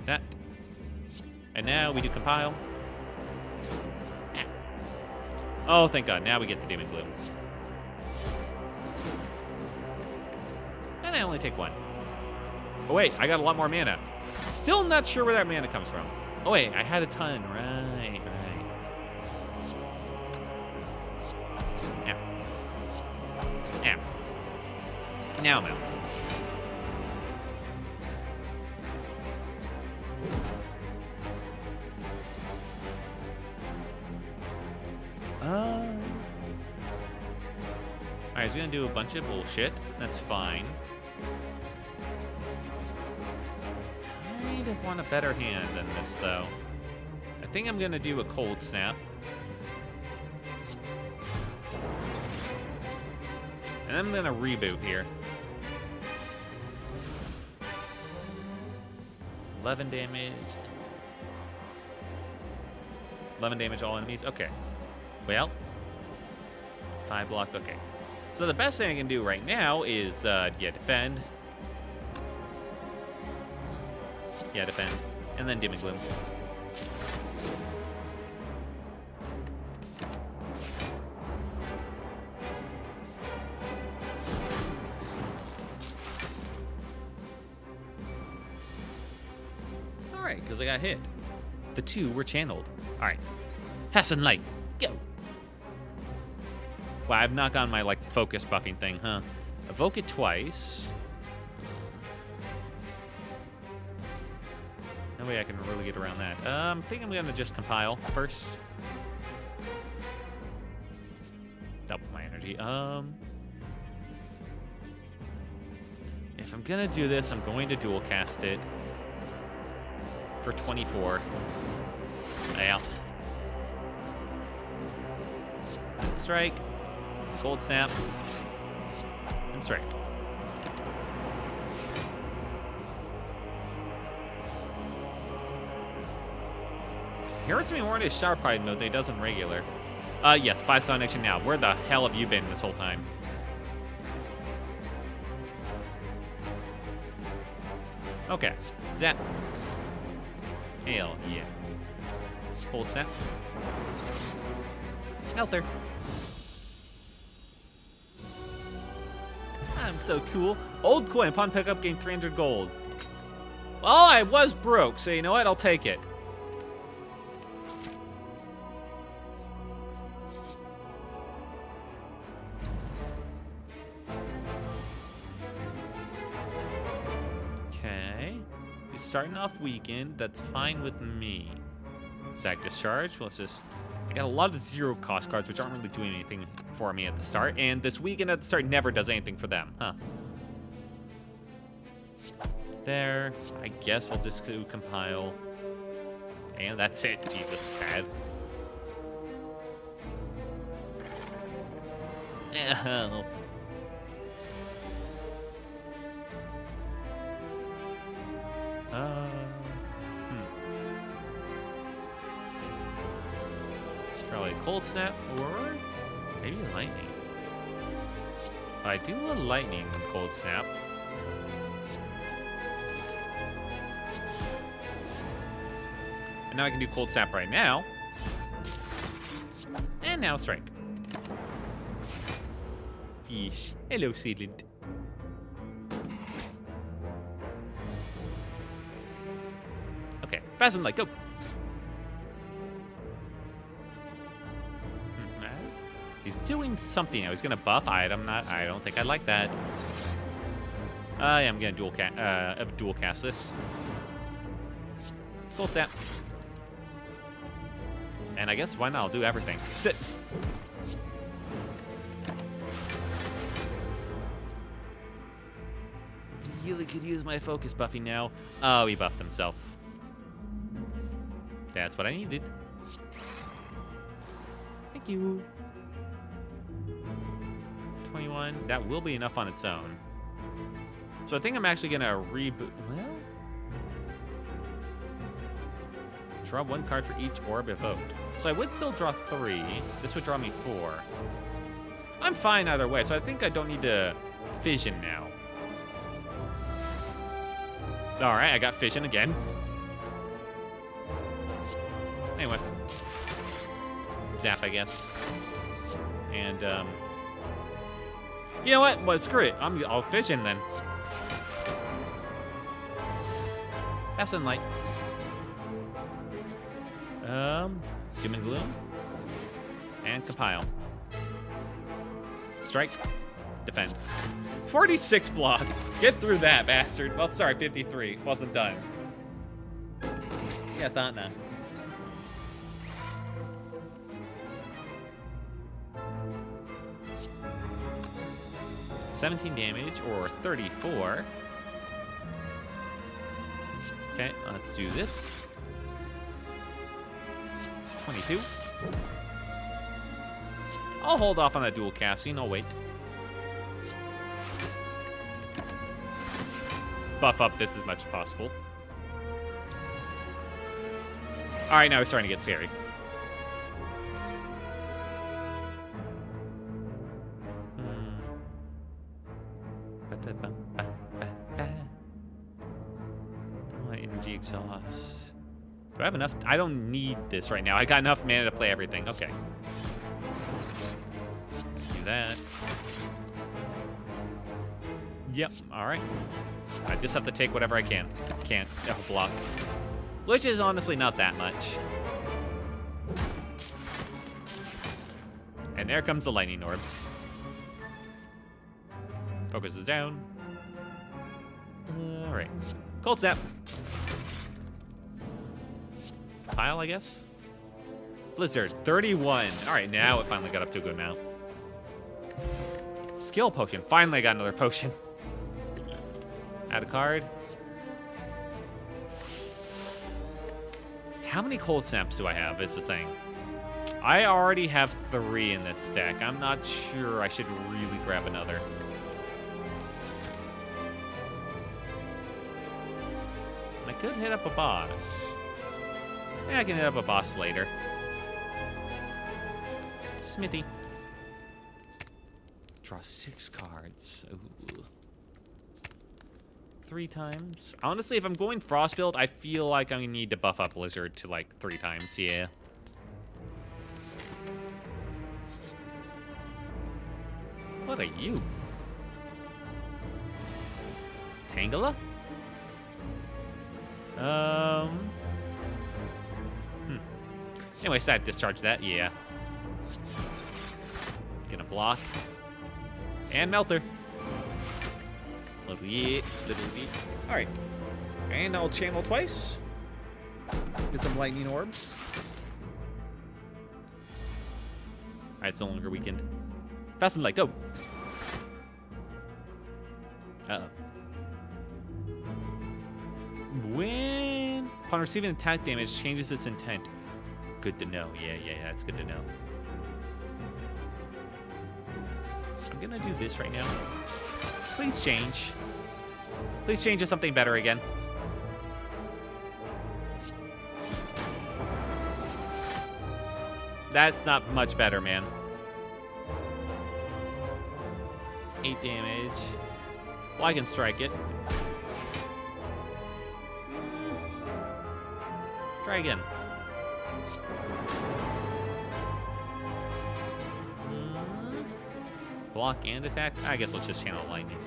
That. And now we do compile. Oh, thank God. Now we get the Demon Gloom. And I only take 1. Oh, wait. I got a lot more mana. Still not sure where that mana comes from. Oh, wait. I had a ton. Right, right. Now. Now. Now I'm out. Alright, he's gonna do a bunch of bullshit. That's fine. Kind of want a better hand than this, though. I think I'm gonna do a cold snap. And I'm gonna reboot here. 11 damage. 11 damage all enemies. Okay. Well. 5 block. Okay. So the best thing I can do right now is, yeah, defend. Yeah, defend. And then Demon Gloom. Alright, because I got hit. The 2 were channeled. Alright. Fast and light. Go! Wow, I've not gotten my, like, focus buffing thing, huh? Evoke it twice. No way I can really get around that. I think I'm gonna just compile first. Double my energy. If I'm gonna do this, I'm going to dual cast it for 24. Yeah. Strike. Cold snap. And strike. It hurts me more to Sharp Hide mode than it does in regular. Yes, Spice Connection now. Where the hell have you been this whole time? Okay. Zap. Hell yeah. Cold snap. Smelter. I'm so cool. Old coin upon pickup gain 300 gold. Well, I was broke, so you know what? I'll take it. Okay. He's starting off weakened. That's fine with me. Stack discharge. Let's just... I got a lot of zero cost cards, which aren't really doing anything for me at the start. And this weakened at the start never does anything for them. Huh. There. I guess I'll just do compile. And that's it. Jesus, sad. Oh. Probably a cold snap or maybe lightning. If I do a lightning cold snap. And now I can do cold snap right now. And now strike. Yeesh. Hello, Sealant. Okay, fast and light, go. He's doing something now. He's gonna buff item. I don't think I like that. Yeah, I'm gonna dual cast this. Cold snap. And I guess why not? I'll do everything. Really could use my focus buffing now. Oh, he buffed himself. That's what I needed. Thank you. 21. That will be enough on its own. So I think I'm actually gonna reboot. Well, draw one card for each orb evoked. So I would still draw 3. This would draw me 4. I'm fine either way, so I think I don't need to fission now. Alright, I got fission again. Anyway. Zap, I guess. And, you know what? Well, screw it. I'll fission then. That's in light. Doom and Gloom. And compile. Strike. Defend. 46 block. Get through that, bastard. Well, sorry, 53. Wasn't done. Yeah, thought not. $17 damage, or 34. Okay, let's do this. 22. I'll hold off on that dual casting. I'll wait. Buff up this as much as possible. All right, now it's starting to get scary. Energy exhaust. Do I have enough? I don't need this right now. I got enough mana to play everything. Okay. Do that. Yep. All right. I just have to take whatever I can. Can't. Oh, block. Which is honestly not that much. And there comes the lightning orbs. Focus is down. All right. Cold snap. Pile, I guess. Blizzard, 31. All right, now it finally got up to a good amount. Skill potion. Finally got another potion. Add a card. How many cold snaps do I have is the thing. I already have 3 in this deck. I'm not sure I should really grab another. I could hit up a boss. Yeah, I can hit up a boss later. Smithy. Draw 6 cards. Ooh. 3 times. Honestly, if I'm going Frost build, I feel like I'm gonna need to buff up Blizzard to like 3 times. Yeah. What are you? Tangela? Anyway, so I discharge that, yeah. Gonna block. And Melter. Little yeet, little yeet. Alright. And I'll channel twice. Get some lightning orbs. Alright, it's no longer weakened. Fast and light, go. Uh-oh. When upon receiving attack damage, changes its intent. Good to know. Yeah, that's good to know. I'm gonna do this right now. Please change. Please change to something better again. That's not much better, man. 8 damage. Well, I can strike it. Try again. Block and attack? I guess let's just channel lightning.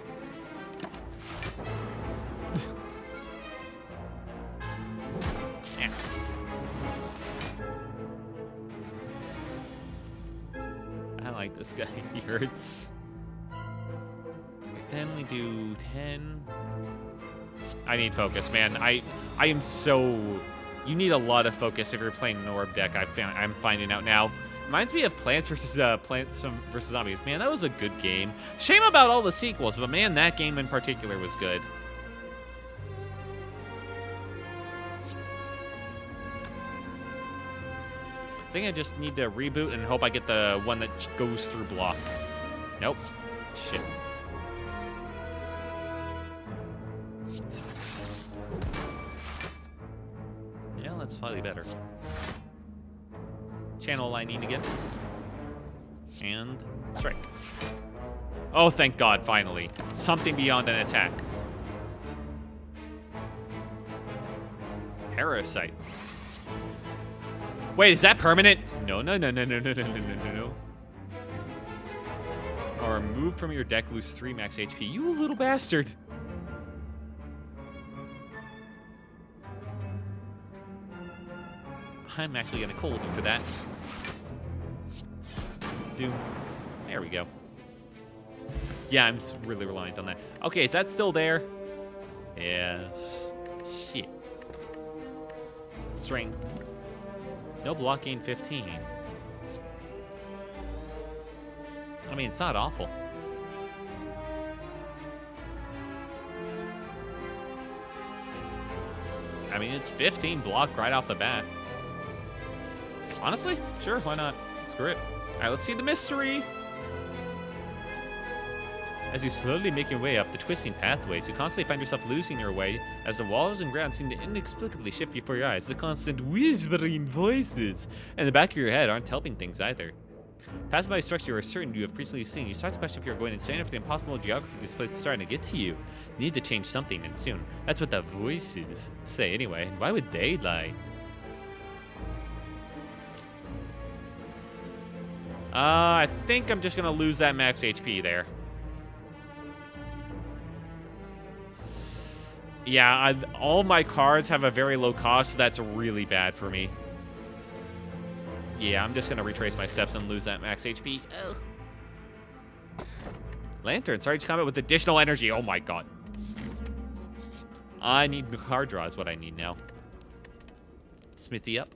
Yeah. I like this guy. He hurts. Then we do 10. I need focus, man. I am so... You need a lot of focus if you're playing an orb deck. I'm finding out now. Reminds me of Plants vs. Zombies. Man, that was a good game. Shame about all the sequels, but man, that game in particular was good. I think I just need to reboot and hope I get the one that goes through block. Nope. Shit. Yeah, that's slightly better. Channel lightning again. And strike. Oh, thank God, finally. Something beyond an attack. Parasite. Wait, is that permanent? No. Or remove from your deck, lose 3 max HP. You little bastard. I'm actually gonna cold you for that. Doom. There we go. Yeah, I'm really reliant on that. Okay, is that still there? Yes. Shit. Strength. No blocking 15. I mean, it's not awful. I mean, it's 15 block right off the bat. Honestly, sure, why not? Screw it. All right, let's see the mystery. As you slowly make your way up the twisting pathways, you constantly find yourself losing your way as the walls and ground seem to inexplicably shift before your eyes. The constant whispering voices in the back of your head aren't helping things either. Passing by a structure you are certain you have previously seen, you start to question if you are going insane or if the impossible geography of this place is starting to get to you. You need to change something, and soon. That's what the voices say anyway. Why would they lie? I think I'm just gonna lose that max HP there. Yeah, all my cards have a very low cost, so that's really bad for me. Yeah, I'm just gonna retrace my steps and lose that max HP. Ugh. Lantern, start each combat with additional energy. Oh my God. I need card draw is what I need now. Smithy up.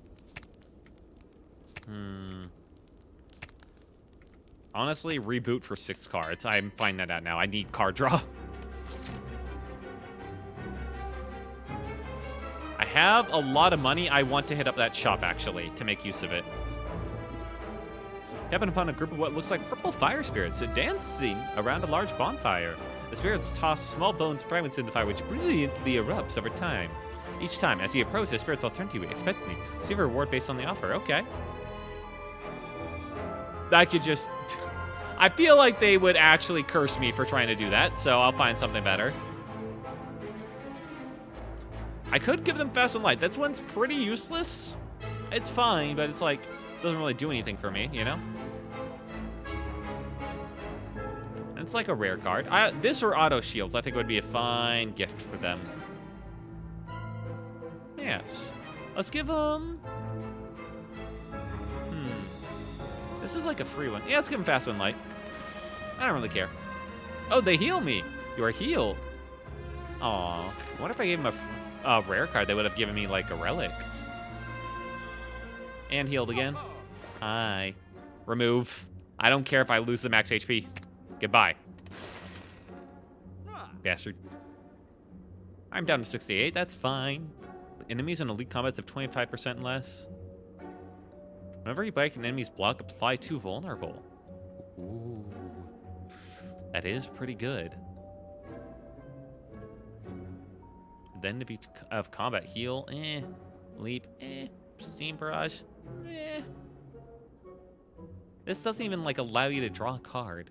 Honestly, reboot for 6 cards. I'm finding that out now. I need card draw. I have a lot of money. I want to hit up that shop, actually, to make use of it. You happen upon a group of what looks like purple fire spirits dancing around a large bonfire. The spirits toss small bones fragments into the fire, which brilliantly erupts over time. Each time, as you approach, the spirits all turn to you expectantly. Receive a reward based on the offer. Okay. I could just... I feel like they would actually curse me for trying to do that, so I'll find something better. I could give them fast and light. That one's pretty useless. It's fine, but it's like, doesn't really do anything for me, you know? And it's like a rare card. This or auto shields, I think would be a fine gift for them. Yes. Let's give them... This is like a free one. Yeah, let's give them fast and light. I don't really care. Oh, they heal me. You are healed. Aw. I wonder if I gave him a a rare card, they would have given me like a relic. And healed again. Hi. Remove. I don't care if I lose the max HP. Goodbye. Bastard. I'm down to 68. That's fine. Enemies in elite combats have 25% less. Whenever you break an enemy's block, apply 2 vulnerable. Ooh. That is pretty good. Then to be of combat, heal, leap, steam barrage, This doesn't even like allow you to draw a card.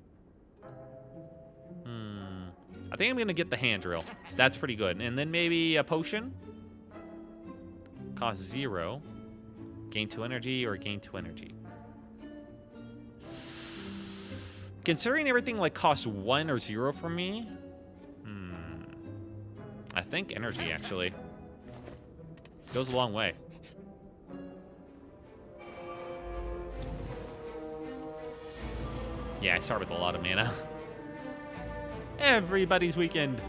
I think I'm gonna get the hand drill. That's pretty good. And then maybe a potion. Cost 0. Gain 2 energy or gain 2 energy. Considering everything like costs 1 or 0 for me, I think energy actually goes a long way. Yeah, I start with a lot of mana. Everybody's weekend.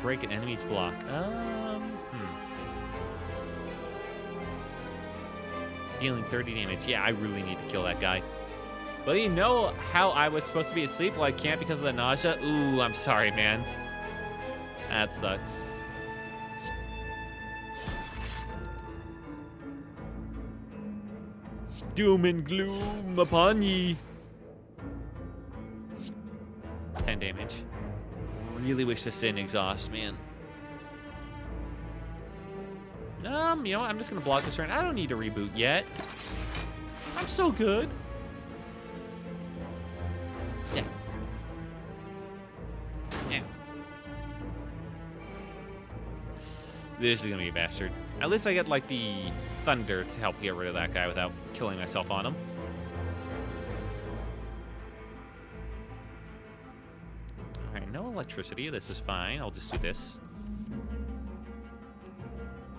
Break an enemy's block. Dealing 30 damage. Yeah, I really need to kill that guy. Well, you know how I was supposed to be asleep? Well, I can't because of the nausea? Ooh, I'm sorry, man. That sucks. Doom and gloom upon ye. 10 damage. Really wish this didn't exhaust, man. You know what? I'm just gonna block this turn. I don't need to reboot yet. I'm so good. Yeah. Yeah. This is gonna be a bastard. At least I get like the thunder to help get rid of that guy without killing myself on him. Alright, no electricity. This is fine. I'll just do this.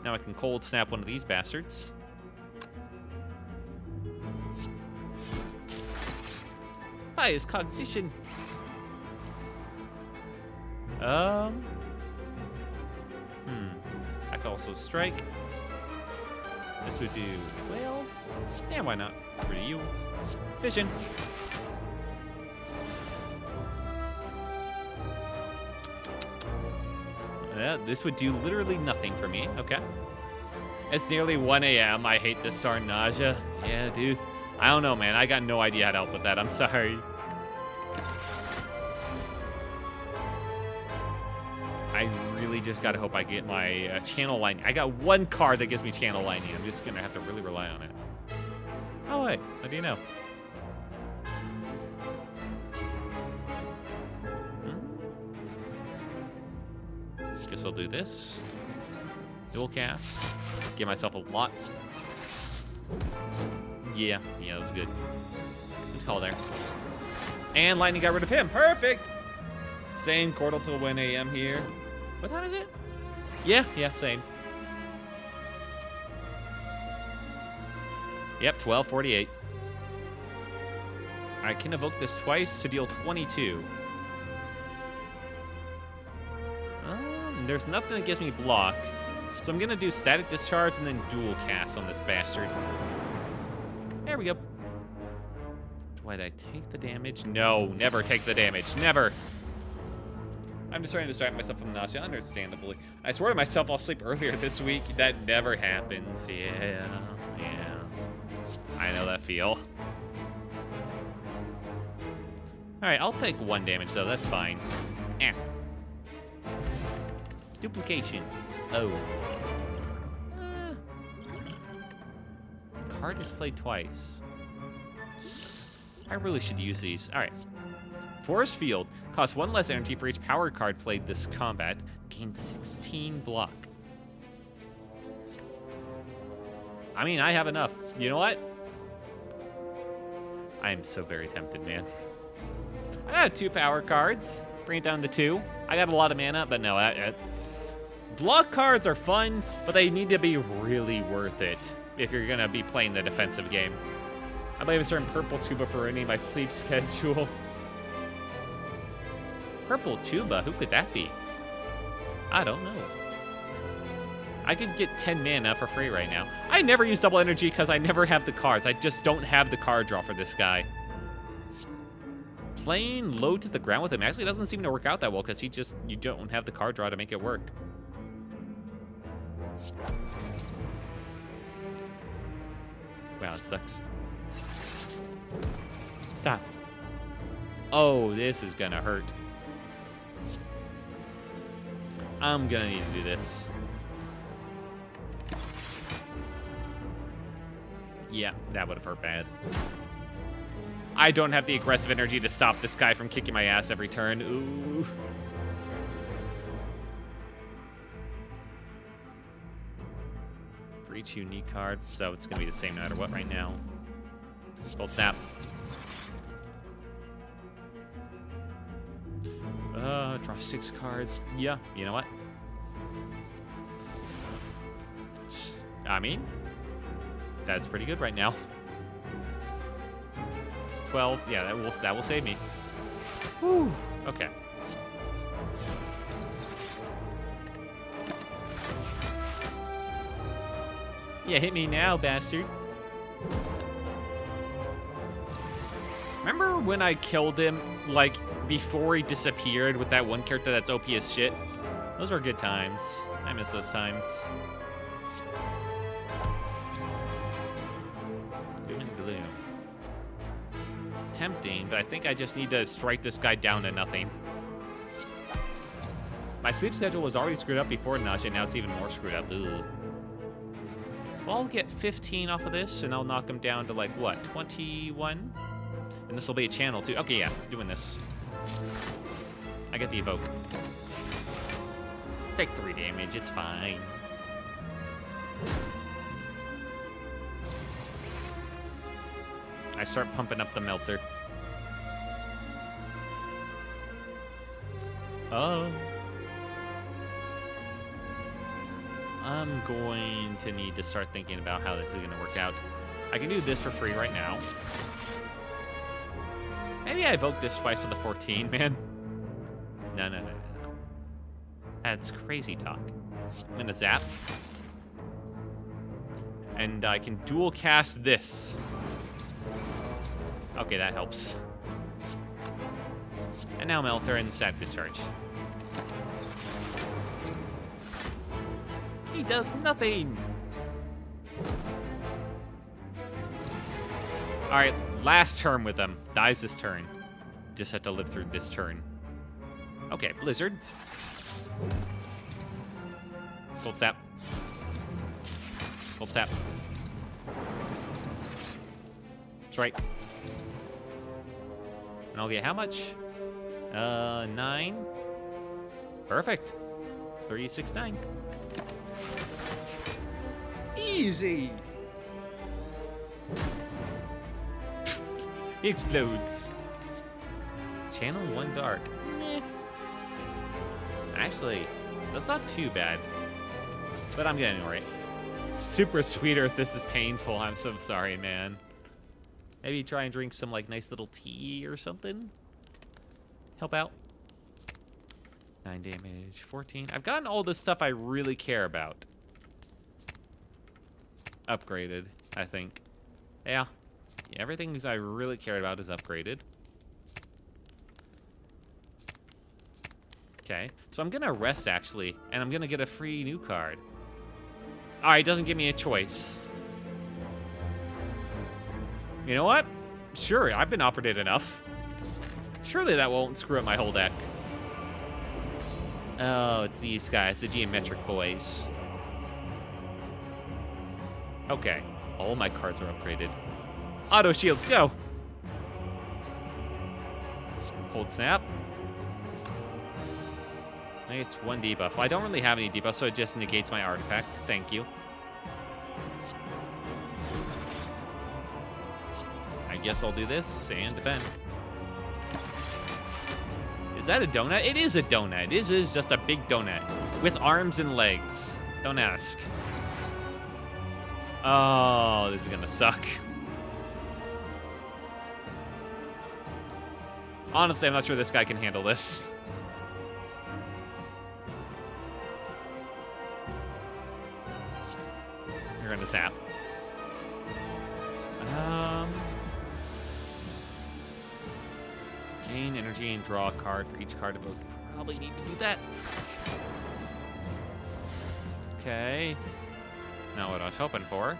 Now I can cold snap one of these bastards. Hi, his cognition. I could also strike. This would do 12. Yeah, why not? Rid of you. Vision. Yeah, this would do literally nothing for me. Okay. It's nearly 1 a.m. I hate this star nausea. Yeah, dude. I don't know, man. I got no idea how to help with that. I'm sorry. I really just gotta hope I get my channel line. I got 1 card that gives me channel lightning. I'm just gonna have to really rely on it. Oh, wait. What do you know? Guess I'll do this. Dual cast. Give myself a lot. Yeah, that was good. Good call there. And lightning got rid of him. Perfect! Same Cordal till 1 a.m. here. What time is it? Yeah, same. Yep, 12:48. I can evoke this twice to deal 22. There's nothing that gives me block. So I'm gonna do static discharge and then dual cast on this bastard. There we go. Did I take the damage? No, never take the damage. Never. I'm just trying to distract myself from nausea, understandably. I swear to myself I'll sleep earlier this week. That never happens. Yeah. I know that feel. Alright, I'll take 1 damage though, that's fine. Duplication. Oh. Card is played twice. I really should use these. Alright. Force Field. Costs 1 less energy for each power card played this combat. Gain 16 block. I mean, I have enough. You know what? I am so very tempted, man. I got 2 power cards. Bring it down to 2. I got a lot of mana, but no, block cards are fun, but they need to be really worth it if you're gonna be playing the defensive game. I might even start in purple tuba for any of my sleep schedule. Purple Chuba, who could that be? I don't know. I could get 10 mana for free right now. I never use double energy because I never have the cards. I just don't have the card draw for this guy. Playing low to the ground with him actually doesn't seem to work out that well because you don't have the card draw to make it work. Wow, it sucks. Stop. Oh, this is gonna hurt. I'm gonna need to do this. Yeah, that would have hurt bad. I don't have the aggressive energy to stop this guy from kicking my ass every turn. Ooh. For each unique card, so it's gonna be the same no matter what right now. Cold Snap. Draw 6 cards. Yeah, you know what? I mean, that's pretty good right now. 12. Yeah, that will save me. Whew. Okay. Yeah, hit me now, bastard. Remember when I killed him, like, before he disappeared with that one character that's OP as shit? Those were good times. I miss those times. Tempting, but I think I just need to strike this guy down to nothing. My sleep schedule was already screwed up before Nausea, now it's even more screwed up. Ugh. Well, I'll get 15 off of this, and I'll knock him down to, like, what, 21? And this will be a channel, too. Okay, yeah, doing this. I get the Evoke. Take 3 damage, it's fine. I start pumping up the Melter. Oh. I'm going to need to start thinking about how this is going to work out. I can do this for free right now. Maybe I evoke this twice for the 14, man. No. That's crazy talk. I'm going to zap. And I can dual cast this. Okay, that helps. And now Melter and Sap Discharge. He does nothing! Alright, last turn with him. Dies this turn. Just have to live through this turn. Okay, Blizzard. Cold Snap. Cold Snap. That's right. And I'll get how much? 9. Perfect. 369. Easy. He explodes. Channel 1 Dark. Actually, that's not too bad. But I'm getting alright. Super Sweet Earth, this is painful. I'm so sorry, man. Maybe try and drink some, like, nice little tea or something. Help out. 9 damage, 14. I've gotten all the stuff I really care about. Upgraded, I think. Yeah. Everything I really cared about is upgraded. Okay. So I'm going to rest, actually. And I'm going to get a free new card. Alright, doesn't give me a choice. You know what? Sure, I've been offered it enough. Surely that won't screw up my whole deck. Oh, it's these guys, the geometric boys. Okay, all my cards are upgraded. Auto shields, go! Cold Snap. It's 1 debuff. Well, I don't really have any debuffs, so it just negates my artifact. Thank you. I guess I'll do this and defend. Is that a donut? It is a donut. This is just a big donut with arms and legs. Don't ask. Oh, this is gonna suck. Honestly, I'm not sure this guy can handle this. you're gonna zap. Gain energy and draw a card for each card evoked. Probably need to do that. Okay. Not what I was hoping for.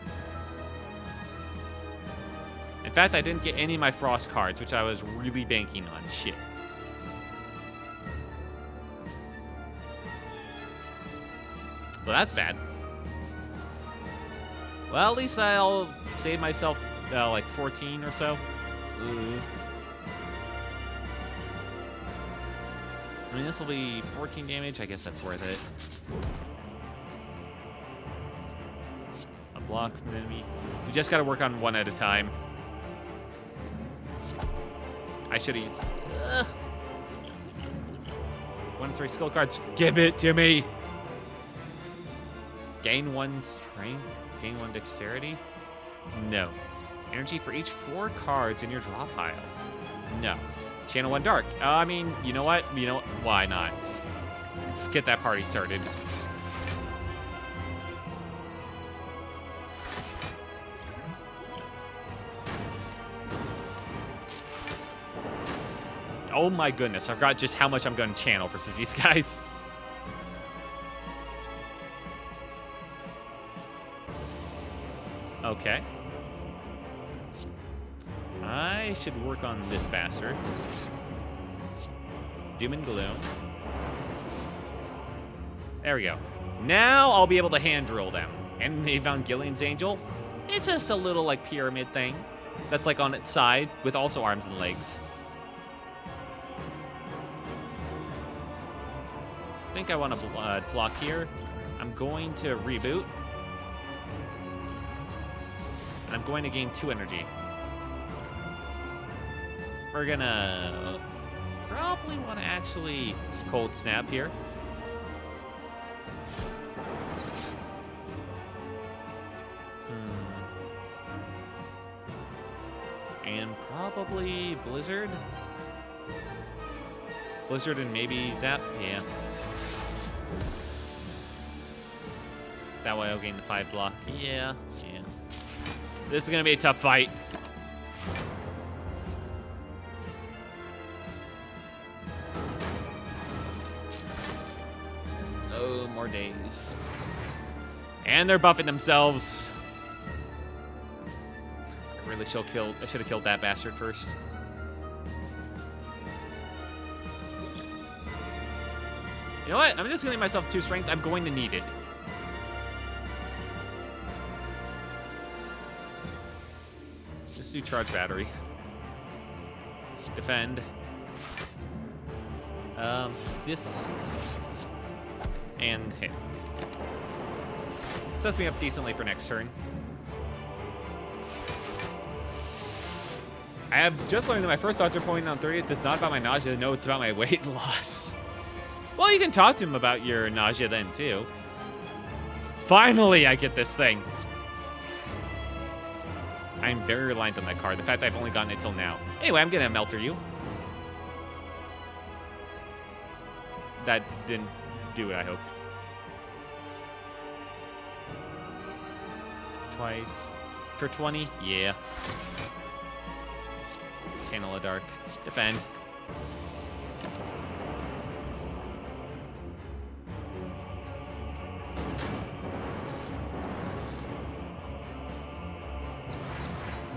In fact, I didn't get any of my Frost cards, which I was really banking on. Shit. Well, that's bad. Well, at least I'll save myself, like, 14 or so. Ooh. I mean, this will be 14 damage. I guess that's worth it. A block from enemy. We just gotta work on one at a time. I should have used... 1 3 skill cards. Give it to me! Gain 1 strength. Gain 1 dexterity. No. Energy for each 4 cards in your draw pile. No. Channel 1 dark. I mean, you know what? Why not? Let's get that party started. Oh my goodness, I forgot just how much I'm going to channel versus these guys. Okay. I should work on this bastard. Doom and Gloom. There we go. Now I'll be able to hand drill them. And Evangelion's Angel. It's just a little, like, pyramid thing. That's, like, on its side with also arms and legs. I think I want to block here. I'm going to reboot. And I'm going to gain 2 energy. We're gonna probably want to actually cold snap here. And probably Blizzard. Blizzard and maybe Zap. Yeah. That way I'll gain the 5 block. Yeah. Yeah. This is gonna be a tough fight. Oh, more days. And they're buffing themselves. I really should have killed that bastard first. You know what? I'm just gonna give myself 2 strength. I'm going to need it. Just do charge battery. Defend. This. And hit. Sets me up decently for next turn. I have just learned that my first doctor point on 30th is not about my nausea. No, it's about my weight loss. Well, you can talk to him about your nausea then, too. Finally, I get this thing. I'm very reliant on that card. The fact that I've only gotten it till now. Anyway, I'm gonna Melter you. That didn't do what I hoped. Twice. For 20? Yeah. Channel a Dark. Defend.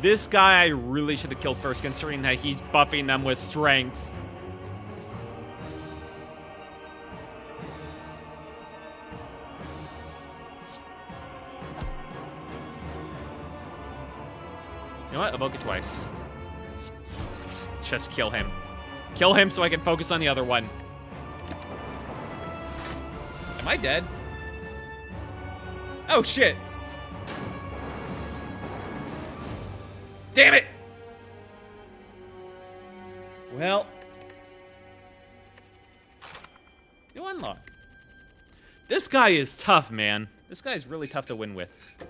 This guy I really should have killed first, considering that he's buffing them with strength. You know what? Evoke it twice. Just kill him. Kill him so I can focus on the other one. Am I dead? Oh, shit. Damn it! Well. You unlock. This guy is tough, man. This guy is really tough to win with.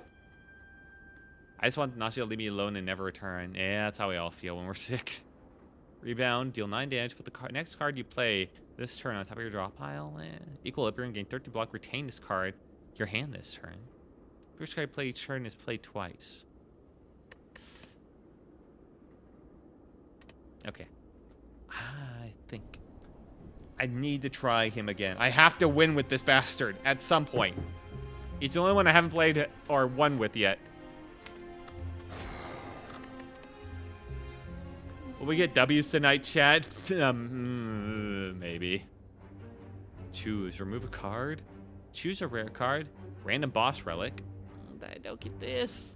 I just want Nausea to leave me alone and never return. Yeah, that's how we all feel when we're sick. Rebound, deal 9 damage. Put the next card you play this turn on top of your draw pile. Equilibrium, gain 30 block. Retain this card. Your hand this turn. First card play each turn is played twice. Okay. I think I need to try him again. I have to win with this bastard at some point. He's the only one I haven't played or won with yet. Will we get W's tonight, chat? Maybe. Choose. Remove a card. Choose a rare card. Random boss relic. I don't get this.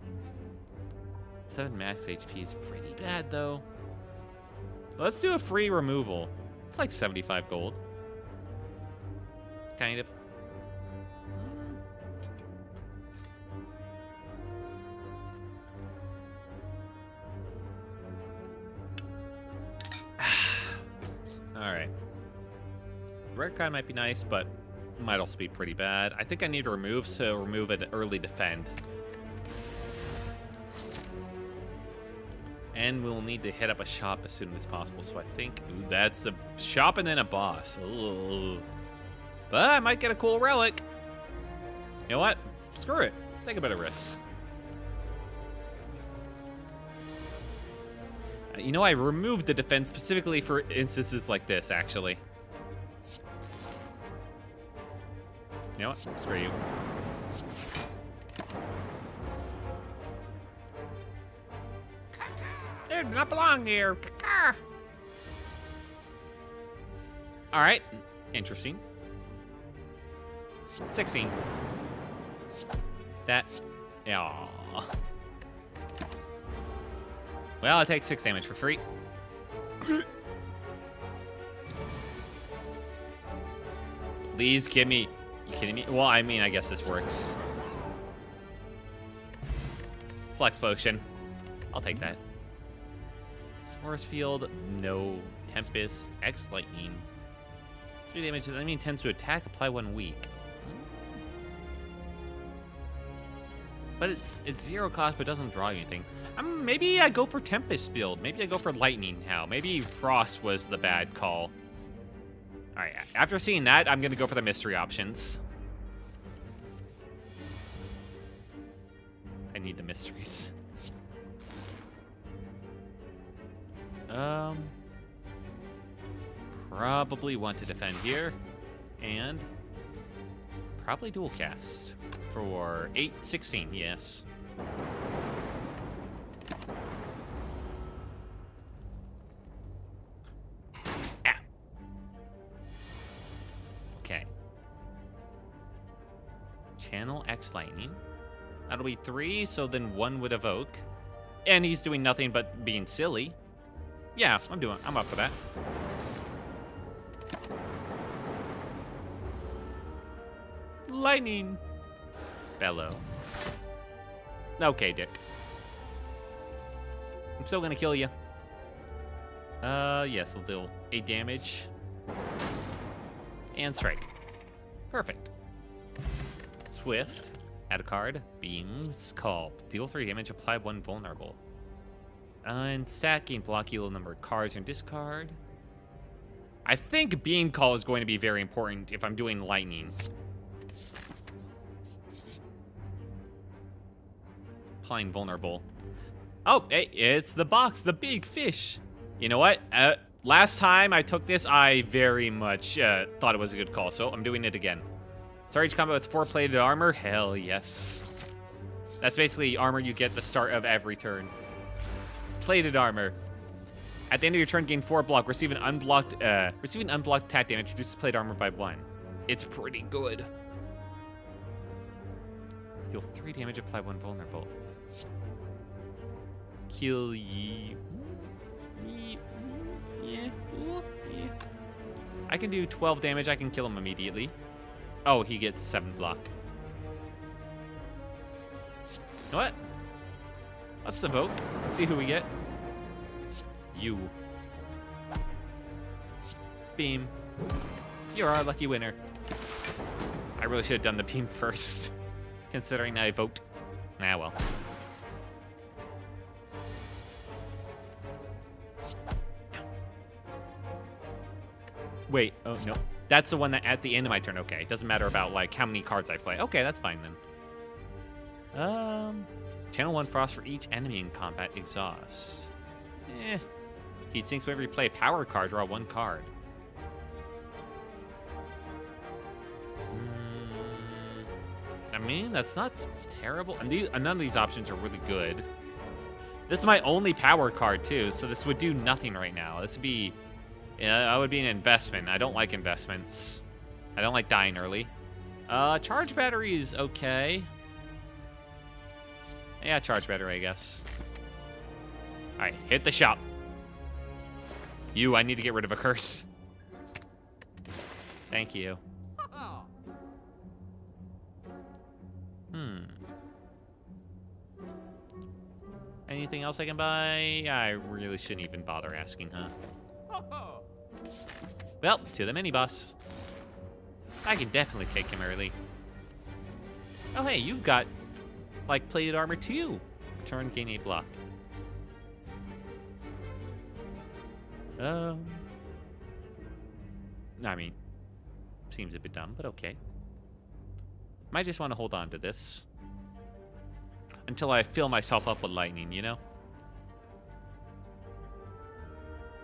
7 max HP is pretty bad, though. Let's do a free removal. It's like 75 gold. Kind of. Alright. Rare card might be nice, but might also be pretty bad. I think I need to remove, so remove it early defend. And we'll need to hit up a shop as soon as possible, so I think that's a shop and then a boss. Ugh. But I might get a cool relic. You know what? Screw it. Take a bit of risk. You know, I removed the defense specifically for instances like this, actually. You know what? Screw you. It did not belong here. Alright. Interesting. 16. That. Aww. Well, I take 6 damage for free. Please kid me. You kidding me? Well, I mean, I guess this works. Flex potion. I'll take that. Force field. No. Tempest. X lightning. 3 damage. That means tends to attack. Apply 1 week. But it's 0 cost, but doesn't draw anything. Maybe I go for Tempest build. Maybe I go for Lightning now. Maybe Frost was the bad call. All right, after seeing that, I'm gonna go for the mystery options. I need the mysteries. Probably want to defend here, and probably dual cast for 8/16. Yes. Okay. Channel X Lightning. That'll be 3, so then 1 would evoke. And he's doing nothing but being silly. Yeah, I'm up for that. Lightning. Bellow. Okay, Dick. I'm still gonna kill you. Yes, I'll deal 8 damage. And strike. Perfect. Swift. Add a card. Beams. Call. Deal 3 damage. Apply 1 vulnerable. And stacking. Block equal number of cards and discard. I think Beam Call is going to be very important if I'm doing lightning. Applying vulnerable. Oh, hey, it's the box. The big fish. You know what? Last time I took this, I very much thought it was a good call, so I'm doing it again. Start each combat with 4 plated armor? Hell yes. That's basically armor you get at the start of every turn. Plated armor. At the end of your turn, gain 4 block. Receiving unblocked attack damage. Reduces plate armor by 1. It's pretty good. Deal 3 damage. Apply 1 vulnerable. Kill ye. Yeah. I can do 12 damage. I can kill him immediately. Oh, he gets 7 block. You know what? Let's evoke. Let's see who we get. You. Beam. You're our lucky winner. I really should have done the beam first, considering I evoked. Ah, well. Wait, oh no. That's the one that at the end of my turn. Okay, it doesn't matter about like how many cards I play. Okay, that's fine then. Channel 1 frost for each enemy in combat. Exhaust. Heat sinks whenever you play a power card, draw 1 card. I mean, that's not terrible. And none of these options are really good. This is my only power card, too, so this would do nothing right now. This would be... that would be an investment. I don't like investments. I don't like dying early. Charge battery is okay. Yeah, charge battery, I guess. Alright, hit the shop. I need to get rid of a curse. Thank you. Anything else I can buy? I really shouldn't even bother asking, huh? Well, to the mini-boss. I can definitely take him early. Oh, hey, you've got, like, plated armor too. Turn, gain 8 block. I mean, seems a bit dumb, but okay. Might just want to hold on to this. Until I fill myself up with lightning, you know?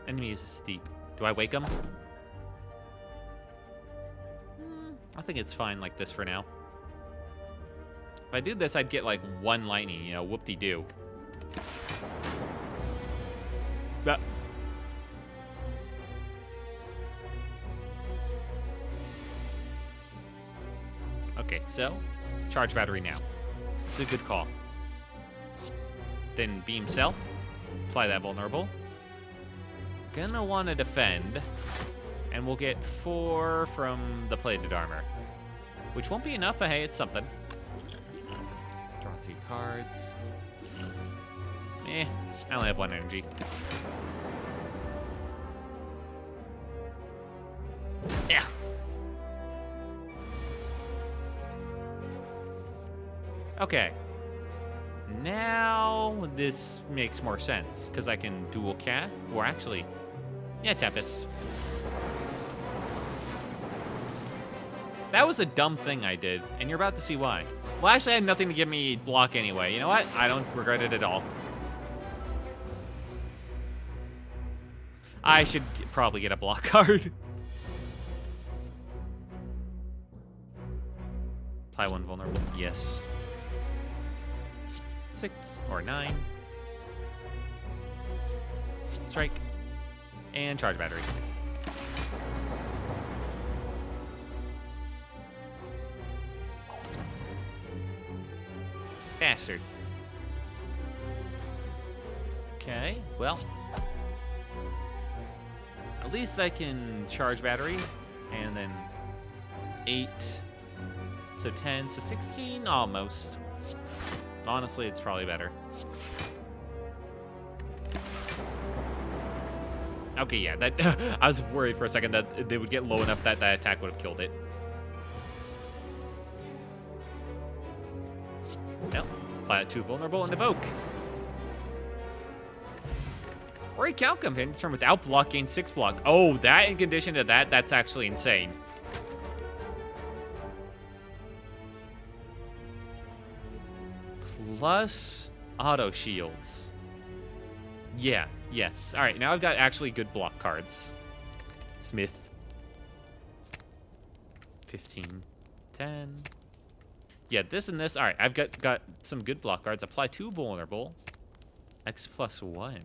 Enemy is steep. Do I wake him? I think it's fine like this for now. If I did this, I'd get like 1 lightning, you know, whoop-de-doo. Okay, so, charge battery now. It's a good call. Then beam cell. Apply that vulnerable. Gonna want to defend. And we'll get 4 from the plated armor. Which won't be enough, but hey, it's something. Draw 3 cards. I only have 1 energy. Yeah. Okay. Now this makes more sense, because I can dual cat, or actually, yeah, Tempest. That was a dumb thing I did, and you're about to see why. Well, actually, I had nothing to give me block anyway. You know what? I don't regret it at all. I should probably get a block card. Apply 1 vulnerable. Yes. 6 or 9. Strike. And charge battery. Bastard. Okay, well. At least I can charge battery. And then 8. So 10, so 16, almost. Honestly, it's probably better. Okay, yeah, that I was worried for a second that they would get low enough that that attack would have killed it. Well, apply that 2 vulnerable and evoke. Recalcum hit turn without block, gain 6 block. Oh, that in condition to that, that's actually insane. Plus auto shields. Yeah, yes. All right, now I've got actually good block cards. Smith. 15, 10. Yeah, this and this. All right, I've got some good block cards. Apply 2 vulnerable. X plus 1.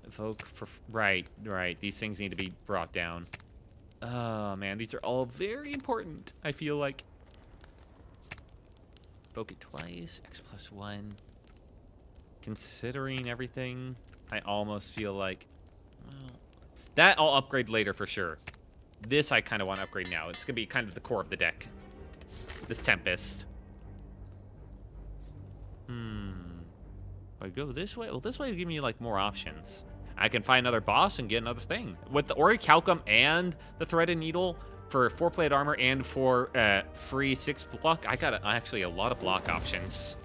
Evoke for... Right. These things need to be brought down. Oh, man. These are all very important, I feel like. Evoke it twice. X plus 1. Considering everything, I almost feel like... Well, that I'll upgrade later for sure. This I kind of want to upgrade now. It's going to be kind of the core of the deck. This Tempest. If I go this way... Well, this way will give me, like, more options. I can find another boss and get another thing. With the Orichalcum and the Threaded Needle for 4 plate armor and for free 6 block, I got actually a lot of block options.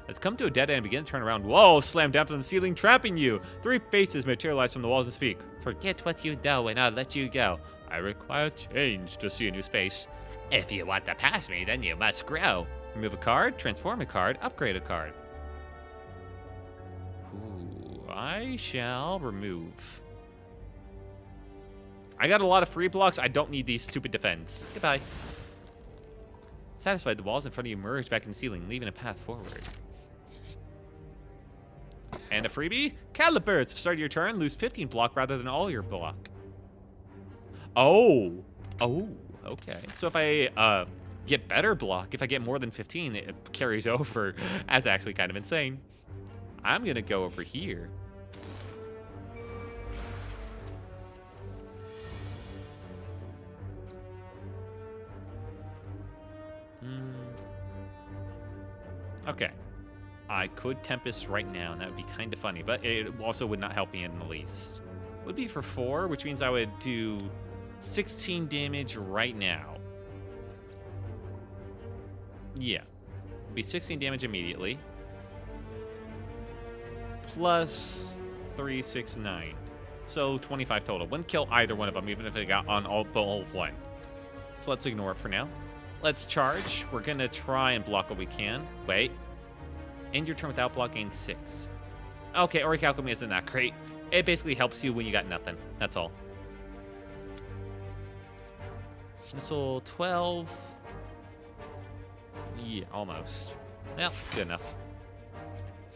Let's come to a dead end and begin to turn around. Whoa, slam down from the ceiling, trapping you. 3 faces materialize from the walls and speak. Forget what you know and I'll let you go. I require change to see a new space. If you want to pass me, then you must grow. Remove a card, transform a card, upgrade a card. Ooh, I shall remove. I got a lot of free blocks. I don't need these stupid defense. Goodbye. Satisfied, the walls in front of you merge back in the ceiling, leaving a path forward. And a freebie? Calipers. Start your turn, lose 15 block rather than all your block. Oh. Oh, okay. So if I get better block, if I get more than 15, it carries over. That's actually kind of insane. I'm going to go over here. Okay. I could Tempest right now, and that would be kind of funny, but it also would not help me in the least. It would be for 4, which means I would do 16 damage right now. Yeah. It'd be 16 damage immediately. Plus 3, 6, 9. So 25 total. Wouldn't kill either one of them, even if it got on all of one. So let's ignore it for now. Let's charge. We're going to try and block what we can. Wait. End your turn without blocking 6. Okay, Auric Alchemy isn't that great. It basically helps you when you got nothing. That's all. Missile 12. Yeah, almost. Well, good enough.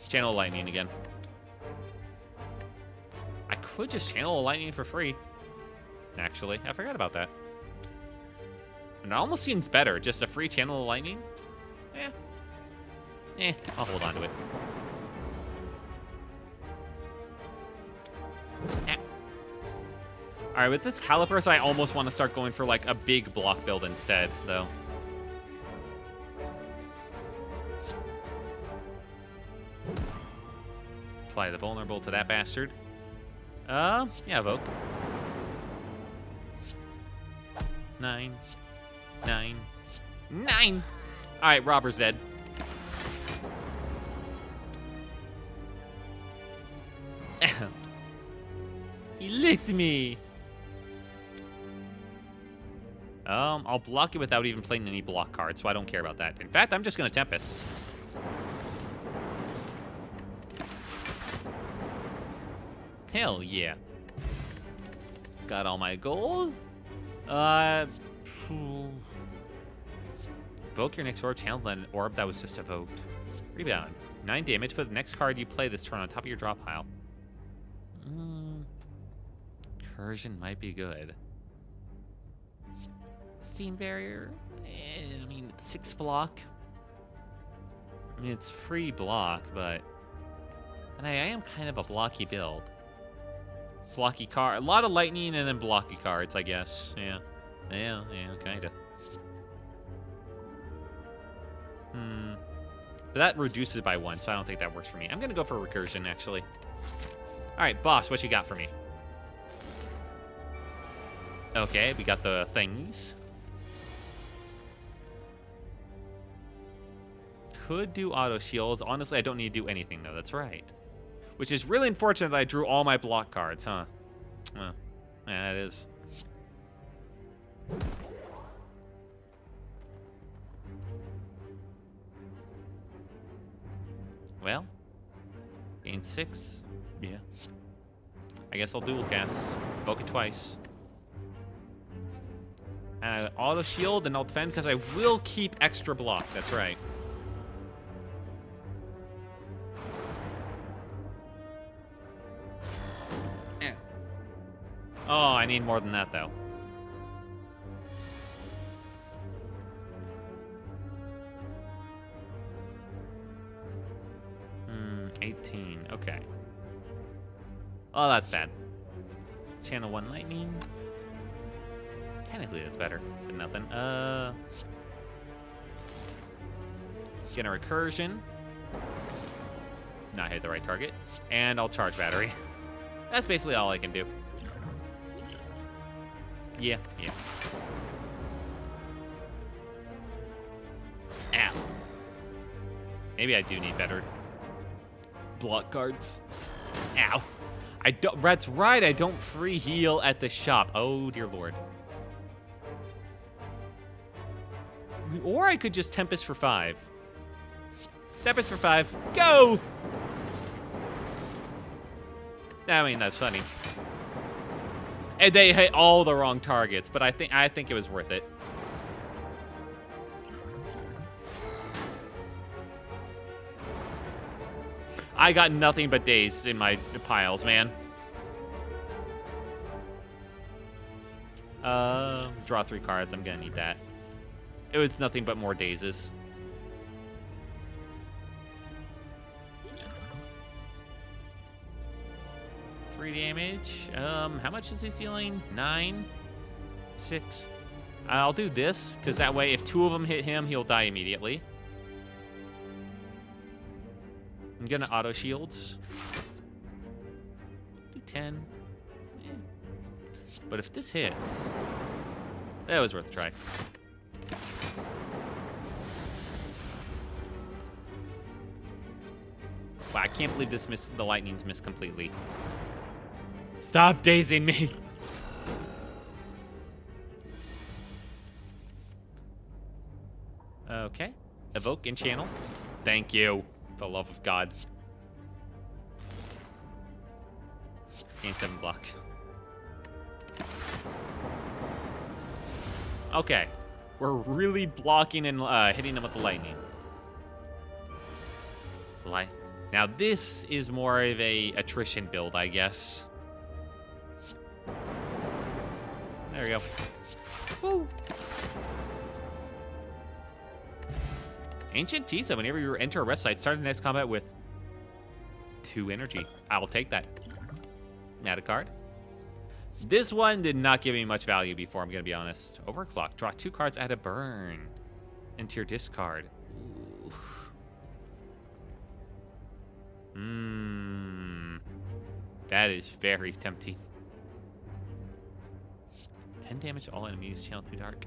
Channel Lightning again. I could just channel Lightning for free. Actually, I forgot about that. And it almost seems better, just a free channel of Lightning. I'll hold on to it. All right, with this Calipers, I almost want to start going for like a big block build instead, though. Apply the vulnerable to that bastard. Yeah, evoke. 9. 9. 9! Alright, Robber's dead. He licked me! I'll block it without even playing any block cards, so I don't care about that. In fact, I'm just gonna Tempest. Hell yeah. Got all my gold. Evoke your next orb, channel an orb that was just evoked. Rebound. 9 damage. Put the next card you play this turn on top of your draw pile. Recursion might be good. Steam Barrier. I mean, it's 6 block. I mean, it's free block, but... And I am kind of a blocky build. Blocky card. A lot of lightning and then blocky cards, I guess. Yeah. Yeah, kind of. But that reduces it by 1, so I don't think that works for me. I'm going to go for recursion, actually. All right, boss, what you got for me? Okay, we got the things. Could do auto shields. Honestly, I don't need to do anything, though. That's right. Which is really unfortunate that I drew all my block cards, huh? Well, yeah, it is. Well, gain 6. Yeah. I guess I'll dual cast. Evoke it twice. Auto shield, and I'll defend because I will keep extra block. That's right. Oh, I need more than that, though. Hmm, 18. Okay. Oh, that's bad. Channel 1 lightning. Technically, that's better than nothing. Get a recursion. Not hit the right target. And I'll charge battery. That's basically all I can do. Yeah. Ow. Maybe I do need better block cards. Ow. I don't. That's right. I don't free heal at the shop. Oh dear lord. Or I could just Tempest for 5. Tempest for 5. Go! I mean, that's funny. And they hit all the wrong targets, but I think it was worth it. I got nothing but days in my piles, man. Draw 3 cards. I'm gonna need that. It was nothing but more dazes. Three damage. How much is he dealing? 9? 6. I'll do this, because that way, if 2 of them hit him, he'll die immediately. I'm gonna auto shields. Do 10. Yeah. But if this hits, that was worth a try. Wow, I can't believe this missed. The lightning's missed completely. Stop dazing me. Okay. Evoke and channel. Thank you. For the love of God. Gain 7 block. Okay. We're really blocking and hitting them with the lightning. Now this is more of a attrition build, I guess. There we go. Woo! Ancient Tisa, whenever you enter a rest site, start the next combat with 2 energy. I'll take that. Add a card. This one did not give me much value before, I'm going to be honest. Overclock. Draw 2 cards, add a burn into your discard. That is very tempting. 10 damage to all enemies, channel too dark.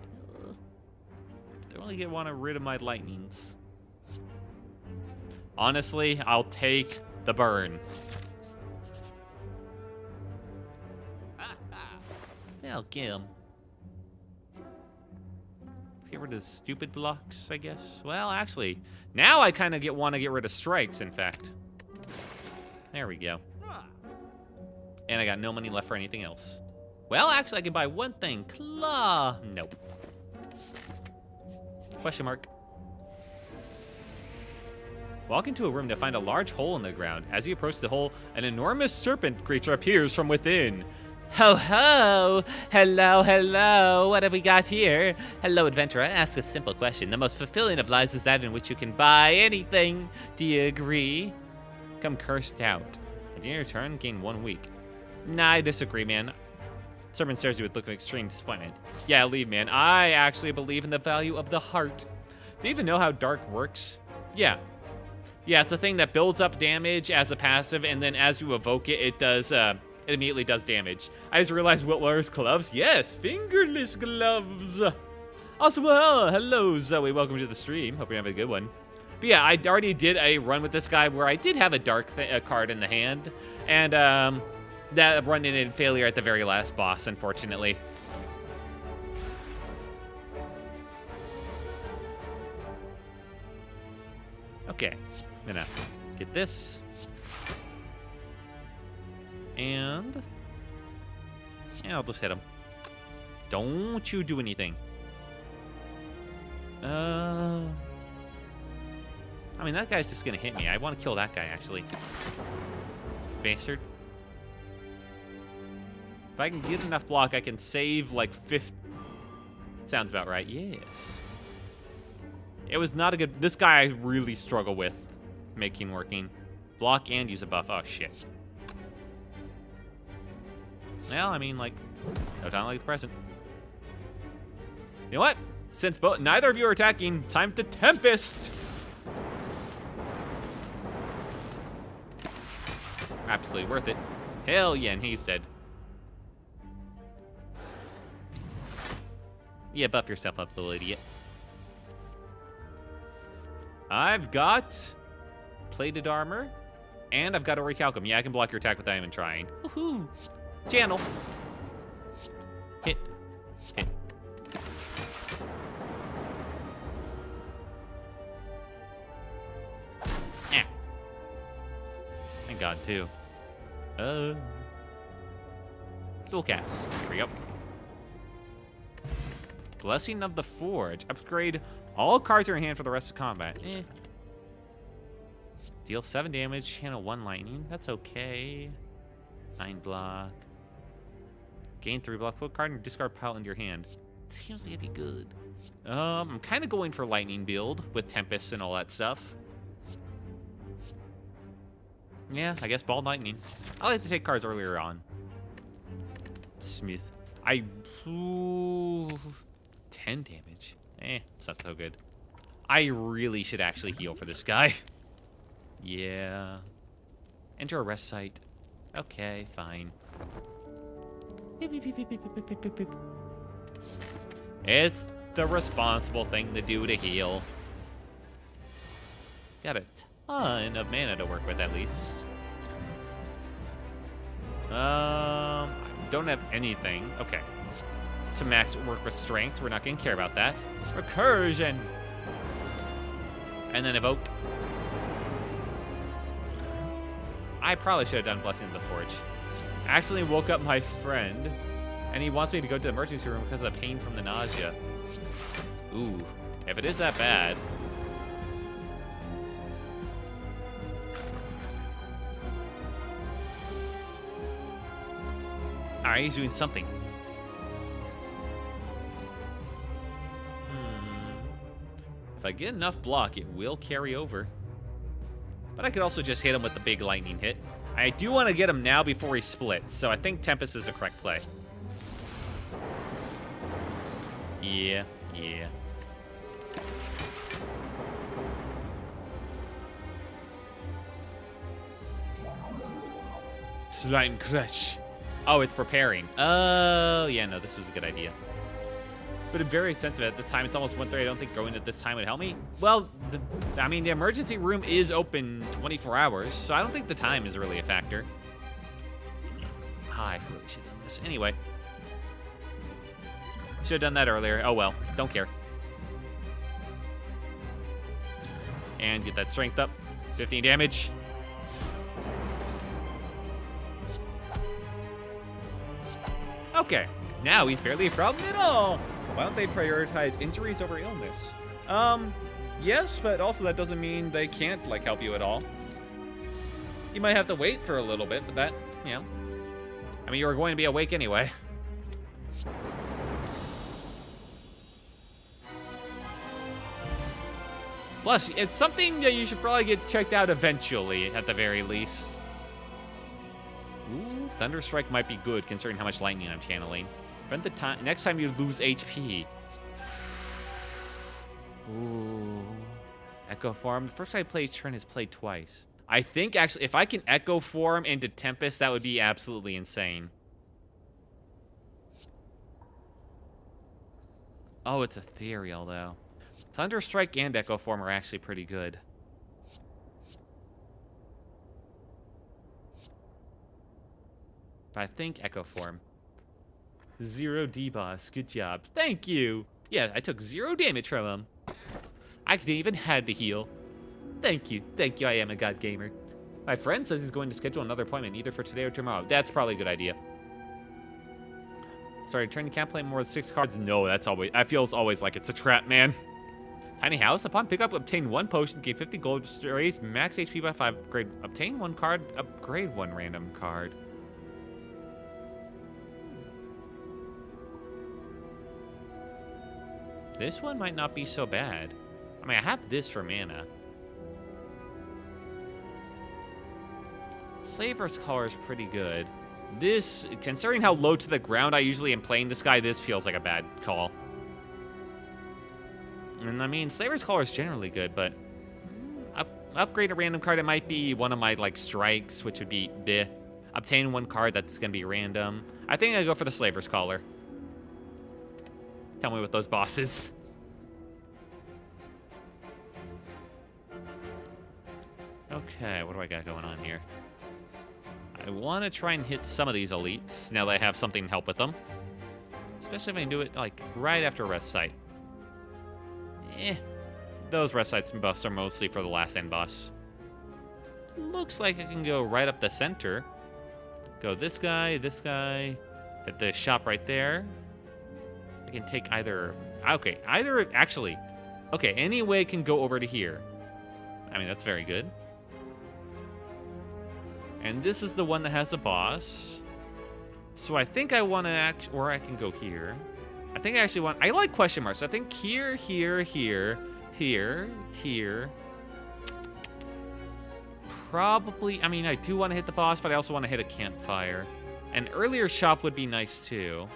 Don't really want to rid of my lightnings. Honestly, I'll take the burn. I'll kill him. Get rid of the stupid blocks, I guess. Well, actually, now I kind of want to get rid of strikes, in fact. There we go. And I got no money left for anything else. Well, actually, I can buy one thing. Claw. Nope. Question mark. Walk into a room to find a large hole in the ground. As you approach the hole, an enormous serpent creature appears from within. Ho ho! Hello, hello! What have we got here? Hello, adventurer. Ask a simple question. The most fulfilling of lives is that in which you can buy anything. Do you agree? Come cursed out. At the end of your turn, gain 1 week. Nah, I disagree, man. Serpent stares at you with a look of extreme disappointment. Yeah, leave, man. I actually believe in the value of the heart. Do you even know how dark works? Yeah. Yeah, it's a thing that builds up damage as a passive, and then as you evoke it, it does, it immediately does damage. I just realized what wears gloves. Yes, fingerless gloves. Also, well, hello, Zoe. Welcome to the stream. Hope you're having a good one. But yeah, I already did a run with this guy where I did have a dark card in the hand, and that run ended in failure at the very last boss, unfortunately. Okay, I'm gonna get this. And I'll just hit him. Don't you do anything. I mean, that guy's just gonna hit me. I want to kill that guy, actually. Bastard. If I can get enough block, I can save like 50. Sounds about right. Yes. It was not a good. This guy I really struggle with making working. Block and use a buff. Oh shit. Well, I mean, like, no time like the present. You know what? Since neither of you are attacking, time to Tempest. Absolutely worth it. Hell yeah, and he's dead. Yeah, buff yourself up, little idiot. I've got plated armor, and I've got a recalcum. Yeah, I can block your attack without even trying. Woohoo! Channel. Hit. Hit. Thank God, too. Dual cast. Here we go. Blessing of the Forge. Upgrade all cards in your hand for the rest of combat. Deal 7 damage, channel 1 lightning. That's okay. 9 block. Gain 3 block. Put a card and discard pile into your hand. Seems like it'd be good. I'm kind of going for lightning build with Tempest and all that stuff. Yeah, I guess ball lightning. I like to take cards earlier on. Smith. 10 damage. It's not so good. I really should actually heal for this guy. Yeah. Enter a rest site. Okay, fine. It's the responsible thing to do to heal. Got a ton of mana to work with, at least. I don't have anything. Okay. To max work with strength. We're not going to care about that. Recursion. And then evoke. I probably should have done Blessing of the Forge. I accidentally woke up my friend, and he wants me to go to the emergency room because of the pain from the nausea. Ooh, if it is that bad. Alright, he's doing something. If I get enough block, it will carry over. But I could also just hit him with the big lightning hit. I do want to get him now before he splits, so I think Tempest is the correct play. Yeah. Slime Crush. Oh, it's preparing. Oh, yeah, no, this was a good idea. But it's very expensive at this time. It's almost 1:30. I don't think going at this time would help me. Well, I mean, the emergency room is open 24 hours, so I don't think the time is really a factor. I really should have done this. Anyway. Should have done that earlier. Oh, well. Don't care. And get that strength up. 15 damage. Okay. Now he's barely a problem at all. Why don't they prioritize injuries over illness? Yes, but also that doesn't mean they can't, like, help you at all. You might have to wait for a little bit, but that, you know. I mean, you were going to be awake anyway. Plus, it's something that you should probably get checked out eventually, at the very least. Ooh, Thunderstrike might be good, considering how much lightning I'm channeling. Prevent the time. Next time you lose HP. Ooh. Echo Form. The first time I played turn is played twice. I think, actually, if I can Echo Form into Tempest, that would be absolutely insane. Oh, it's ethereal, though. Thunderstrike and Echo Form are actually pretty good. But I think Echo Form. 0 debuffs. Good job. Thank you. Yeah, I took 0 damage from him. I didn't even had to heal. Thank you. Thank you. I am a god gamer. My friend says he's going to schedule another appointment either for today or tomorrow. That's probably a good idea. Sorry, trying to can't play more than 6 cards. No, that feels always like it's a trap, man. Tiny house. Upon pickup, obtain 1 potion, gain 50 gold, raise max HP by 5. Upgrade. Obtain 1 card, upgrade 1 random card. This one might not be so bad. I mean, I have this for mana. Slaver's Collar is pretty good. This, considering how low to the ground I usually am playing this guy, this feels like a bad call. And I mean, Slaver's Collar is generally good, but upgrade a random card. It might be one of my like strikes, which would be bleh. Obtain 1 card that's gonna be random. I think I go for the Slaver's Collar. Tell me what those bosses. Okay, what do I got going on here? I want to try and hit some of these elites now that I have something to help with them. Especially if I can do it, like, right after a rest site. Those rest sites and buffs are mostly for the last end boss. looks like I can go right up the center. Go this guy, hit the shop right there. I can take either, okay, actually, okay, any way can go over to here. I mean, that's very good. And this is the one that has the boss. So I think I want to or I can go here. I think I actually want, I like question marks. So I think here, here. Probably, I mean, I do want to hit the boss, but I also want to hit a campfire. An earlier shop would be nice too.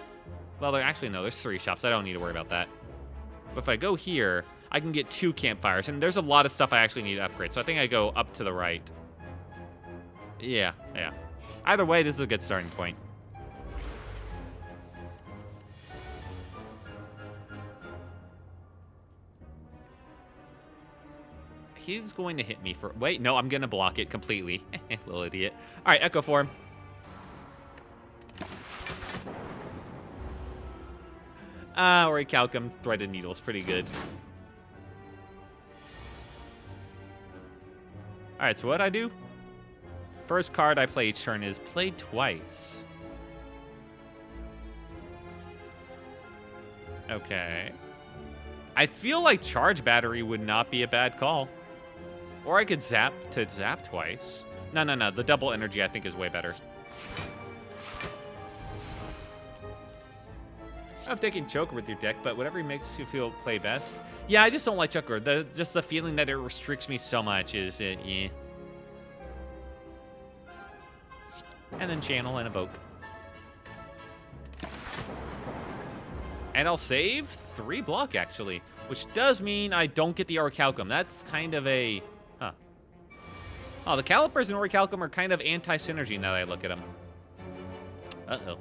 Well, actually, no, there's 3 shops. I don't need to worry about that. But if I go here, I can get 2 campfires, and there's a lot of stuff I actually need to upgrade. So I think I go up to the right. Yeah. Either way, this is a good starting point. He's going to hit me for... Wait, no, I'm going to block it completely. Little idiot. All right, Echo Form. Orichalcum Threaded Needle's pretty good. All right, so what I do? First card I play each turn is played twice. Okay. I feel like Charge Battery would not be a bad call. Or I could zap twice. No. The double energy I think is way better. I've taken Choker with your deck, but whatever makes you feel play best. Yeah, I just don't like Choker. Just the feeling that it restricts me so much is yeah. And then channel and evoke. And I'll save 3 block actually, which does mean I don't get the Orichalcum. That's kind of a... Huh. Oh, the Calipers and Orichalcum are kind of anti-synergy now that I look at them. Uh-oh.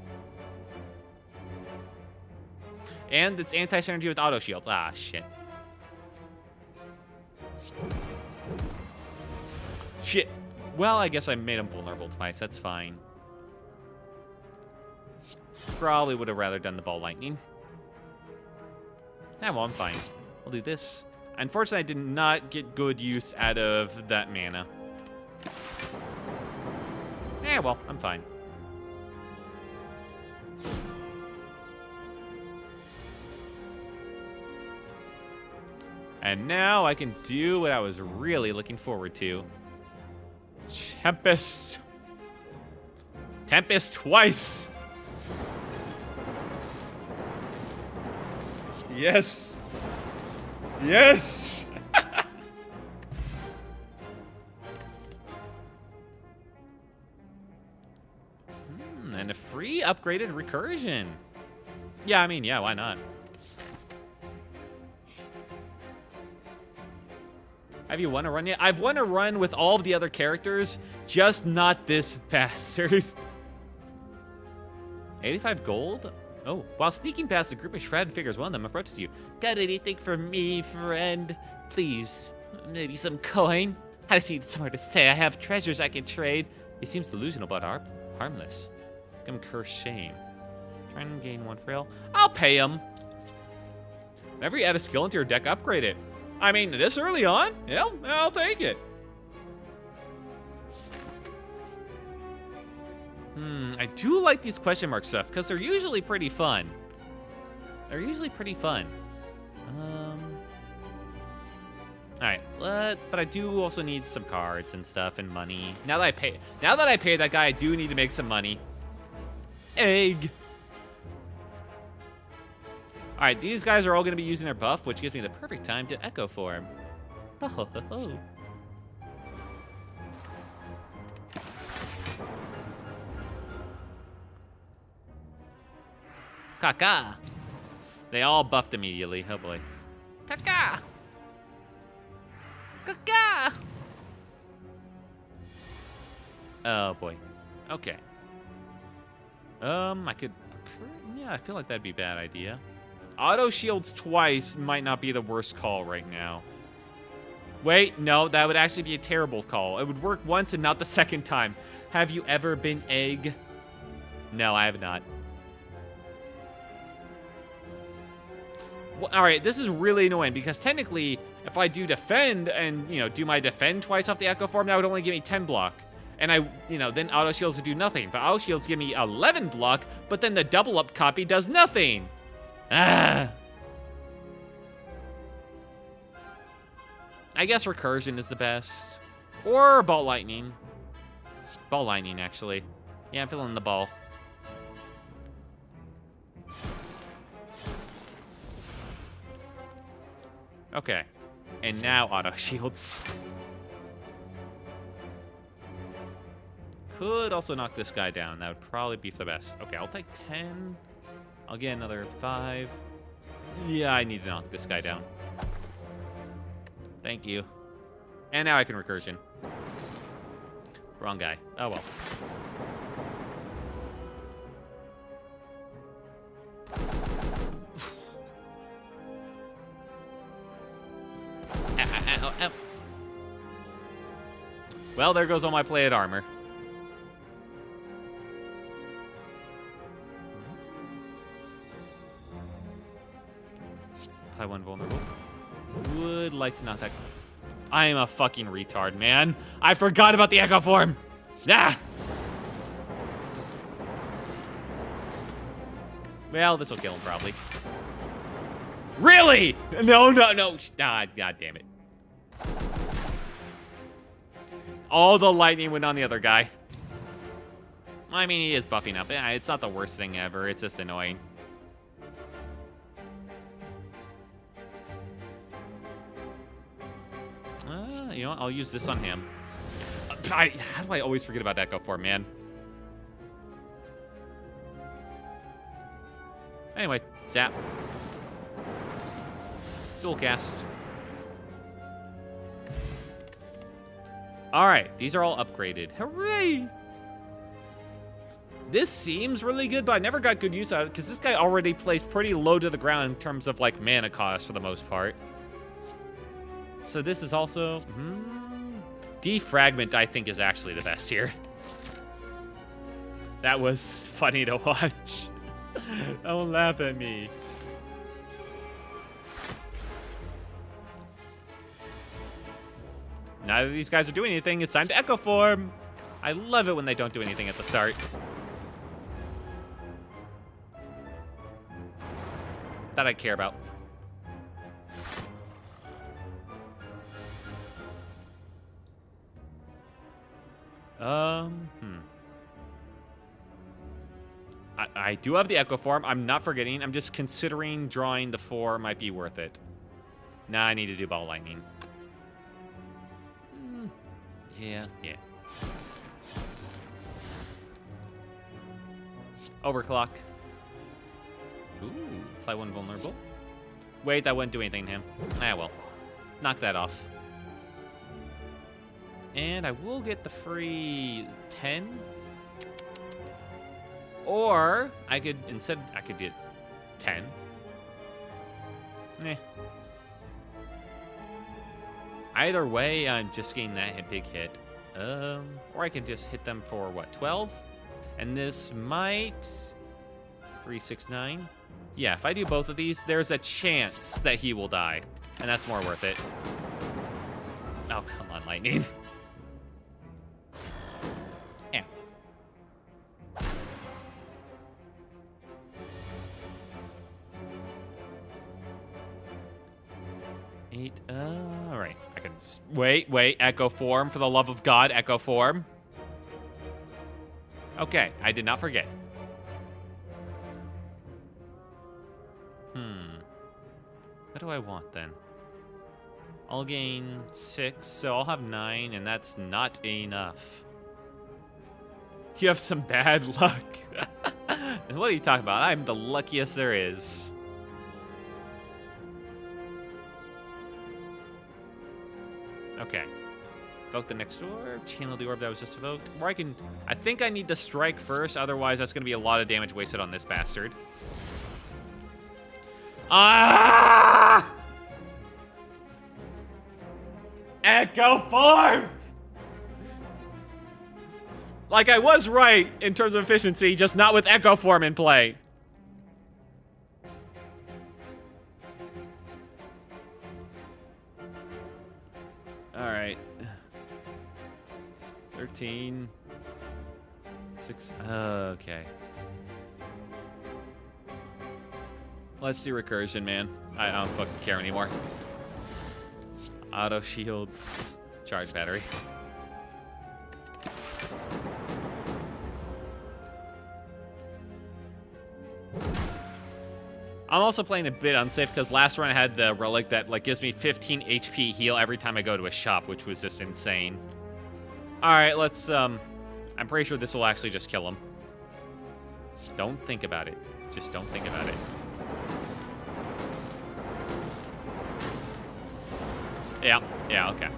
And it's anti-synergy with auto shields. Ah, shit. Shit. Well, I guess I made him vulnerable twice. That's fine. Probably would have rather done the Ball Lightning. Yeah, well, I'm fine. I'll do this. Unfortunately, I did not get good use out of that mana. Yeah, well, I'm fine. And now I can do what I was really looking forward to. Tempest. Tempest twice. Yes. Yes. And a free upgraded recursion. Yeah, I mean, yeah, why not? Have you won a run yet? I've won a run with all of the other characters, just not this bastard. 85 gold? Oh, while sneaking past a group of shredded figures, one of them approaches you. Got anything for me, friend? Please, maybe some coin? I just need somewhere to stay. I have treasures I can trade. He seems delusional but harmless. Come curse shame. Trying to gain 1 frail. I'll pay him. Whenever you add a skill into your deck, upgrade it. I mean, this early on? Yeah, I'll take it. I do like these question mark stuff, because they're usually pretty fun. Alright, but I do also need some cards and stuff and money. Now that I pay that guy, I do need to make some money. Egg. Alright, these guys are all going to be using their buff, which gives me the perfect time to Echo Form. Oh, ho, ho, ho. Kaka. They all buffed immediately. Oh boy. Kaka. Kaka. Oh boy. Okay. I could... Yeah, I feel like that'd be a bad idea. Auto shields twice might not be the worst call right now. Wait, no, that would actually be a terrible call. It would work once and not the second time. Have you ever been egg? No, I have not. Well, all right, this is really annoying because technically If I do defend and, do my defend twice off the Echo Form, that would only give me 10 block. And then auto shields would do nothing. But auto shields give me 11 block, but then the double up copy does nothing. Ah. I guess recursion is the best. Or ball lightning. Ball lightning, actually. Yeah, I'm feeling the ball. Okay. And now auto shields. Could also knock this guy down. That would probably be for the best. Okay, I'll take 10. I'll get another 5. Yeah, I need to knock this guy down. Thank you. And now I can recursion. Wrong guy. Oh well. Ow, ow. Well, there goes all my plated armor. Apply 1 vulnerable. Would like to knock that. I am a fucking retard, man. I forgot about the Echo Form. Ah! Well, this will kill him probably. Really? No. Ah, God damn it. All the lightning went on the other guy. I mean, he is buffing up. It's not the worst thing ever. It's just annoying. You know what? I'll use this on him. How do I always forget about Echo Form, man? Anyway, zap. Dual cast. Alright, these are all upgraded. Hooray! This seems really good, but I never got good use out of it because this guy already plays pretty low to the ground in terms of like mana cost for the most part. So this is also... Defragment, I think, is actually the best here. That was funny to watch. Don't laugh at me. Neither of these guys are doing anything. It's time to Echo Form. I love it when they don't do anything at the start. That I care about. I do have the Echo Form. I'm not forgetting. I'm just considering drawing the 4 might be worth it. Nah, I need to do Ball Lightning. Yeah. Overclock. Ooh, apply 1 vulnerable. Wait, that wouldn't do anything to him. Ah, well. Knock that off. And I will get the free 10. Or I could get 10. Meh. Either way, I'm just getting that big hit. Or I can just hit them for what, 12? And this might 3, 6, 9. Yeah, if I do both of these, there's a chance that he will die. And that's more worth it. Oh, come on, lightning. Yeah. 8, all right. I can, wait, Echo Form, for the love of God, Echo Form. Okay, I did not forget. What do I want then? I'll gain 6, so I'll have 9, and that's not enough. You have some bad luck. What are you talking about? I'm the luckiest there is. Okay. Evoke the next orb. Channel the orb that was just evoked. Or I think I need to strike first, otherwise that's going to be a lot of damage wasted on this bastard. Ah! Echo Form! Like, I was right in terms of efficiency, just not with Echo Form in play. 14. 6. Okay. Let's do recursion, man. I don't fucking care anymore. Auto shields. Charge battery. I'm also playing a bit unsafe because last run I had the relic that like gives me 15 HP heal every time I go to a shop, which was just insane. All right, let's I'm pretty sure this will actually just kill him. Don't think about it. Just don't think about it. Yeah, okay.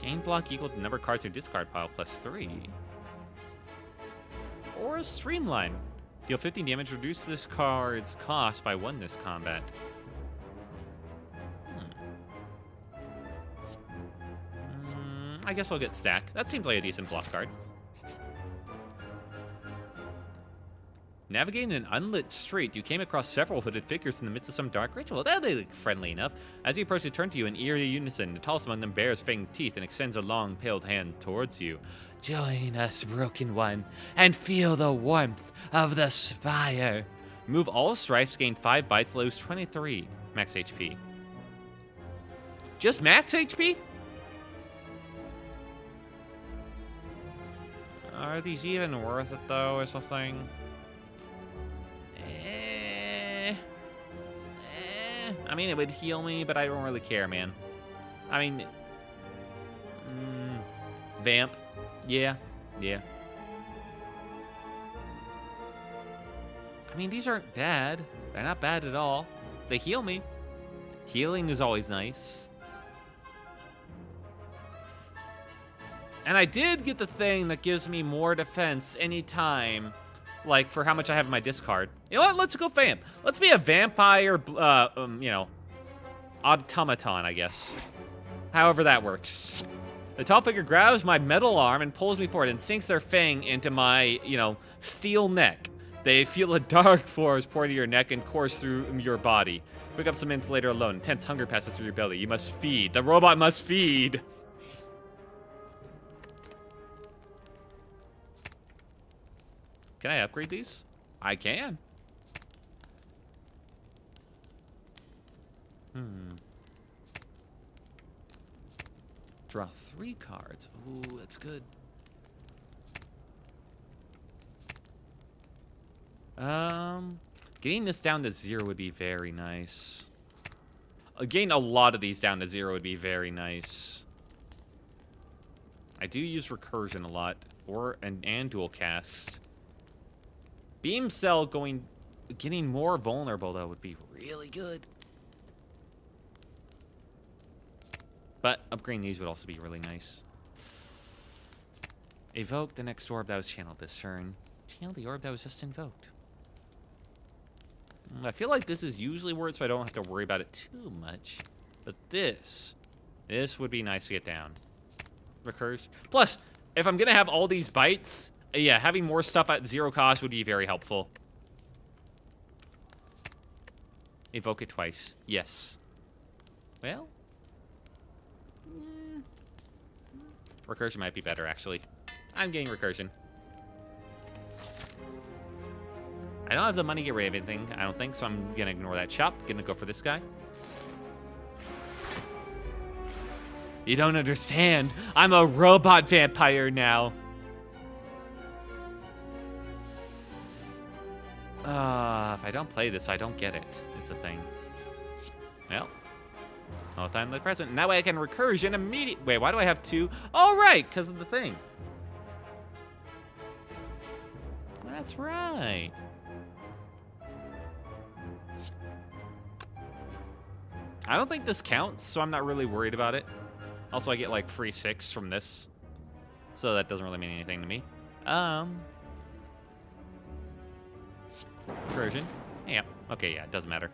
Gain block equal to number of cards in your discard pile plus 3. Or a streamline. Deal 15 damage, reduce this card's cost by 1 this combat. I guess I'll get stack. That seems like a decent block card. Navigating an unlit street, you came across several hooded figures in the midst of some dark ritual. They look friendly enough. As you approach, they turn to you in eerie unison. The tallest among them bares fanged teeth and extends a long, paled hand towards you. Join us, Broken One, and feel the warmth of the Spire. Move all strikes, gain 5 bites, lose 23 max HP. Just max HP? Are these even worth it, though, or something? I mean, it would heal me, but I don't really care, man. I mean, Vamp. Yeah. I mean, these aren't bad. They're not bad at all. They heal me. Healing is always nice. And I did get the thing that gives me more defense anytime, like, for how much I have in my discard. You know what? Let's go vamp. Let's be a vampire, you know, automaton, I guess. However that works. The tall figure grabs my metal arm and pulls me forward and sinks their fang into my, you know, steel neck. They feel a dark force pour to your neck and course through your body. Wake up some minutes later alone. Intense hunger passes through your belly. You must feed. The robot must feed. Can I upgrade these? I can. Draw 3 cards. Ooh, that's good. Getting this down to 0 would be very nice. Getting a lot of these down to 0 would be very nice. I do use recursion a lot, and dual cast. Beam cell getting more vulnerable though would be really good. But upgrading these would also be really nice. Evoke the next orb that was channeled this turn. Channel the orb that was just invoked. I feel like this is usually words, so I don't have to worry about it too much. But this would be nice to get down. Recurse. Plus, if I'm gonna have all these bites, yeah, having more stuff at 0 cost would be very helpful. Evoke it twice. Yes. Well. Recursion might be better, actually. I'm getting recursion. I don't have the money to get rid of anything, I don't think, so I'm gonna ignore that shop. Gonna go for this guy. You don't understand. I'm a robot vampire now. If I don't play this, I don't get it, is the thing. Well, all time like present. And that way I can recursion immediately. Wait, why do I have 2? Oh, right, because of the thing. That's right. I don't think this counts, so I'm not really worried about it. Also, I get like free 6 from this, so that doesn't really mean anything to me. Version. Yeah. Okay, yeah, it doesn't matter.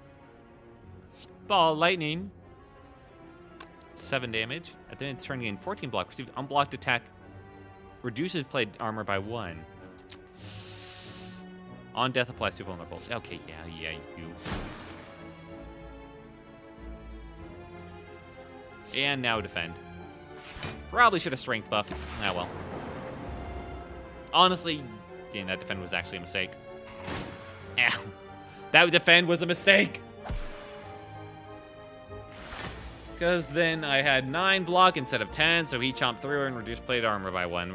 Ball lightning. 7 damage. At the end of turn, gain 14 block. Receive unblocked attack. Reduces plate armor by 1. On death applies to vulnerables. Okay, yeah, you. And now defend. Probably should have strength buffed. Ah, well. Honestly, getting that defend was actually a mistake. Ow. That defend was a mistake. Because then I had 9 block instead of 10, so he chomped through and reduced plate armor by 1.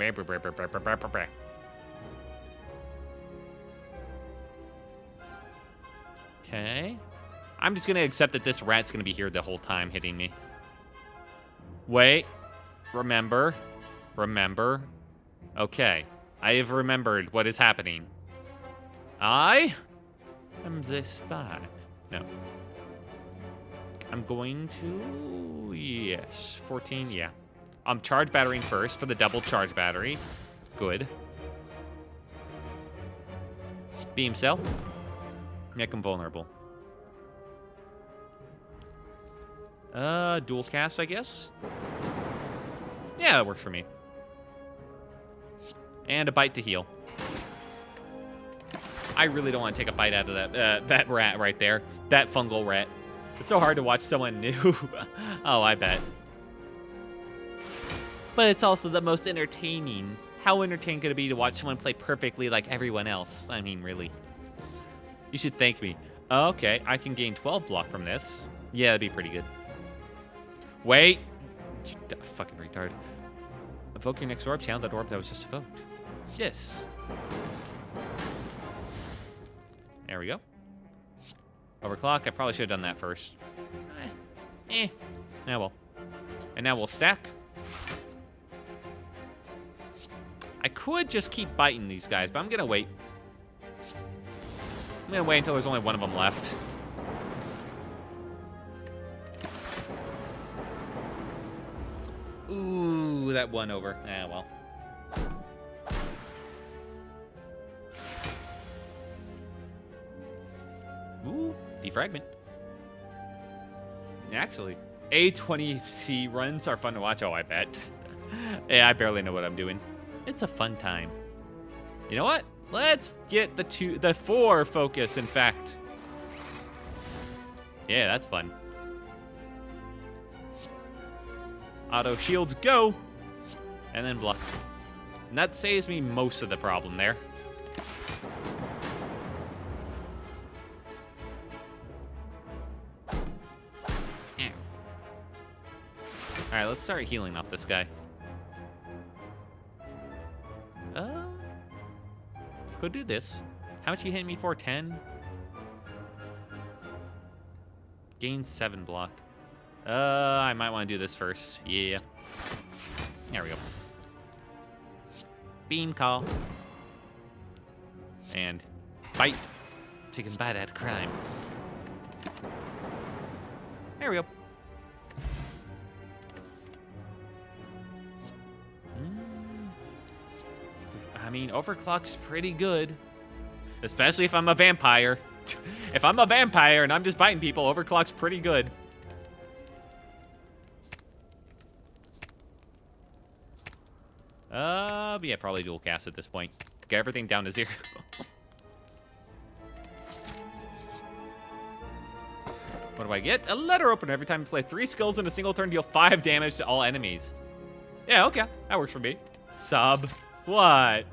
Okay. I'm just going to accept that this rat's going to be here the whole time hitting me. Wait. Remember. Okay. I have remembered what is happening. I am the spy. No. I'm going to... Yes. 14, yeah. I'm charge battering first for the double charge battery. Good. Beam cell. Make him vulnerable. Dual cast, I guess? Yeah, that works for me. And a bite to heal. I really don't want to take a bite out of that rat right there. That fungal rat. It's so hard to watch someone new. Oh, I bet. But it's also the most entertaining. How entertaining could it be to watch someone play perfectly like everyone else? I mean, really. You should thank me. Okay, I can gain 12 block from this. Yeah, that'd be pretty good. Wait. You fucking retard. Evoke your next orb. Channel that orb that was just evoked. Yes. There we go. Overclock. I probably should have done that first. Now well. And now we'll stack. I could just keep biting these guys, but I'm gonna wait. I'm gonna wait until there's only one of them left. Ooh, that one over. Ah, well. Ooh, defragment. Actually, A20C runs are fun to watch. Oh, I bet. Yeah, I barely know what I'm doing. It's a fun time. You know what? Let's get the 4 focus, in fact. Yeah, that's fun. Auto shields go. And then block. And that saves me most of the problem there. Alright, let's start healing off this guy. Go do this. How much you hit me for? 10? Gain 7 block. I might want to do this first. Yeah. There we go. Beam call. And bite. Taking bite out of crime. There we go. I mean, overclock's pretty good. Especially if I'm a vampire. If I'm a vampire and I'm just biting people, overclock's pretty good. But yeah, probably dual cast at this point. Get everything down to 0. What do I get? A letter opener. Every time you play 3 skills in a single turn, deal 5 damage to all enemies. Yeah, okay. That works for me. Sub. What?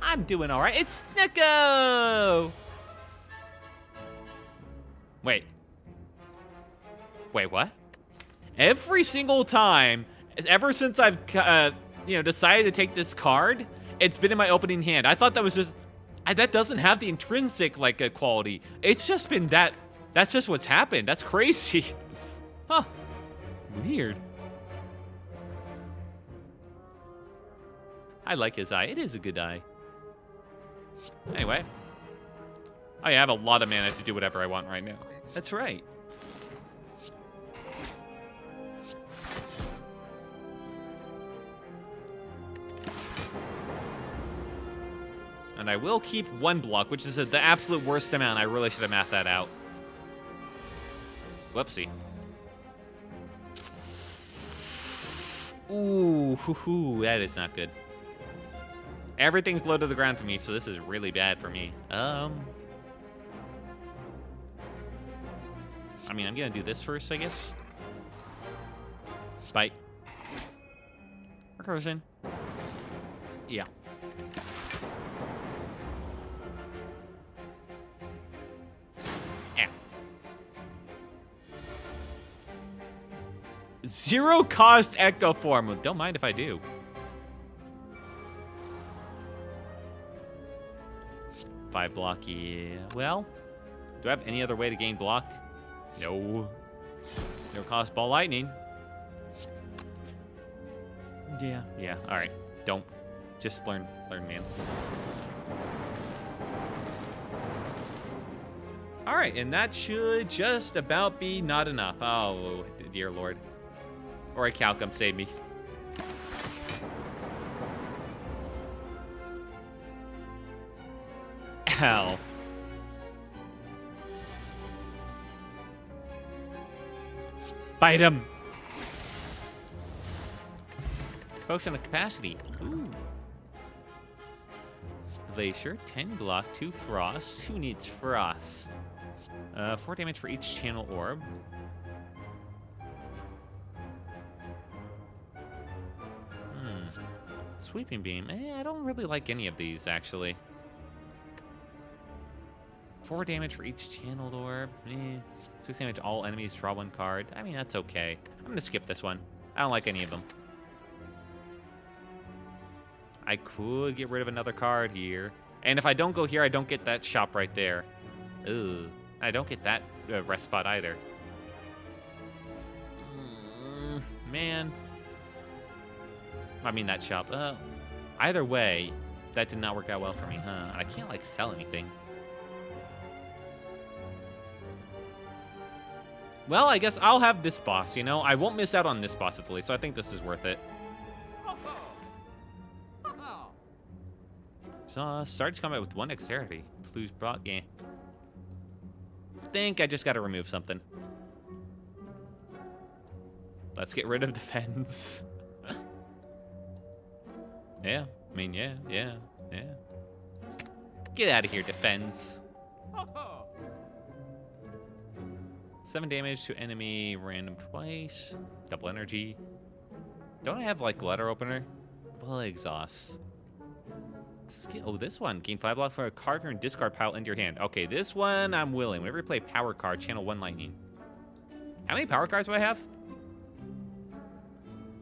I'm doing all right. It's Snicko! Wait. Wait, what? Every single time, ever since I've, decided to take this card, it's been in my opening hand. I thought that was just, that doesn't have the intrinsic, quality. It's just been that, that's just what's happened. That's crazy. Huh. Weird. I like his eye. It is a good eye. Anyway. I have a lot of mana to do whatever I want right now. That's right. And I will keep 1 block, which is the absolute worst amount. I really should have mathed that out. Whoopsie. Ooh, hoo-hoo, that is not good. Everything's low to the ground for me, so this is really bad for me. I mean, I'm gonna do this first, I guess. Bite. Recursion. Yeah. Yeah. Zero cost Echo Form. Well, don't mind if I do. Five block, yeah. Well, do I have any other way to gain block? No. No cost ball lightning. Yeah. All right. Don't. Just learn, man. All right, and that should just about be not enough. Oh, dear Lord. Or a cow come save me. Ow. Bite him. Potion of capacity. Ooh. Glacier, 10 block, 2 frost. Who needs frost? 4 damage for each channel orb. Sweeping beam. I don't really like any of these, actually. 4 damage for each channeled orb. 6 damage all enemies, draw 1 card. I mean, that's okay. I'm gonna skip this one. I don't like any of them. I could get rid of another card here. And if I don't go here, I don't get that shop right there. Ugh. I don't get that rest spot either. Man. I mean, that shop. Either way, that did not work out well for me, huh? I can't, like, sell anything. Well, I guess I'll have this boss, you know? I won't miss out on this boss at least, so I think this is worth it. So, starts combat with 1 dexterity. Blues block game. Think I just gotta remove something. Let's get rid of defense. Yeah, I mean, yeah. Get out of here, defense. 7 damage to enemy, random twice. Double energy. Don't I have, like, letter opener? Well, exhaust. Oh, this one. Gain 5 block for a card from your discard pile into your hand. Okay, this one I'm willing. Whenever you play power card, channel 1 lightning. How many power cards do I have?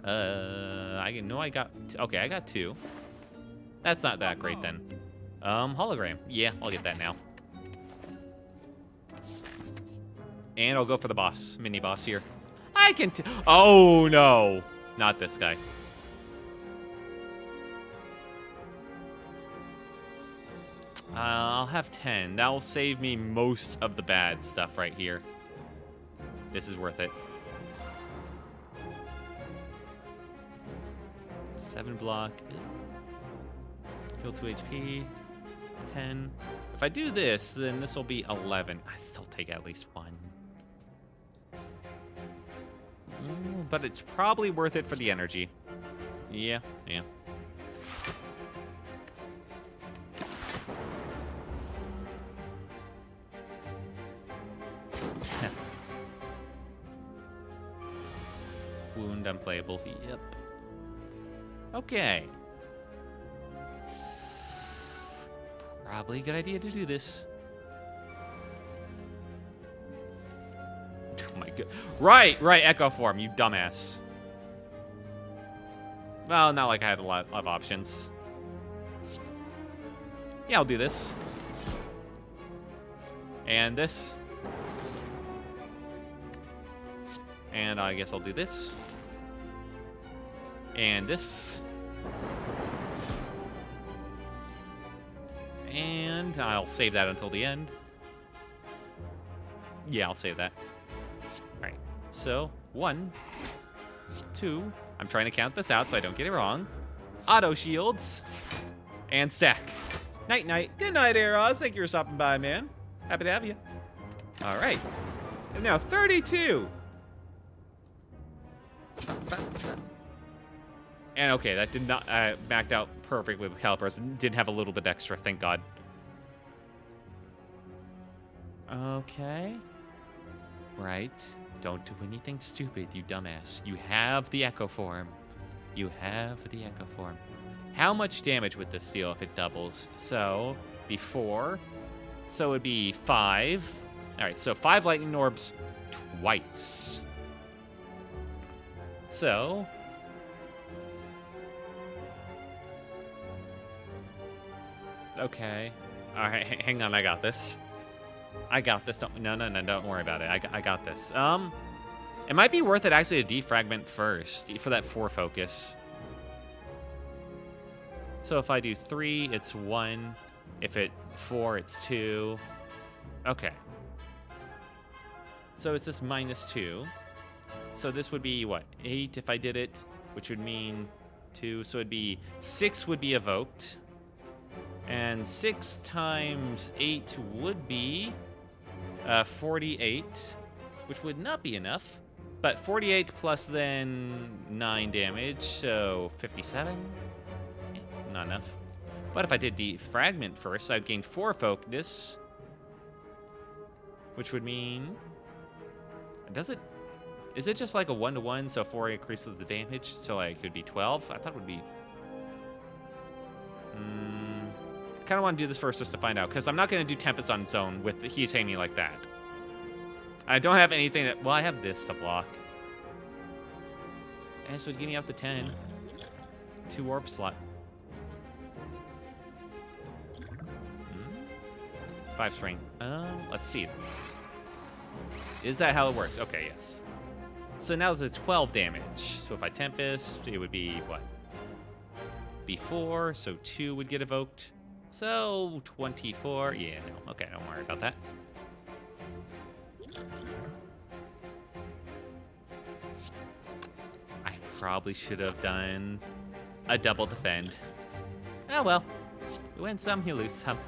I know I got... Okay, I got 2. That's not that great then. Hologram. Yeah, I'll get that now. And I'll go for the boss. Mini boss here. I can... Oh, no. Not this guy. I'll have 10. That will save me most of the bad stuff right here. This is worth it. 7 block. Kill 2 HP. 10. If I do this, then this will be 11. I still take at least 1. But it's probably worth it for the energy. Yeah. Wound unplayable. Yep. Okay. Probably a good idea to do this. Oh my god. Right, Echo Form, you dumbass. Well, not like I had a lot of options. Yeah, I'll do this. And this. And I guess I'll do this. And this. And I'll save that until the end. Yeah, I'll save that. Alright, so 1, 2. I'm trying to count this out so I don't get it wrong. Auto shields. And stack. Night. Good night, Eros. Thank you for stopping by, man. Happy to have you. Alright. And now 32. And okay, that did not backed out perfectly with calipers. Did have a little bit extra, thank God. Okay. Right? Don't do anything stupid, you dumbass. You have the Echo Form. You have the Echo Form. How much damage would this deal if it doubles? So, before. So it'd be 5. All right, so 5 lightning orbs twice. So. Okay. All right, hang on, I got this. I got this. No, don't worry about it. I got this. It might be worth it actually to defragment first for that 4 focus. So if I do 3, it's 1. If it 4, it's 2. Okay. So it's just -2. So this would be what? 8 if I did it, which would mean 2. So it'd be 6 would be evoked. And 6 times 8 would be 48, which would not be enough. But 48 plus then 9 damage, so 57. Not enough. But if I did defragment first, I'd gain 4 focus, which would mean... Does it... Is it just like a 1-to-1, so 4 increases the damage, so like it could be 12? I thought it would be... I kind of want to do this first just to find out, because I'm not going to do Tempest on its own with He's Hanging like that. I don't have anything that... Well, I have this to block. And this would give me up to 10. 2 warp slot. 5 strain. Let's see. Is that how it works? Okay, yes. So now there's a 12 damage. So if I Tempest, it would be what? Be 4, so 2 would get evoked. So 24. Yeah, no. Okay, don't worry about that. I probably should have done a double defend. Oh well. You win some, you lose some.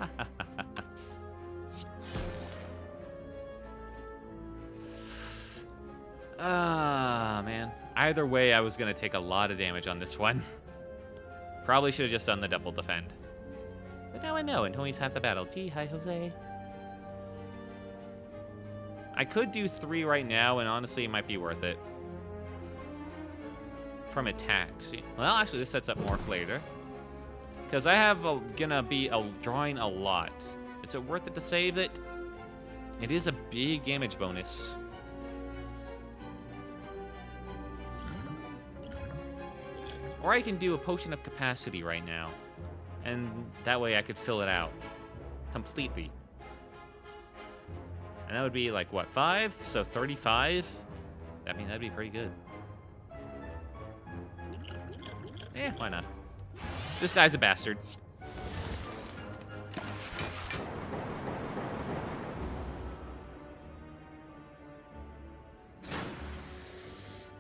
Ah, man. Either way, I was going to take a lot of damage on this one. Probably should have just done the double defend. But now I know, and Tony's half the battle. Gee, hi, Jose. I could do 3 right now, and honestly, it might be worth it. From attacks. Well, actually, this sets up more for later. Because I have gonna be drawing a lot. Is it worth it to save it? It is a big damage bonus. Or I can do a potion of capacity right now. And that way I could fill it out completely. And that would be like, what, 5? So 35? I mean, that'd be pretty good. Eh, why not? This guy's a bastard.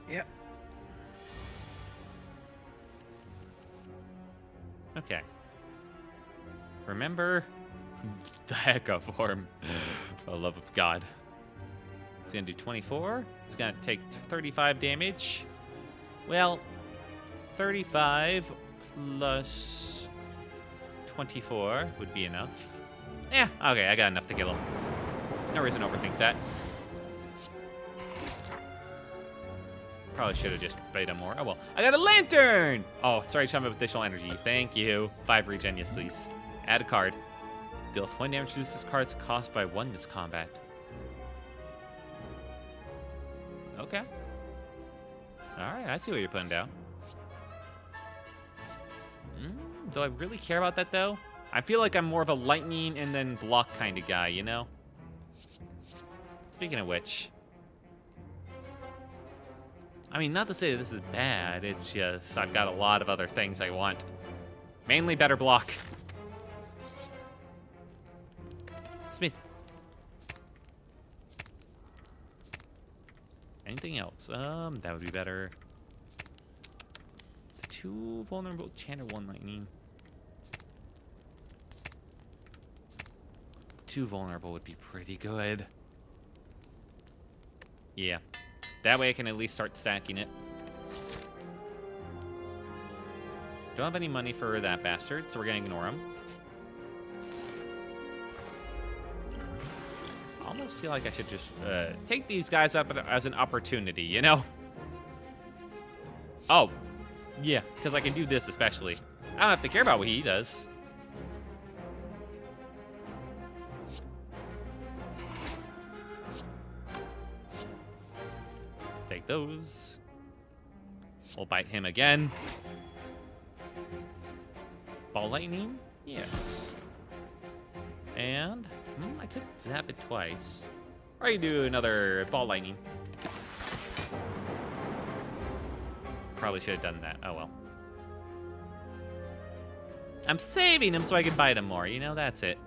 Yep. Okay. Remember the Echo Form. For the love of God. It's gonna do 24. It's gonna take 35 damage. Well, 35 plus 24 would be enough. Yeah, okay, I got enough to kill him. No reason to overthink that. Probably should have just bait him more. Oh well. I got a lantern! Oh, sorry, some additional energy. Thank you. 5 regen, yes, please. Add a card. Deal 20 damage to this card's cost by 1 this combat. Okay. Alright, I see what you're putting down. Do I really care about that, though? I feel like I'm more of a lightning and then block kind of guy, you know? Speaking of which... I mean, not to say that this is bad, it's just I've got a lot of other things I want. Mainly better block. Smith. Anything else? That would be better. 2 vulnerable, Chanter 1 lightning. 2 vulnerable would be pretty good. Yeah. That way I can at least start stacking it. Don't have any money for that bastard, so we're gonna ignore him. I'll almost feel like I should just take these guys up as an opportunity, you know? Oh, yeah, because I can do this especially. I don't have to care about what he does. Take those. We'll bite him again. Ball lightning? Yes. And I could zap it twice. Or you do another ball lightning. Probably should have done that. Oh well. I'm saving him so I can bite him more. You know, that's it.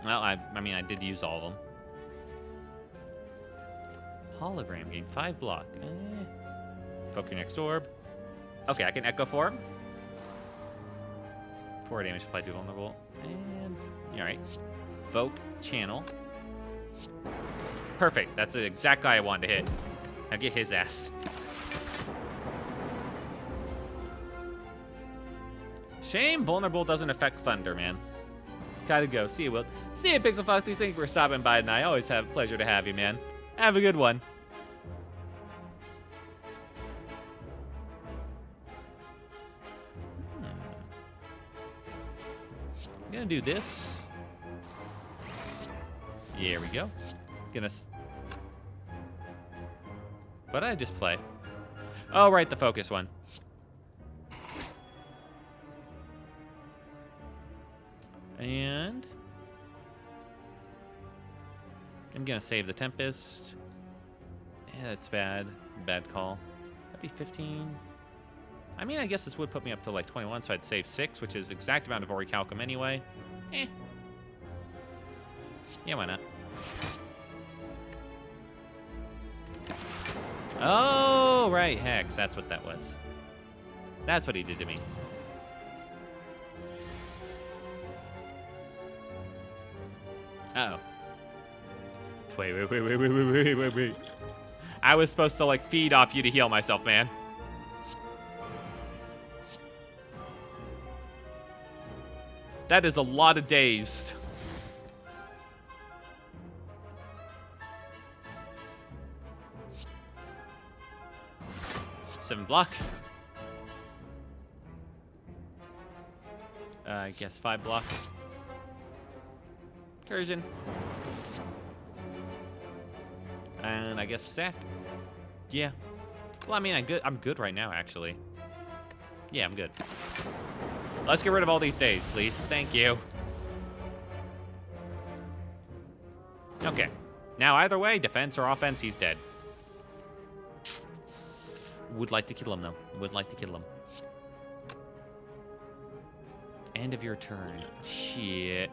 Well, I mean, I did use all of them. Hologram gain 5 block. Poke your next orb. Okay, I can Echo Form. 4 damage applied to vulnerable. And, alright. Voke, channel. Perfect. That's the exact guy I wanted to hit. Now get his ass. Shame vulnerable doesn't affect thunder, man. Gotta go. See you, Will. See you, Pixel Foxy. Thank you for stopping by tonight. I always have a pleasure to have you, man. Have a good one. I'm gonna do this. Here we go. What did I just play? Oh, right, the focus one. And I'm gonna save the Tempest. Yeah, that's bad. Bad call. That'd be 15. I mean, I guess this would put me up to like 21, so I'd save 6, which is the exact amount of Orichalcum anyway. Yeah, why not? Oh, right, Hex. That's what that was. That's what he did to me. Uh-oh. Wait. I was supposed to, like, feed off you to heal myself, man. That is a lot of days. Seven block. I guess 5 block. Incursion. And I guess stack. Yeah. Well, I mean, I'm good right now, actually. Yeah, I'm good. Let's get rid of all these days, please. Thank you. Okay. Now, either way, defense or offense, he's dead. Would like to kill him, though. Would like to kill him. End of your turn. Shit.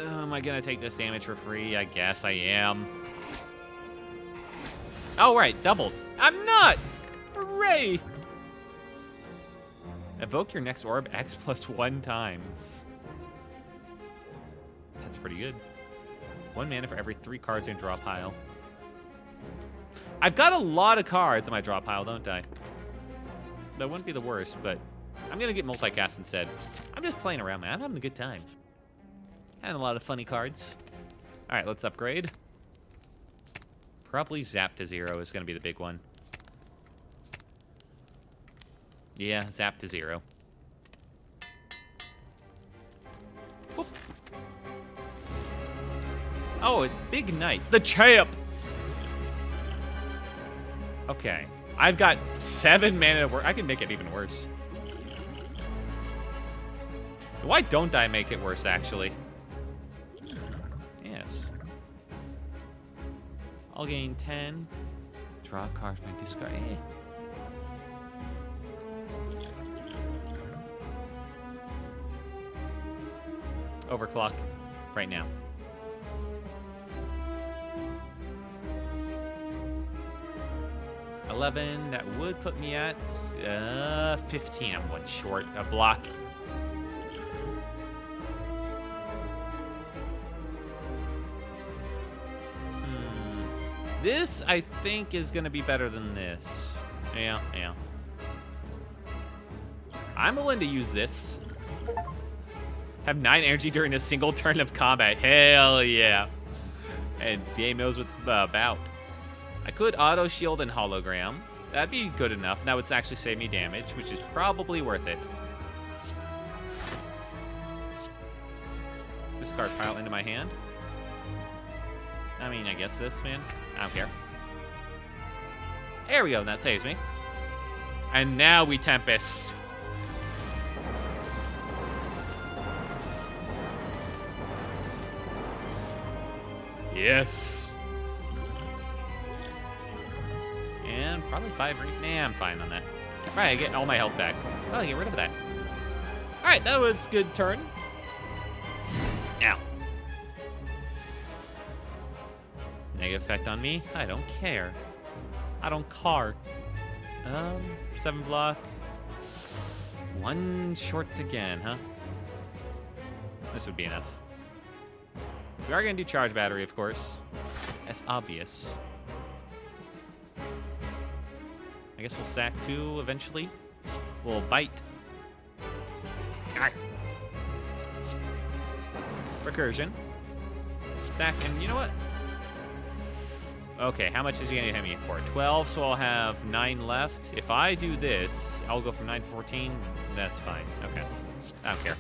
Am I gonna take this damage for free? I guess I am. Oh, right. Doubled. I'm not! Hooray! Evoke your next orb X plus 1 times. That's pretty good. 1 mana for every 3 cards in draw pile. I've got a lot of cards in my draw pile, don't I? That wouldn't be the worst, but I'm gonna get multicast instead. I'm just playing around, man. I'm having a good time. Having a lot of funny cards. All right, let's upgrade. Probably Zap to 0 is gonna be the big one. Yeah, Zap to 0. Whoop. Oh, it's Big Knight. The champ! Okay. I've got 7 mana to work. I can make it even worse. Why don't I make it worse, actually? Yes. I'll gain 10. Draw a card from my discard. Overclock right now. $11, that would put me at 15. I'm 1 short. A block. This, I think, is going to be better than this. Yeah. I'm willing to use this. Have 9 energy during a single turn of combat. Hell yeah. And the game knows what's about. I could auto shield and hologram. That'd be good enough. That would actually save me damage, which is probably worth it. Discard pile into my hand. I mean, I guess this, man. I don't care. There we go. That saves me. And now we Tempest. Yes. And probably 5 or 8. Nah, I'm fine on that. All right, I get all my health back. Oh, get rid of that. All right, that was a good turn. Ow. Negative effect on me? I don't care. I don't care. 7 block. 1 short again, huh? This would be enough. We are going to do charge battery, of course. That's obvious. I guess we'll sack 2 eventually. We'll bite. Arr. Recursion. Sack, and you know what? Okay, how much is he going to hit me for? 12, so I'll have 9 left. If I do this, I'll go from 9 to 14. That's fine. Okay. I don't care.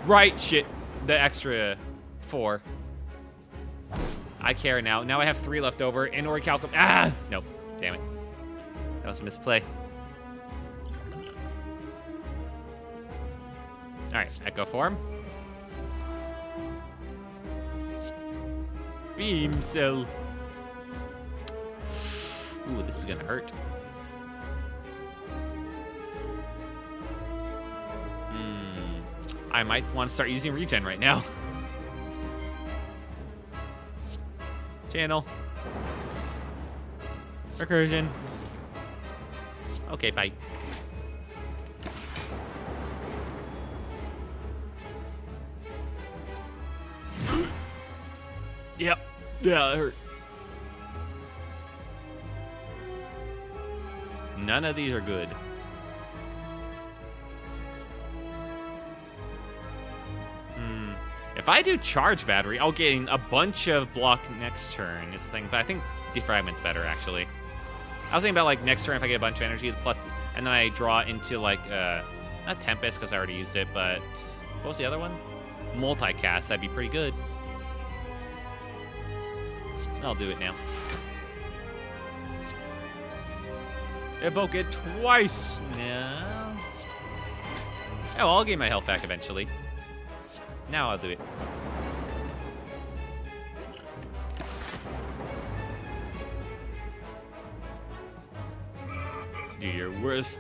Right, shit. The extra 4. I care now. Now I have 3 left over. In order calculate. Ah! Nope. Damn it. That was a misplay. Alright, Echo Form. Beam Cell. Ooh, this is gonna hurt. I might want to start using regen right now. Channel. Recursion. Okay, bye. Yep. Yeah, it hurt. None of these are good. If I do charge battery, I'll gain a bunch of block next turn is the thing. But I think defragment's better, actually. I was thinking about, like, next turn if I get a bunch of energy, plus, and then I draw into, like, not Tempest, because I already used it, but what was the other one? Multicast. That'd be pretty good. I'll do it now. Evoke it twice. No. Oh, I'll gain my health back eventually. Now I'll do it. Do your worst.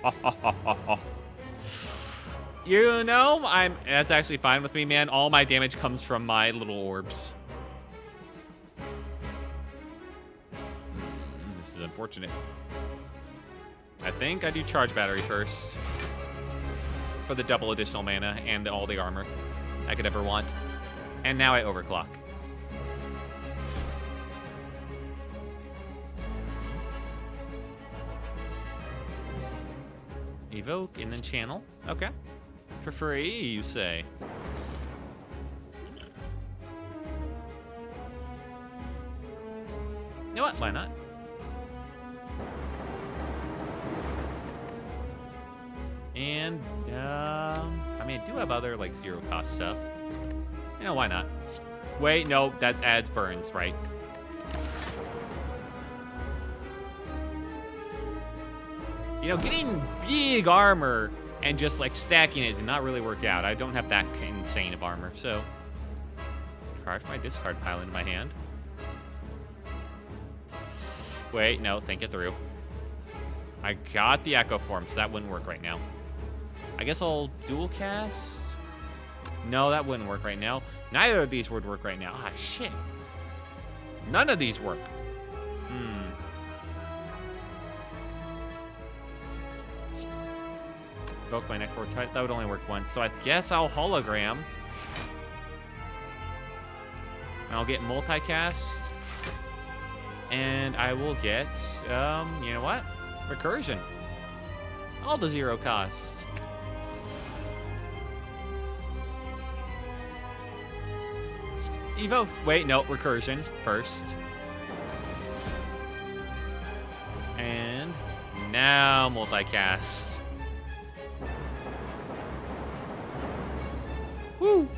You know, that's actually fine with me, man. All my damage comes from my little orbs. This is unfortunate. I think I do charge battery first for the double additional mana and all the armor I could ever want. And now I overclock. Evoke and then channel. Okay. For free, you say. You know what? Why not? And, I mean, I do have other, like, zero cost stuff. You know, why not? Wait, no, that adds burns, right? You know, getting big armor and just, like, stacking it did not really work out. I don't have that insane of armor, so. Charge my discard pile into my hand. Wait, no, think it through. I got the Echo Form, so that wouldn't work right now. I guess I'll dual cast? No, that wouldn't work right now. Neither of these would work right now. Ah, shit. None of these work. Evoke my Necro type. That would only work once. So I guess I'll hologram. And I'll get multicast. And I will get, you know what? Recursion. All the zero cost. Evo. Wait, no, recursion first. And now multicast. Woo!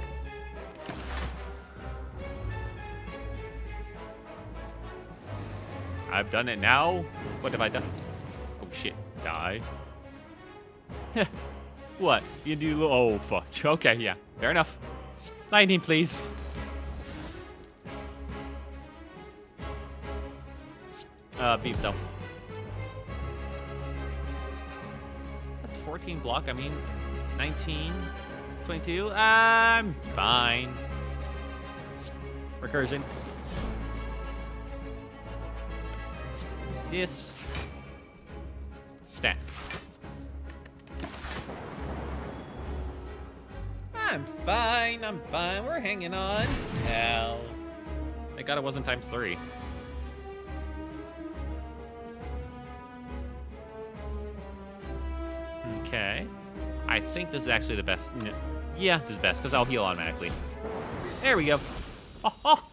I've done it now. What have I done? Oh shit, die. What? You do? Oh fuck. Okay, yeah, fair enough. Lightning, please. Beam cell. That's 14 block. I mean, 19, 22. I'm fine. Recursion. This. Stack. I'm fine. I'm fine. We're hanging on. Hell. Thank God it wasn't times 3. Okay. I think this is actually the best. Yeah, this is best because I'll heal automatically. There we go. Oh, oh.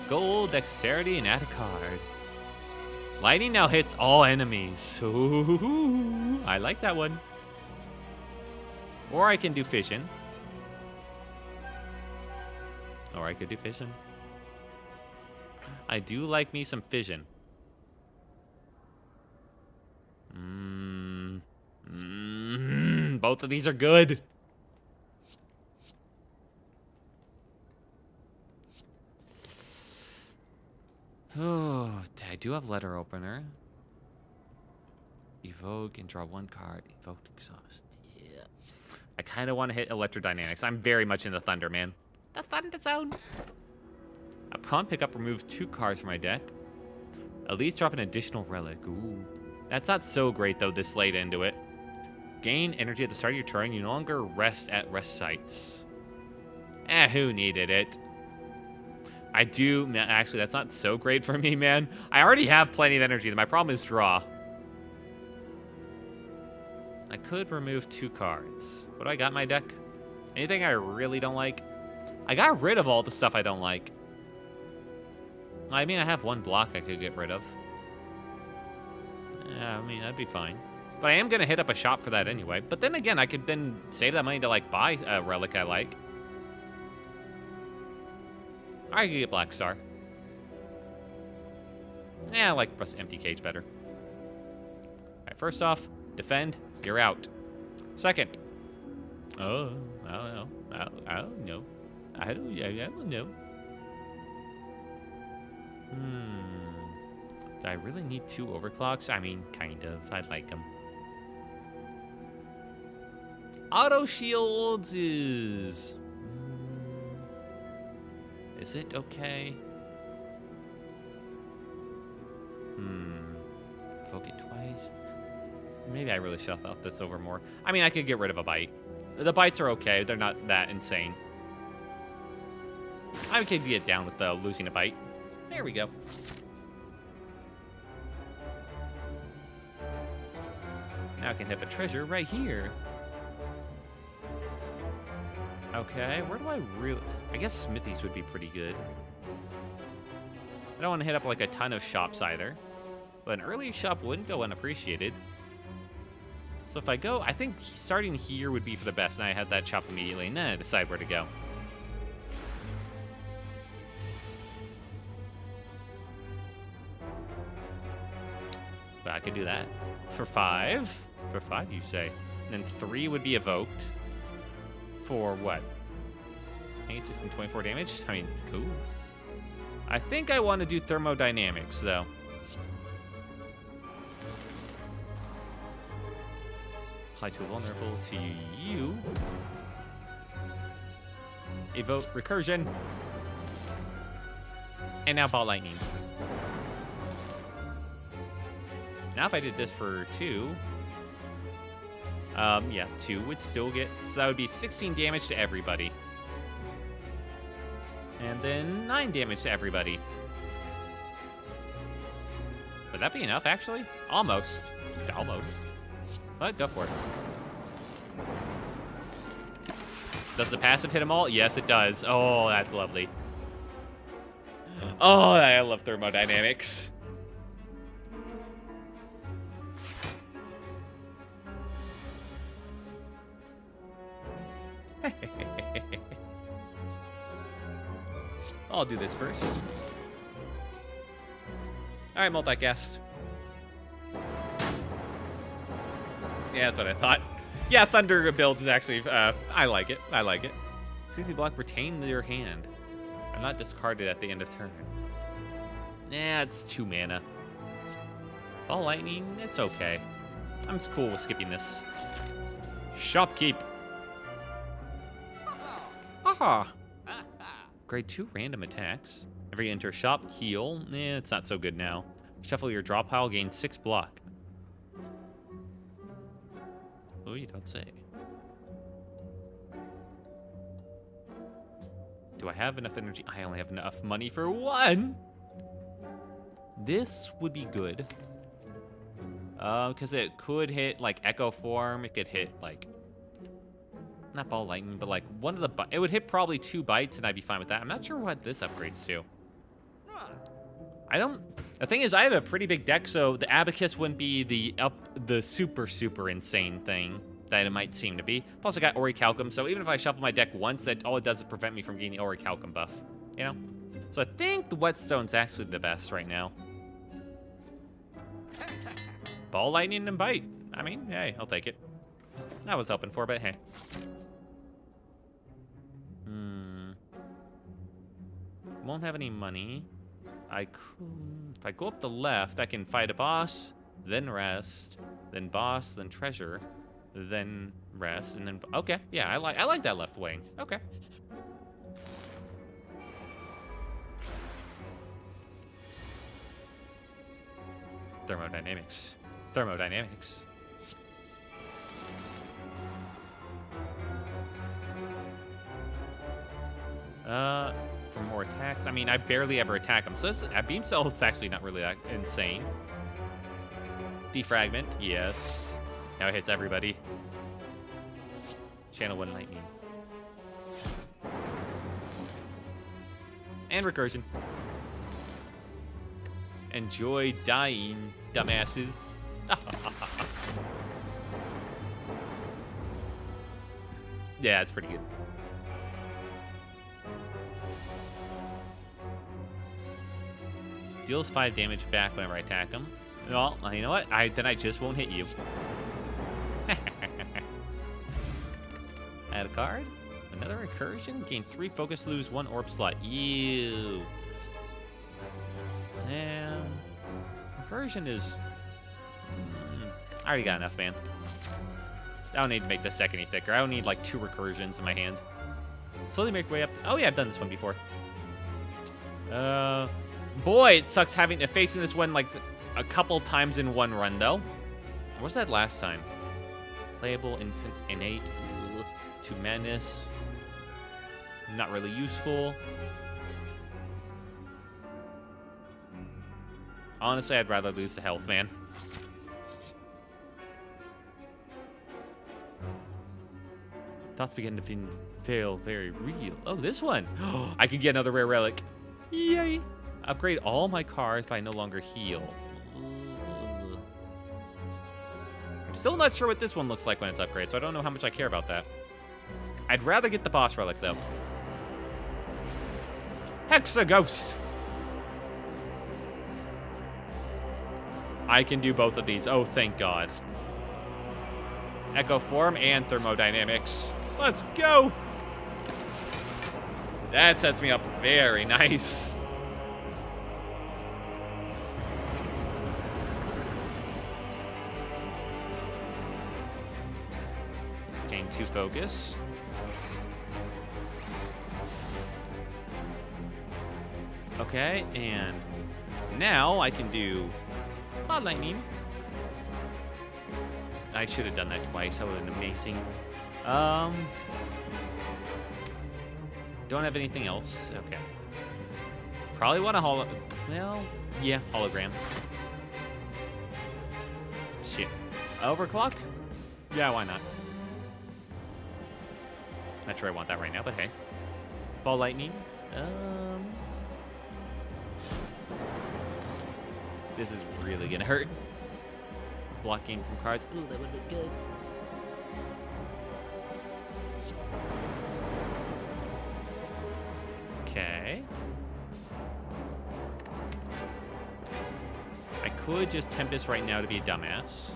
Gold, dexterity, and add a card. Lightning now hits all enemies. Ooh, I like that one. Or I can do fission. Or I could do fission. I do like me some fission. Both of these are good. Oh, I do have letter opener. Evoke and draw 1 card. Evoke exhaust. Yeah. I kind of want to hit electrodynamics. I'm very much in the thunder, man. The thunder zone. Upon pickup, remove 2 cards from my deck. At least drop an additional relic. Ooh. That's not so great, though, this late into it. Gain energy at the start of your turn. You no longer rest at rest sites. Who needed it? I do. Actually, that's not so great for me, man. I already have plenty of energy. My problem is draw. I could remove 2 cards. What do I got in my deck? Anything I really don't like? I got rid of all the stuff I don't like. I mean, I have 1 block I could get rid of. Yeah, I mean, that'd be fine. But I am going to hit up a shop for that anyway. But then again, I could then save that money to, like, buy a relic I like. I could get Black Star. Yeah, I like Empty Cage better. Alright, first off, defend, you're out. Second. Oh, I don't know. I don't know. I don't know. Do I really need 2 overclocks? I mean, kind of. I like them. Auto shields is... Is it okay? Evoke it twice. Maybe I really should have thought this over more. I mean, I could get rid of a bite. The bites are okay. They're not that insane. I could get down with losing a bite. There we go. Now I can hit a treasure right here. Okay, where do I really... I guess smithies would be pretty good. I don't want to hit up like a ton of shops either. But an early shop wouldn't go unappreciated. So if I go... I think starting here would be for the best. And I had that shop immediately. And then I decide where to go. But I could do that. For 5? For 5, you say. And then 3 would be evoked. For what? 8, 16, 24 damage? I mean, cool. I think I want to do thermodynamics, though. Apply to a vulnerable to you. Evoke recursion. And now ball lightning. Now if I did this for 2... yeah, 2 would still get... So that would be 16 damage to everybody. And then 9 damage to everybody. Would that be enough, actually? Almost. Almost. But go for it. Does the passive hit them all? Yes, it does. Oh, that's lovely. Oh, I love thermodynamics. I'll do this first. All right, multicast. Yeah, that's what I thought. Yeah, Thunder build is actually, I like it. I like it. CC block, retain your hand. I'm not discarded at the end of turn. Nah, it's 2 mana. Ball lightning, it's okay. I'm just cool with skipping this. Shopkeep. Aha. Grade 2 random attacks. Every enter shop, heal. It's not so good now. Shuffle your draw pile, gain 6 block. Oh, you don't say. Do I have enough energy? I only have enough money for 1. This would be good. Because it could hit, like, Echo Form. It could hit, like, not Ball Lightning, but, like, one of the... It would hit probably 2 bites, and I'd be fine with that. I'm not sure what this upgrades to. I don't... The thing is, I have a pretty big deck, so the Abacus wouldn't be the super insane thing that it might seem to be. Plus, I got Orichalcum, so even if I shuffle my deck once, that all it does is prevent me from getting the Orichalcum buff. You know? So I think the Whetstone's actually the best right now. Ball Lightning and Bite. I mean, hey, I'll take it. I was hoping for, but hey. Won't have any money. I could... If I go up the left, I can fight a boss, then rest, then boss, then treasure, then rest, and then... Okay, yeah, I like that left wing. Okay. Thermodynamics. Thermodynamics. For more attacks. I mean, I barely ever attack him, so this, at Beam Cell, it's actually not really that insane. Defragment, yes. Now it hits everybody. Channel 1 Lightning. And Recursion. Enjoy dying, dumbasses. Yeah, it's pretty good. Deals 5 damage back whenever I attack him. Well, you know what? Then I just won't hit you. Add a card. Another Recursion. Gain 3 focus, lose 1 orb slot. Ew. Yeah. Recursion is... I already got enough, man. I don't need to make this deck any thicker. I don't need like 2 Recursions in my hand. Slowly make way up. Oh yeah, I've done this one before. Boy, it sucks having to facing this one like a couple times in one run though. What was that last time? Playable, innate, 2 madness. Not really useful. Honestly, I'd rather lose the health, man. Thoughts begin to feel very real. Oh, this one. I can get another rare relic. Yay. Upgrade all my cards, but I no longer heal. I'm still not sure what this one looks like when it's upgraded, so I don't know how much I care about that. I'd rather get the boss relic, though. Hexaghost. I can do both of these. Oh, thank God. Echo Form and Thermodynamics. Let's go! That sets me up very nice. Gain 2 focus. Okay, and now I can do Ball Lightning. I should have done that twice. That would have been amazing. Don't have anything else. Okay. Probably want a well, yeah, hologram. Shit. Overclock? Yeah, why not? Not sure I want that right now, but hey. Ball lightning. This is really gonna hurt. Blocking some cards. Ooh, that would have been good. Okay. I could just Tempest right now to be a dumbass.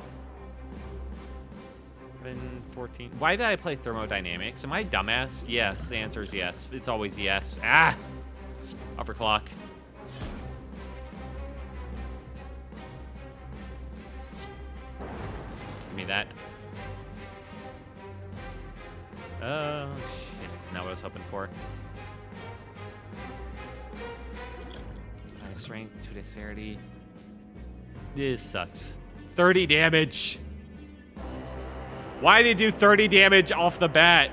7, 14. Why did I play Thermodynamics? Am I a dumbass? Yes, the answer is yes. It's always yes. Ah! Upper clock. Give me that. Oh, shit. Not what I was hoping for. High strength, 2 dexterity. This sucks. 30 damage. Why did he do 30 damage off the bat?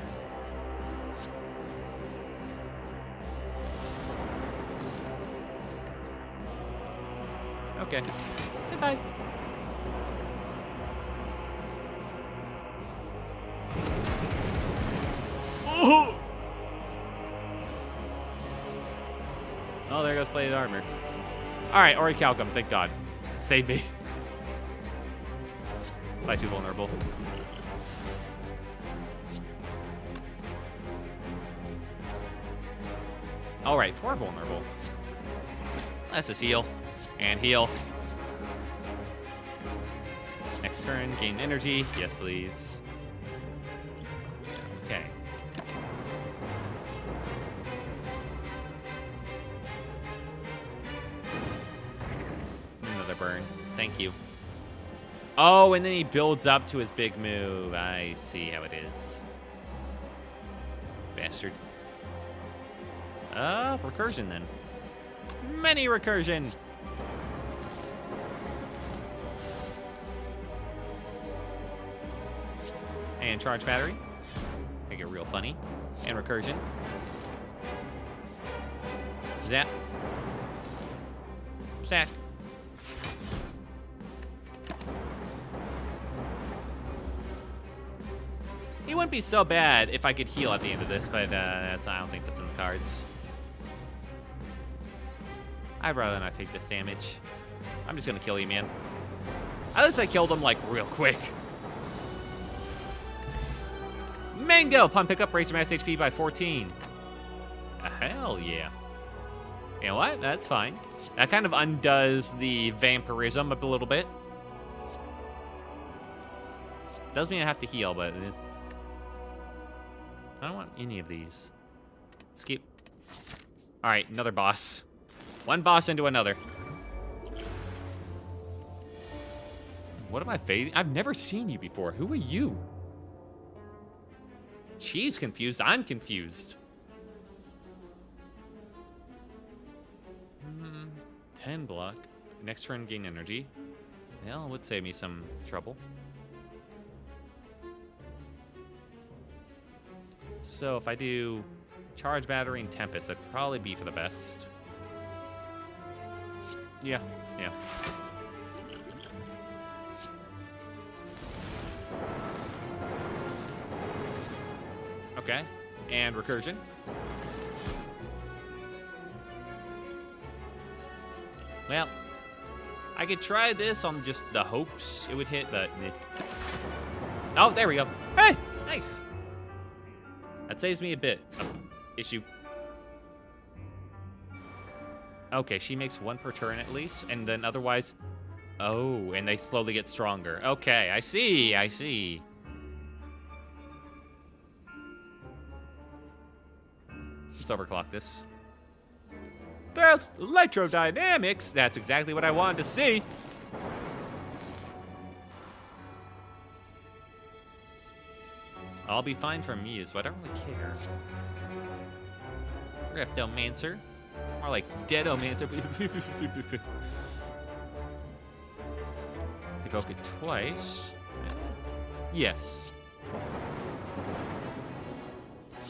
Okay. Goodbye. Oh! Oh, there goes plated armor. All right, Orichalcum, thank God. Save me. By 2 vulnerable. All right, 4 vulnerable. Let's just heal. And heal. Next turn, gain energy. Yes, please. Okay. Another burn. Thank you. Oh, and then he builds up to his big move. I see how it is. Bastard. Recursion then. Many recursion. And charge battery. Make it real funny. And recursion. Zap. Stack. He wouldn't be so bad if I could heal at the end of this, but I don't think that's in the cards. I'd rather not take this damage. I'm just gonna kill you, man. At least I killed him, like, real quick. Mango! Pump pickup, raise your max HP by 14. Hell yeah. You know what? That's fine. That kind of undoes the vampirism a little bit. Does mean I have to heal, but I don't want any of these. Skip. All right, another boss. One boss into another. What am I fading? I've never seen you before. Who are you? She's confused. I'm confused. 10 block. Next turn, gain energy. Well, it would save me some trouble. So if I do charge battery and Tempest, that'd probably be for the best. Yeah. Okay. And recursion. Well, I could try this on just the hopes it would hit, but... Oh, there we go. Hey! Nice. That saves me a bit of issue. Okay, she makes 1 per turn at least, and then otherwise... Oh, and they slowly get stronger. Okay, I see. Let's overclock this. That's electrodynamics. That's exactly what I wanted to see. I'll be fine from you, so I don't really care. Reptomancer. More like Deadomancer. Evoke it twice. Yes.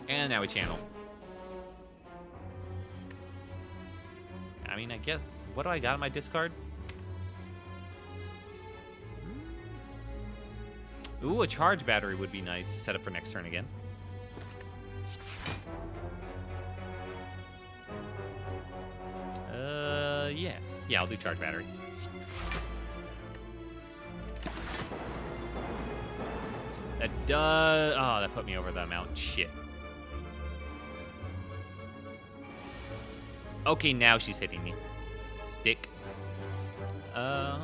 And now we channel. I mean, I guess... What do I got on my discard? Ooh, a charge battery would be nice to set up for next turn again. Yeah. Yeah, I'll do charge battery. That does... Oh, that put me over the amount. Shit. Okay, now she's hitting me. Dick. How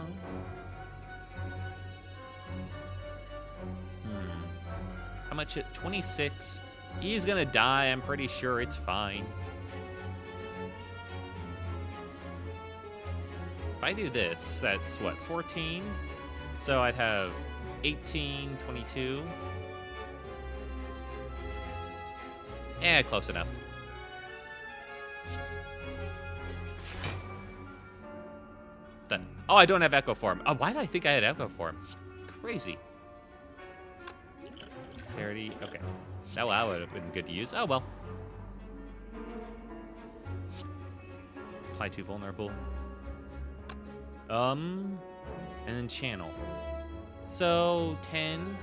much? 26. He's gonna die. I'm pretty sure it's fine. If I do this, that's what, 14? So I'd have 18, 22. Yeah, close enough. Done. Oh, I don't have Echo Form. Oh, why did I think I had Echo Form? Crazy. Dexterity. Okay. That would have been good to use. Oh, well. Apply to vulnerable. And then channel. So, 10.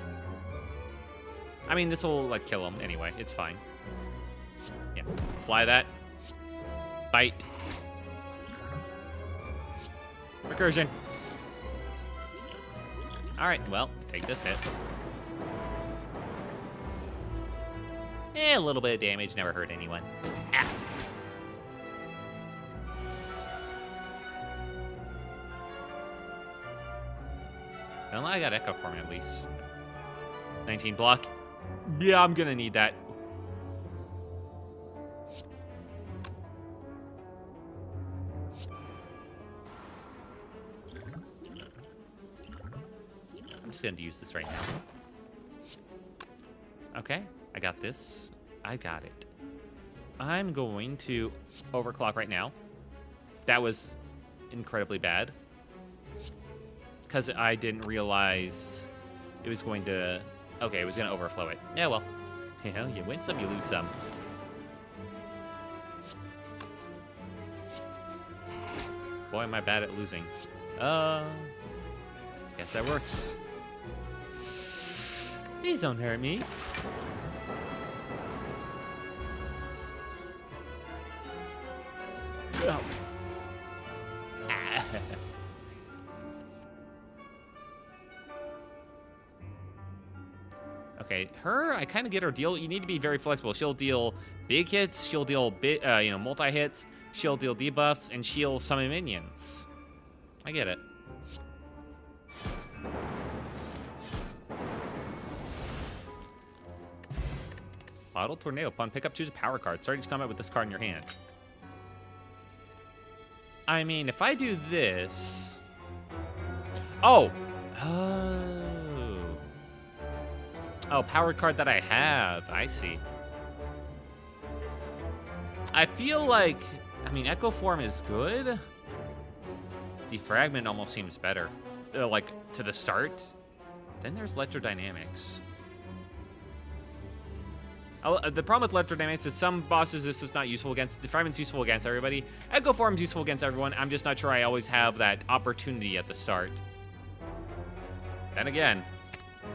I mean, this will, like, kill him anyway. It's fine. Yeah. Apply that. Bite. Recursion. Alright, well, take this hit. A little bit of damage never hurt anyone. Ah. Well, I got Echo Form at least. 19 block. Yeah, I'm gonna need that. I'm just gonna use this right now. Okay, I got this. I got it. I'm going to overclock right now. That was incredibly bad. Because I didn't realize it was going to... Okay, it was going to overflow it. Yeah, well. You know, you win some, you lose some. Boy, am I bad at losing. Guess that works. Please don't hurt me. Oh. Ah. Okay, her, I kind of get her deal. You need to be very flexible. She'll deal big hits, she'll deal multi-hits, she'll deal debuffs, and she'll summon minions. I get it. Bottle Tornado. Upon pickup, choose a power card. Start each combat with this card in your hand. I mean, if I do this... Oh! Oh, power card that I have. I see. I feel like... I mean, Echo Form is good. Defragment almost seems better. Like, to the start. Then there's Electrodynamics. The problem with Electrodynamics is some bosses this is not useful against. Defragment's useful against everybody. Echo Form's useful against everyone. I'm just not sure I always have that opportunity at the start. Then again,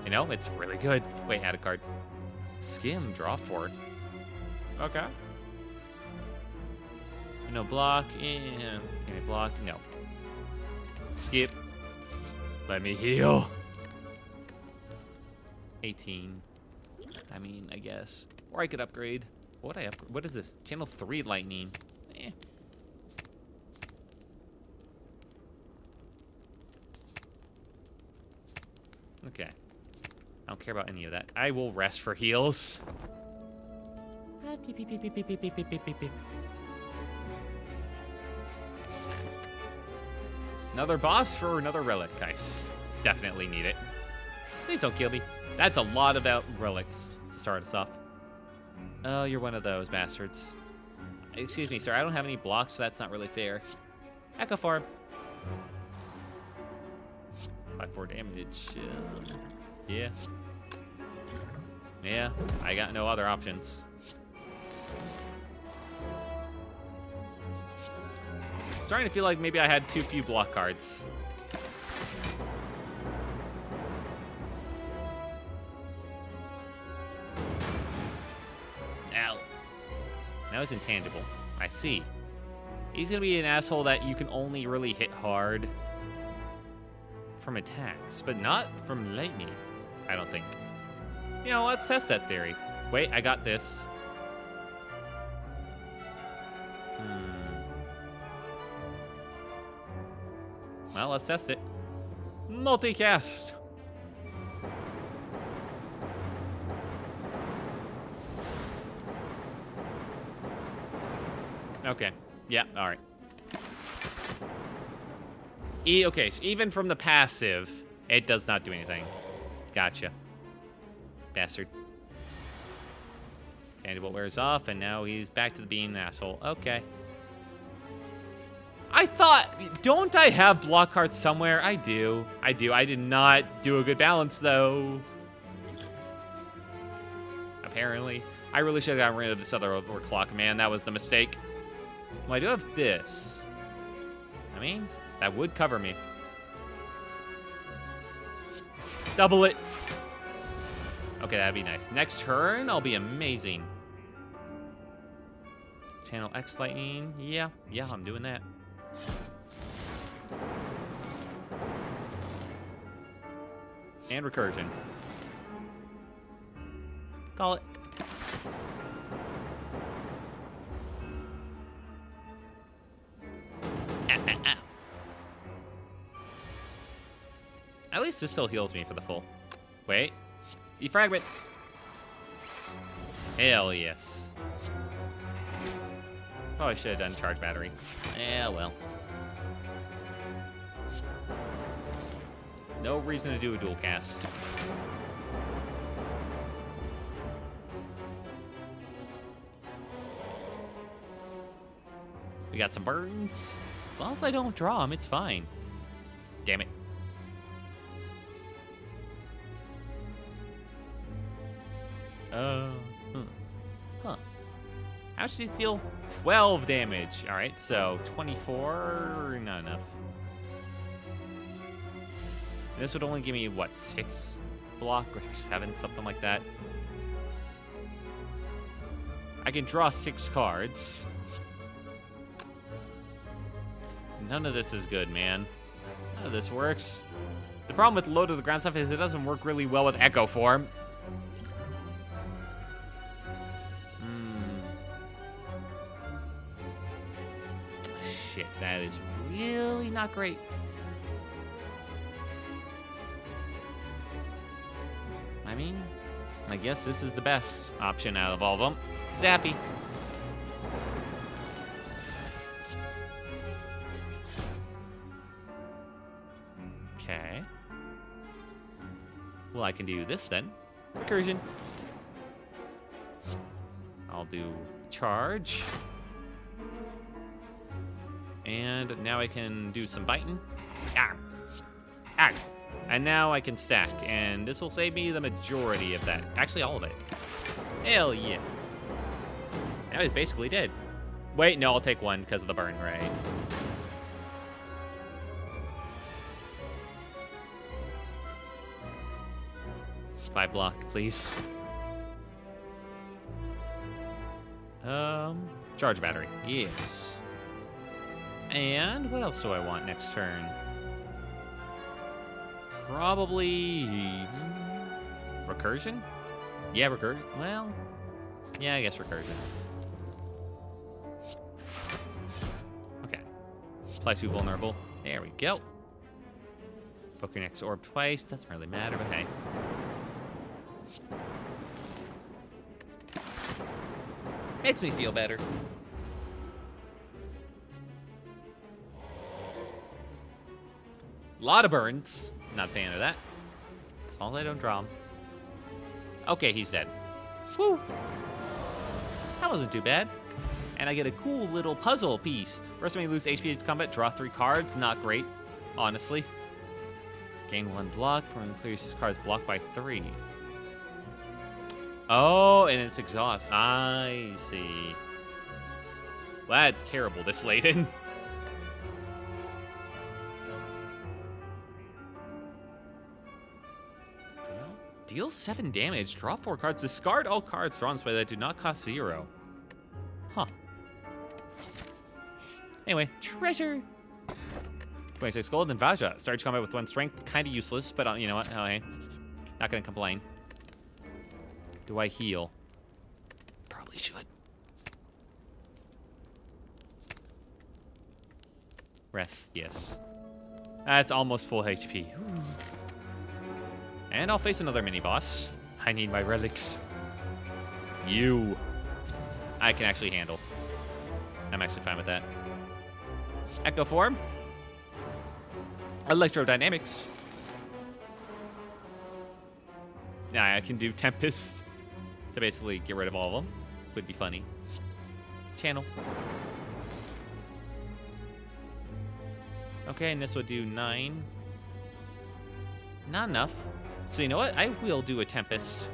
you know, it's really good. Wait, add a card. Skim, draw 4. Okay. No block. Any block? No. Skip. Let me heal. 18. I mean, I guess. Or I could upgrade. What would I upgrade? What is this? Channel 3 lightning. Eh. Okay. I don't care about any of that. I will rest for heals. Beep, beep, beep, beep, beep, beep, beep, beep, beep. Another boss for another relic. Guys, definitely need it. Please don't kill me. That's a lot of relics to start us off. Oh, you're one of those bastards. Excuse me, sir. I don't have any blocks, so that's not really fair. Echo Form. 5-4 damage. Yeah. Yeah, I got no other options. Starting to feel like maybe I had too few block cards. Now he's intangible. I see. He's gonna be an asshole that you can only really hit hard from attacks, but not from lightning, I don't think. You know, let's test that theory. Wait, I got this. Well, let's test it. Multicast. Okay. Yeah, all right. Okay, so even from the passive, it does not do anything. Gotcha. Bastard. Tangible wears off, and now he's back to being an asshole. Okay. I thought, don't I have block cards somewhere? I do. I do. I did not do a good balance, though. Apparently. I really should have gotten rid of this other overclock, man. That was the mistake. Well, I do have this. I mean, that would cover me. Double it. Okay, that'd be nice. Next turn, I'll be amazing. Channel X Lightning. Yeah, I'm doing that. And recursion. Call it. At least this still heals me for the full. Wait. Defragment. Hell yes. Probably should have done charge battery. Yeah, well. No reason to do a dual cast. We got some burns. As long as I don't draw them, it's fine. Damn it. Huh. How much did he deal? 12 damage. All right, so 24, not enough. This would only give me, what, 6 block or 7, something like that. I can draw 6 cards. None of this is good, man. None of this works. The problem with low to the ground stuff is it doesn't work really well with Echo Form. Shit, that is really not great. I mean, I guess this is the best option out of all of them. Zappy. Okay. Well, I can do this then. Recursion. I'll do charge. And now I can do some biting. Ah. Ah. And now I can stack, and this will save me the majority of that. Actually, all of it. Hell yeah. Now he's basically dead. Wait, no, I'll take one because of the burn, right? Five block, please. Charge battery. Yes. And what else do I want next turn? Probably recursion? Yeah, recursion. Well, yeah, I guess recursion. Okay. Apply to vulnerable. There we go. Poke your next orb twice. Doesn't really matter, but hey. Makes me feel better. Lot of burns. Not a fan of that. As long as I don't draw him. Okay, he's dead. Woo! That wasn't too bad. And I get a cool little puzzle piece. First time you lose HP to combat, draw 3 cards. Not great, honestly. Gain 1 block. Permanently clears this card's blocked by 3. Oh, and it's exhaust. I see. Well, that's terrible this late in. Deal 7 damage, draw 4 cards, discard all cards drawn this way that do not cost 0. Huh. Anyway, treasure. 26 gold, and Vajra. Starts combat with 1 strength. Kind of useless, but you know what? Oh, hey. Not going to complain. Do I heal? Probably should. Rest, yes. That's almost full HP. Ooh. And I'll face another mini-boss. I need my relics. You. I can actually handle. I'm actually fine with that. Echo form. Electrodynamics. Yeah, I can do Tempest to basically get rid of all of them. Would be funny. Channel. Okay, and this will do 9. Not enough. So you know what? I will do a Tempest.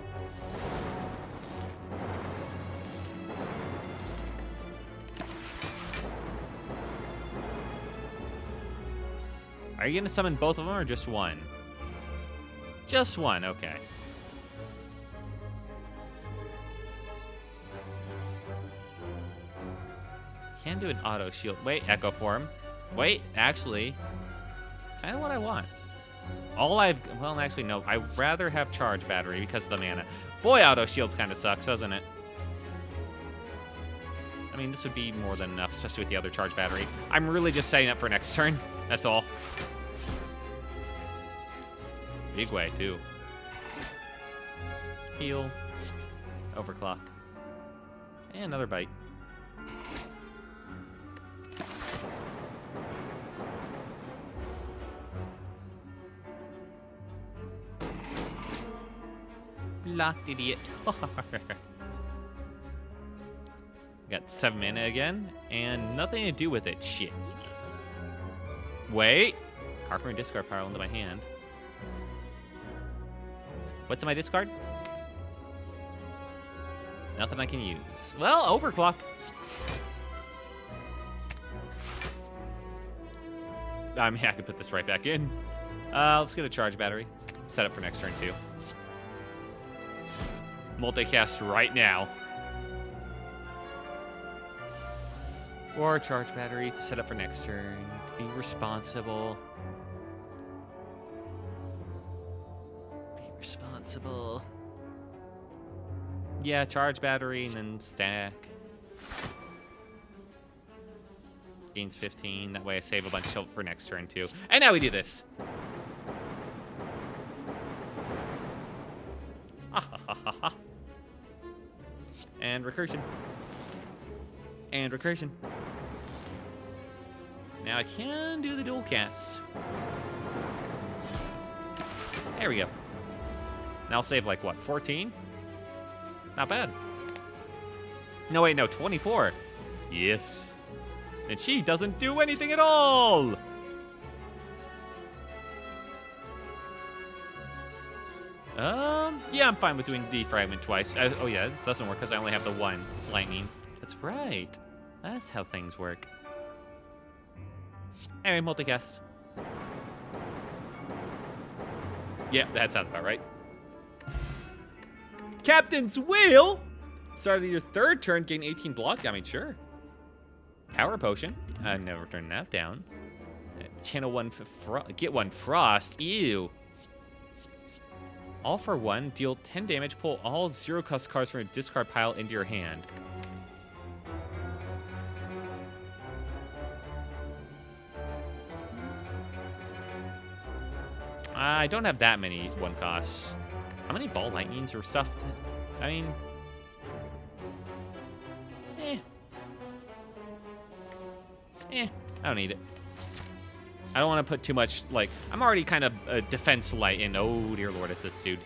Are you going to summon both of them or just one? Just one, okay. Can do an auto shield. Wait, echo form. Wait, actually, kind of what I want. Well, actually, no. I'd rather have charge battery because of the mana. Boy, auto shields kind of sucks, doesn't it? I mean, this would be more than enough, especially with the other charge battery. I'm really just setting up for next turn. That's all. Big way, too. Heal. Overclock. And another bite. Blocked, idiot. Got 7 mana again, and nothing to do with it. Shit. Wait. Card from a discard pile into my hand. What's in my discard? Nothing I can use. Well, overclock. I mean, I could put this right back in. Let's get a charge battery. Set up for next turn, too. Multicast right now. Or a charge battery to set up for next turn. Be responsible. Be responsible. Yeah, charge battery and then stack. Gains 15. That way I save a bunch for next turn too. And now we do this. And recursion. And recursion. Now I can do the dual cast. There we go. Now I'll save like what, 14? Not bad. No, wait, no, 24. Yes. And she doesn't do anything at all. Yeah, I'm fine with doing defragment twice. Oh yeah, this doesn't work because I only have the one lightning. That's right. That's how things work. Anyway, multicast. Yeah, that sounds about right. Captain's Wheel! Start of your 3rd turn, gain 18 block. I mean, sure. Power Potion. I never turn that down. Channel 1, get 1 Frost. Ew. All for 1, deal 10 damage, pull all 0-cost cards from a discard pile into your hand. I don't have that many 1-costs. How many ball lightnings or stuff? I mean... I don't need it. I don't want to put too much, like... I'm already kind of a defense light in. Oh, dear lord, it's this dude.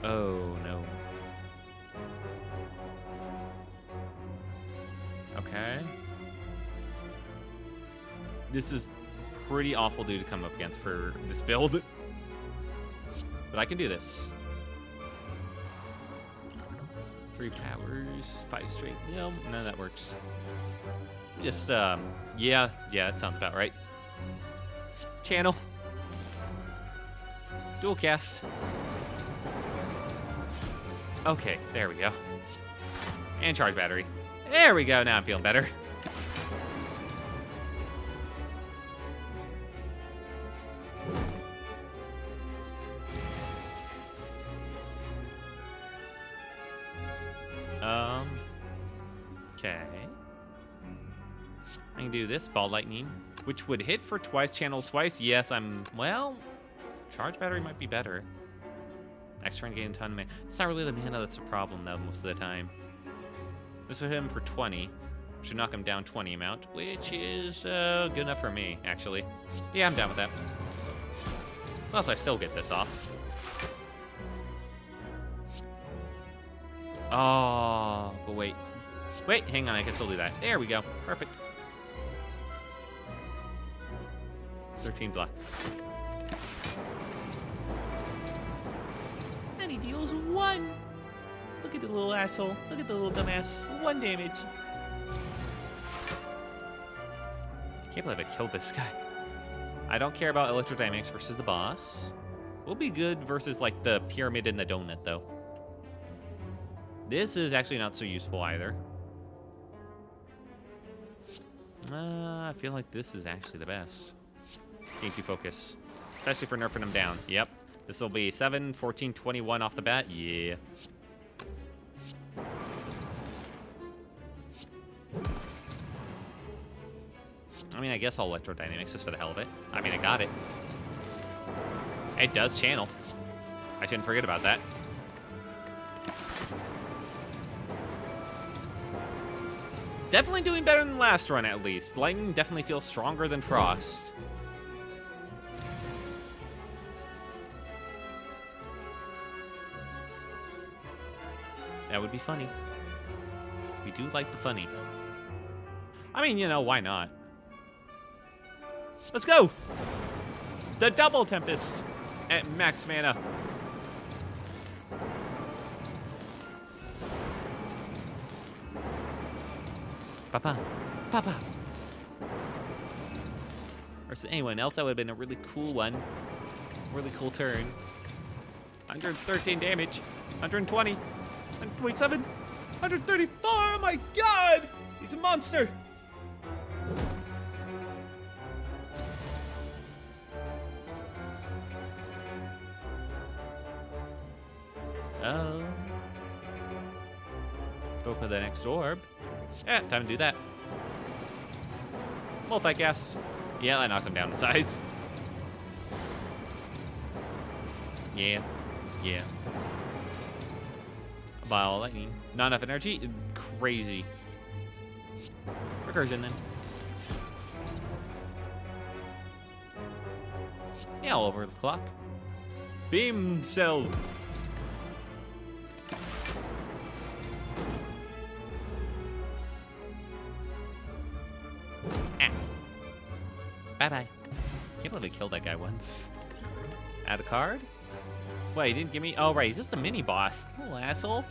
Oh, no. Okay. This is pretty awful dude to come up against for this build. But I can do this. 3 powers, 5 straight. No, that works. Just, yeah, that sounds about right. Channel. Dual cast. Okay, there we go. And charge battery. There we go, now I'm feeling better. Okay. I can do this, ball lightning, which would hit for twice, channel twice. Yes, well, charge battery might be better. Next turn, gain a ton of mana. It's not really the mana that's the problem, though, most of the time. This would hit him for 20. Should knock him down 20 amount, which is good enough for me, actually. Yeah, I'm down with that. Plus, I still get this off. Oh, but wait. Wait, hang on, I can still do that. There we go. Perfect. 13 block. And he deals 1. Look at the little asshole. Look at the little dumbass. 1 damage. Can't believe I killed this guy. I don't care about electrodynamics versus the boss. We'll be good versus, like, the pyramid and the donut, though. This is actually not so useful either. I feel like this is actually the best. Game 2 focus. Especially for nerfing him down. Yep. This will be 7, 14, 21 off the bat. Yeah. I mean, I guess I'll electrodynamics just for the hell of it. I mean, I got it. It does channel. I shouldn't forget about that. Definitely doing better than last run, at least. Lightning definitely feels stronger than Frost. That would be funny. We do like the funny. I mean, you know, why not? Let's go! The double Tempest at max mana. Papa. Papa. Versus anyone else, that would have been a really cool one. Really cool turn. 113 damage. 120. 127. 134. Oh my god! He's a monster. Oh. Go for the next orb. Yeah, time to do that. Multicast. Yeah, that knocks him down in size. Yeah. Yeah. Ball lightning. Not enough energy. Crazy. Recursion then. Yeah, all over the clock. Beam cell. Bye-bye. Can't believe I killed that guy once. Add a card? Wait, he didn't give me... Oh, right. He's just a mini-boss. Little asshole.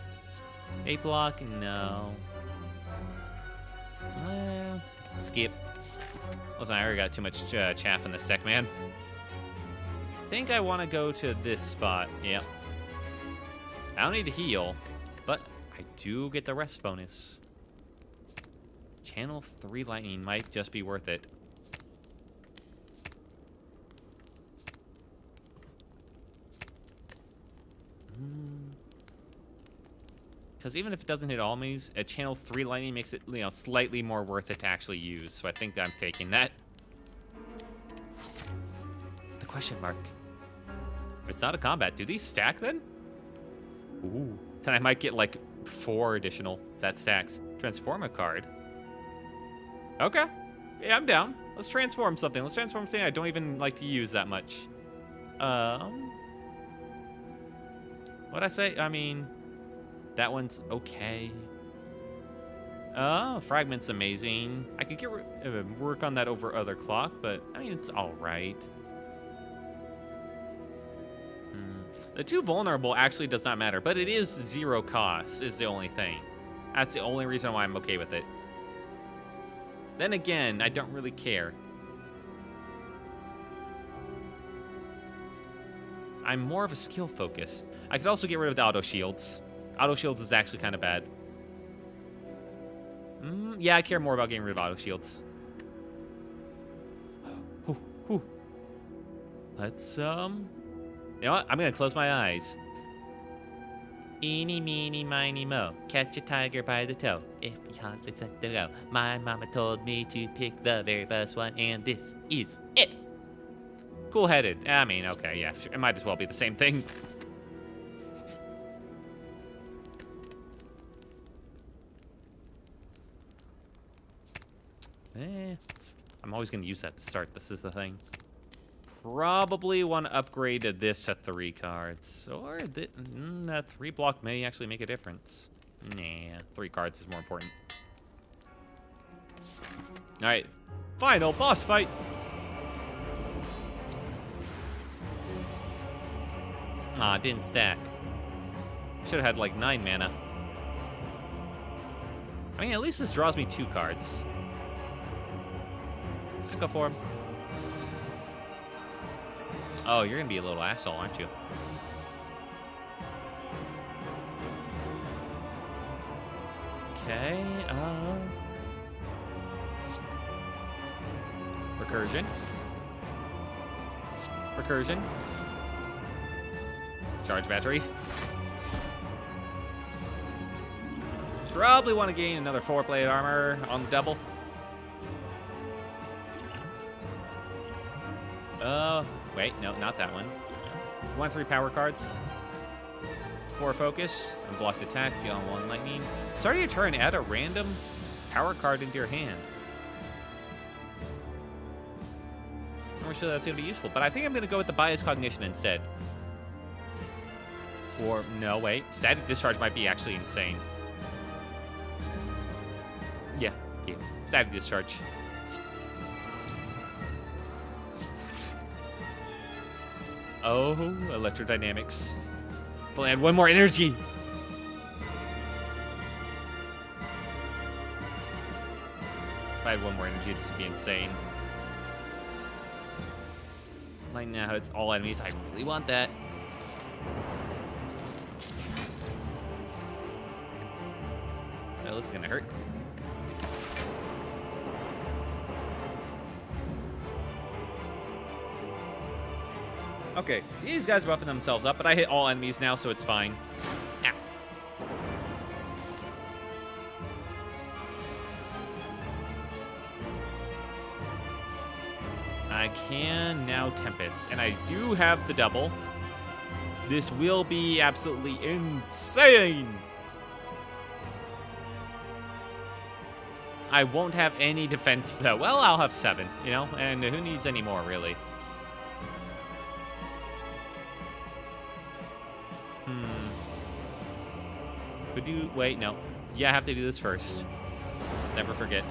8 block? No. Skip. Listen, I already got too much chaff in this deck, man. I think I want to go to this spot. Yep. I don't need to heal, but I do get the rest bonus. Channel 3 lightning might just be worth it. Because even if it doesn't hit all enemies, a channel 3 lightning makes it, you know, slightly more worth it to actually use. So I think I'm taking that. The question mark. If it's not a combat, do these stack then? Ooh. Then I might get like 4 additional that stacks. Transform a card. Okay. Yeah, I'm down. Let's transform something. Let's transform something I don't even like to use that much. What'd I say? I mean... That one's okay. Fragment's amazing. I could work on that over other clock, but I mean, it's all right. The 2 vulnerable actually does not matter, but it is 0 cost is the only thing. That's the only reason why I'm okay with it. Then again, I don't really care. I'm more of a skill focus. I could also get rid of the auto shields. Auto shields is actually kind of bad. Yeah, I care more about getting rid of auto shields. Whew. Let's, you know what? I'm gonna close my eyes. Eeny, meeny, miny, mo. Catch a tiger by the toe. If you hunt, let's let them go. My mama told me to pick the very best one, and this is it. Cool-headed. I mean, okay, yeah, sure. It might as well be the same thing. I'm always going to use that to start. This is the thing. Probably want to upgrade this to 3 cards. Or that 3 block may actually make a difference. Nah, 3 cards is more important. Alright, final boss fight! Ah, didn't stack. Should have had like 9 mana. I mean, at least this draws me 2 cards. Let's go for him. Oh, you're gonna be a little asshole, aren't you? Okay, Recursion. Recursion. Charge battery. Probably want to gain another 4-plate armor on the double. Wait, no, not that one. 1-3 power cards. 4 focus, unblocked attack, deal on 1 lightning. Start your turn, add a random power card into your hand. I'm not sure that's going to be useful, but I think I'm going to go with the bias cognition instead. Or, no, wait. Static discharge might be actually insane. Yeah. Static discharge. Oh, electrodynamics. If I had 1 more energy. If I had 1 more energy, this would be insane. Right now, it's all enemies. I really want that. Oh, this is gonna hurt. Okay, these guys are buffing themselves up, but I hit all enemies now, so it's fine. Ow. I can now Tempest, and I do have the double. This will be absolutely insane! I won't have any defense, though. Well, I'll have 7, you know? And who needs any more, really? Could you... Wait, no. Yeah, I have to do this first. Let's never forget.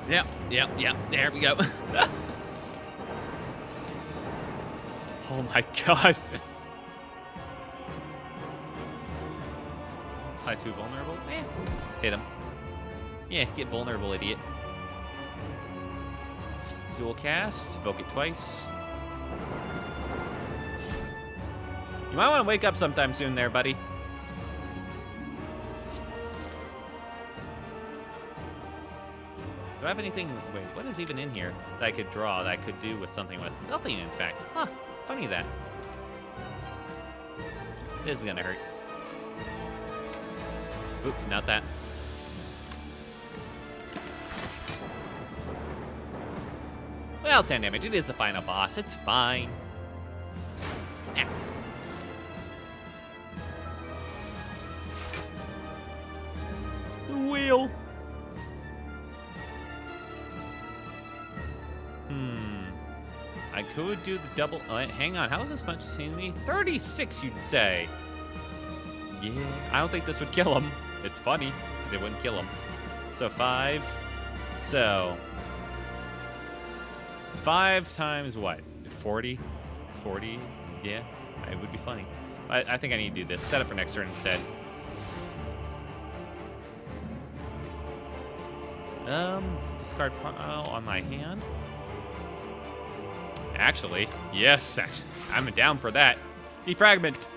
Yep. There we go. Oh my god. Am I too vulnerable? Eh. Hit him. Yeah, get vulnerable, idiot. Dual cast, evoke it twice. You might want to wake up sometime soon there, buddy. Do I have anything... Wait, what is even in here that I could draw, that I could do with something with? Nothing, in fact. Huh, funny that. This is gonna hurt. Oop, not that. Well, 10 damage. It is the final boss. It's fine. Ow. Wheel. I could do the double... hang on. How is this much to me? 36, you'd say. Yeah. I don't think this would kill him. It's funny. It wouldn't kill him. So 5. So... 5 times what? 40? 40? Yeah, it would be funny. I think I need to do this. Set it for next turn instead. Discard on my hand. Actually, yes, I'm down for that. Defragment.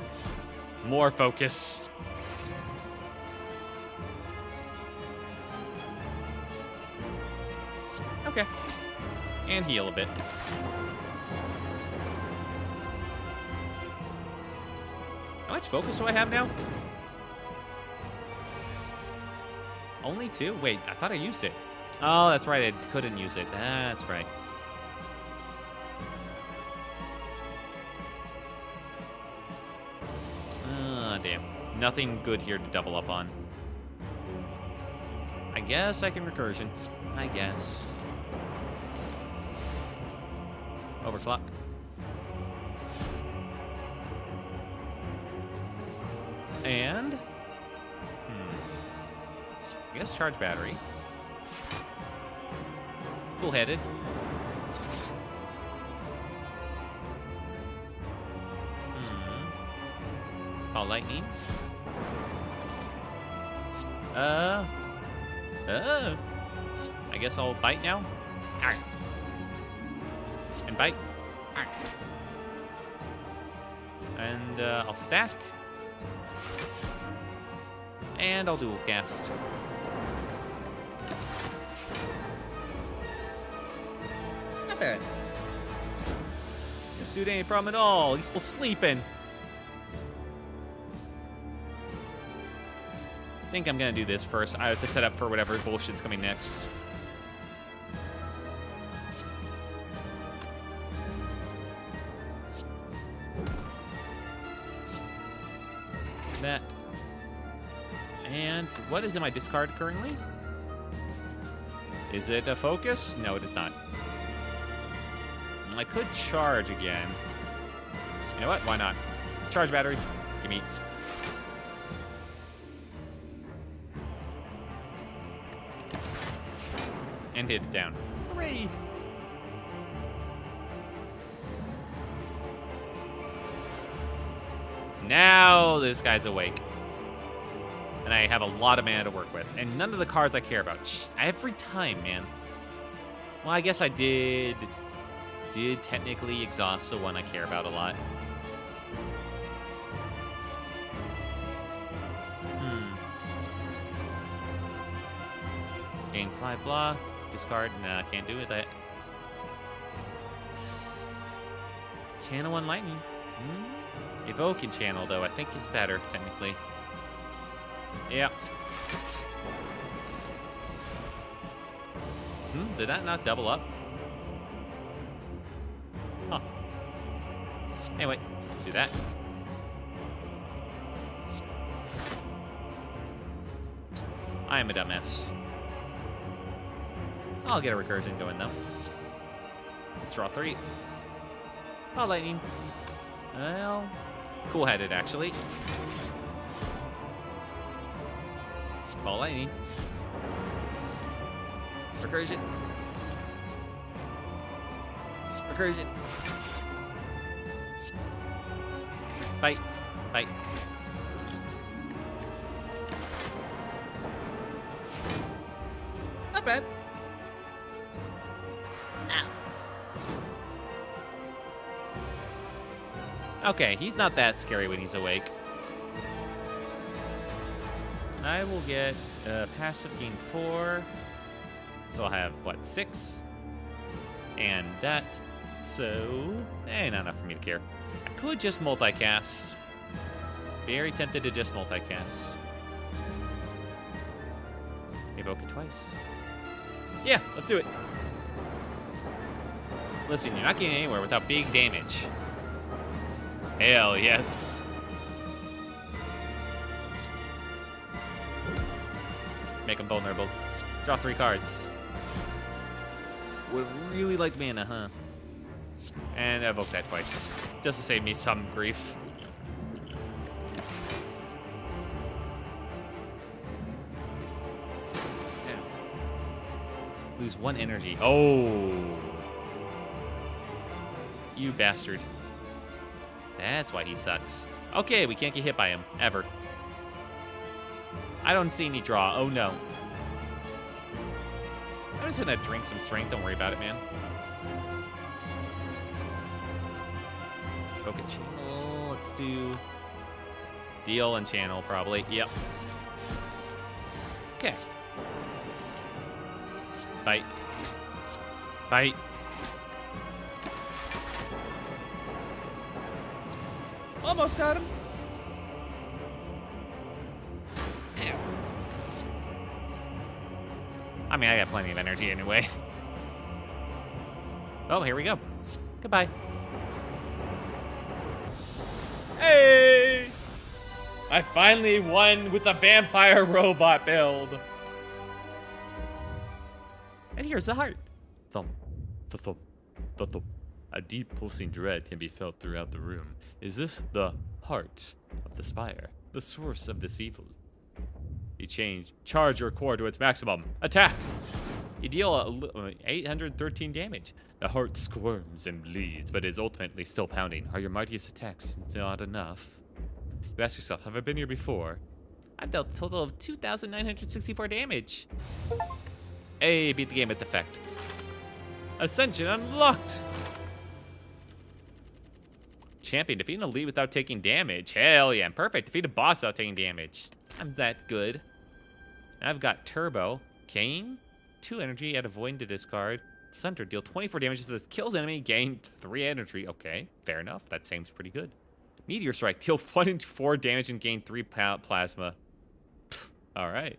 More focus. Okay. And heal a bit. How much focus do I have now? Only 2? Wait, I thought I used it. Oh, that's right. I couldn't use it. That's right. Ah, damn. Nothing good here to double up on. I guess I can recursion. I guess. Overclock. And... I guess charge battery. Cool-headed. Call lightning. I guess I'll bite now. Arr. And bite. Arr. And I'll stack. And I'll dual cast. Not bad. This dude ain't a problem at all. He's still sleeping. I think I'm gonna do this first. I have to set up for whatever bullshit's coming next. That. And what is in my discard currently? Is it a focus? No, it is not. I could charge again. You know what? Why not? Charge battery. Give me. And hit it down. Hooray! Now this guy's awake. And I have a lot of mana to work with. And none of the cards I care about. I have free time, man. Well, I guess I did technically exhaust the one I care about a lot. Gain 5 block. Discard. Nah, can't do it. That. Channel 1 lightning. Evoke and channel, though, I think is better, technically. Yeah. Did that not double up? Huh. Anyway, do that. I am a dumbass. I'll get a recursion going, though. Let's draw 3. Oh, lightning. Well, cool-headed, actually. Ball lightning. Recursion. Recursion. Bite. Bite. Not bad. Okay, he's not that scary when he's awake. I will get passive gain 4. So I'll have, what, 6? And that. So, not enough for me to care. I could just multicast. Very tempted to just multicast. Evoke it twice. Yeah, let's do it. Listen, you're not getting anywhere without big damage. Hell yes. Make him vulnerable. Draw 3 cards. Would really like mana, huh? And evoke that twice. Just to save me some grief. Yeah. Lose 1 energy. Oh. You bastard. That's why he sucks. Okay, we can't get hit by him. Ever. I don't see any draw. Oh, no. I'm just gonna drink some strength. Don't worry about it, man. focus channel. Let's do deal and channel probably. Yep. Okay. Bite. Bite. Almost got him. Ow. I mean, I got plenty of energy anyway. Oh, here we go. Goodbye. Hey! I finally won with the vampire robot build. And here's the heart. Thump, thump, thump. A deep pulsing dread can be felt throughout the room. Is this the heart of the Spire? The source of this evil? You charge your core to its maximum. Attack! You deal 813 damage. The heart squirms and bleeds, but is ultimately still pounding. Are your mightiest attacks not enough? You ask yourself, have I been here before? I've dealt a total of 2,964 damage. Hey, beat the game with effect. Ascension unlocked! Champion, defeat an elite without taking damage. Hell yeah, perfect. Defeat a boss without taking damage. I'm that good. I've got Turbo. Kane, 2 energy, add a void to discard. Sunder, deal 24 damage to this kills enemy, gain 3 energy. Okay, fair enough. That seems pretty good. Meteor Strike, deal 4 damage and gain 3 plasma. Alright.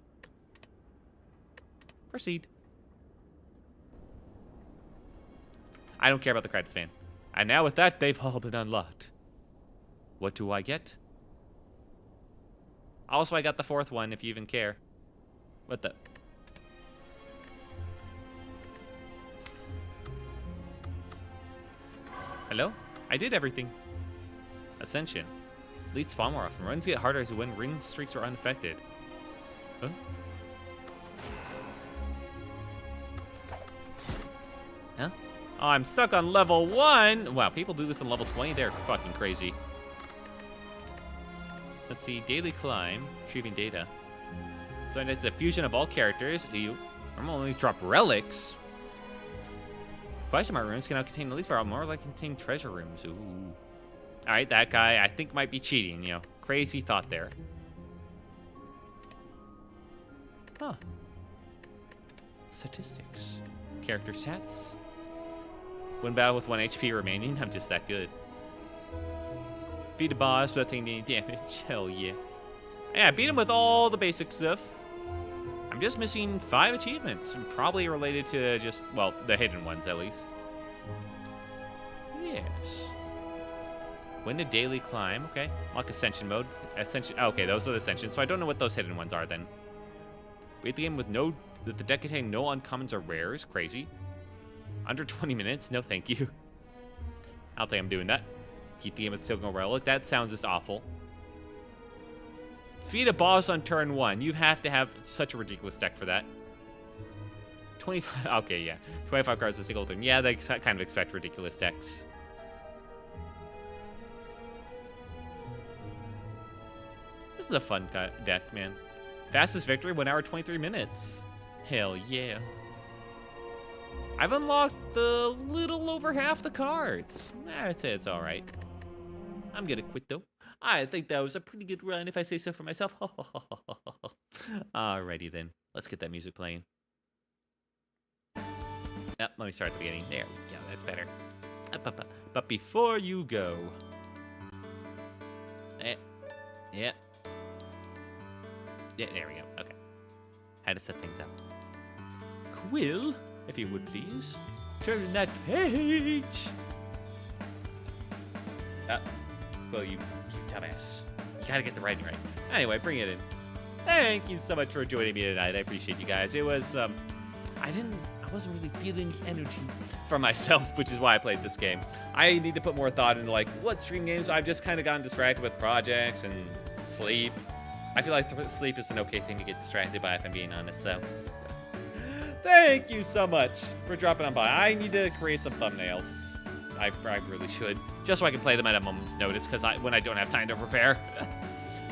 Proceed. I don't care about the credits, man. And now with that, they've all been unlocked. What do I get? Also, I got the 4th one, if you even care. What the... Hello? I did everything. Ascension. Lead spawn more often. Runs get harder as when ring streaks are unaffected. Huh? Huh? Oh, I'm stuck on level 1. Wow, people do this on level 20. They're fucking crazy. Let's see. Daily climb. Retrieving data. So it's a fusion of all characters. Ew. Normal only drop relics. Question mark rooms can now contain at least more like contain treasure rooms. Ooh. Alright, that guy I think might be cheating, you know. Crazy thought there. Huh. Statistics. Character stats. Win battle with 1 HP remaining. I'm just that good. Beat a boss without taking any damage. Hell yeah. Yeah, beat him with all the basic stuff. I'm just missing 5 achievements. Probably related to just, well, the hidden ones at least. Yes. Win a daily climb. Okay. Lock ascension mode. Ascension. Okay, those are the ascensions. So I don't know what those hidden ones are then. Beat the game with the deck containing no uncommons or rares. Crazy. Under 20 minutes. No, thank you. I don't think I'm doing that. Keep the game with Silver Relic. That sounds just awful. Defeat a boss on turn 1. You have to have such a ridiculous deck for that. 25. Okay, yeah. 25 cards in a single turn. Yeah, they kind of expect ridiculous decks. This is a fun deck, man. Fastest victory, 1 hour, 23 minutes. Hell yeah. I've unlocked the little over half the cards. I'd say it's all right. I'm gonna quit though. I think that was a pretty good run if I say so for myself. Alrighty then. Let's get that music playing. Let me start at the beginning. There we go. That's better. But before you go. Yeah. Yeah, there we go. Okay. Had to set things up. Quill, if you would please, turn that page. Well, you dumbass. You gotta get the writing right. Anyway, bring it in. Thank you so much for joining me tonight. I appreciate you guys. It was, I wasn't really feeling the energy for myself, which is why I played this game. I need to put more thought into, like, what stream games. I've just kind of gotten distracted with projects and sleep. I feel like sleep is an okay thing to get distracted by, if I'm being honest, so. Thank you so much for dropping on by. I need to create some thumbnails. I really should, just so I can play them at a moment's notice, because when I don't have time to prepare.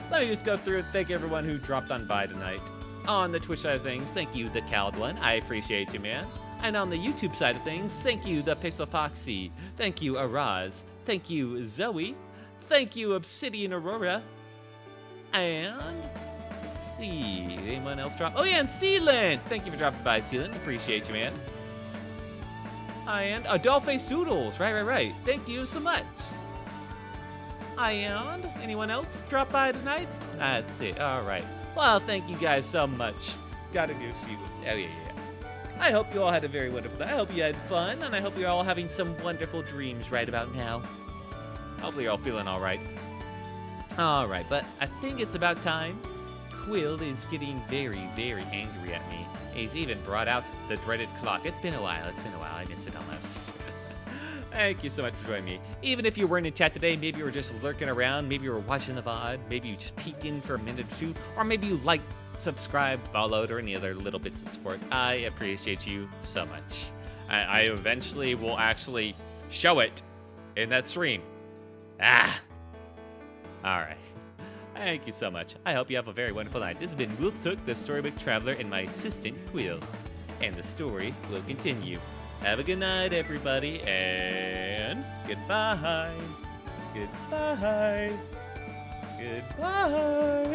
Let me just go through and thank everyone who dropped on by tonight. On the Twitch side of things, thank you, the Cowed One. I appreciate you, man. And on the YouTube side of things, thank you, the Pixel Foxy. Thank you, Araz. Thank you, Zoe. Thank you, Obsidian Aurora. And let's see, anyone else drop? Oh yeah, and Sealand. Thank you for dropping by, Sealand. Appreciate you, man. And Dollface Doodles. Right. Thank you so much. And anyone else drop by tonight? That's it. All right. Well, thank you guys so much. Gotta go see what. Oh yeah. I hope you all had a very wonderful day. I hope you had fun, and I hope you're all having some wonderful dreams right about now. Hopefully you're all feeling all right. All right, but I think it's about time. Quill is getting very, very angry at me. He's even brought out the dreaded clock. It's been a while. I miss it almost. Thank you so much for joining me. Even if you weren't in chat today, maybe you were just lurking around, maybe you were watching the VOD, maybe you just peeked in for a minute or two, or maybe you liked, subscribed, followed, or any other little bits of support. I appreciate you so much. I eventually will actually show it in that stream. All right. Thank you so much. I hope you have a very wonderful night. This has been Will Took, the Storybook Traveler, and my assistant, Quill. And the story will continue. Have a good night, everybody, and goodbye. Goodbye. Goodbye.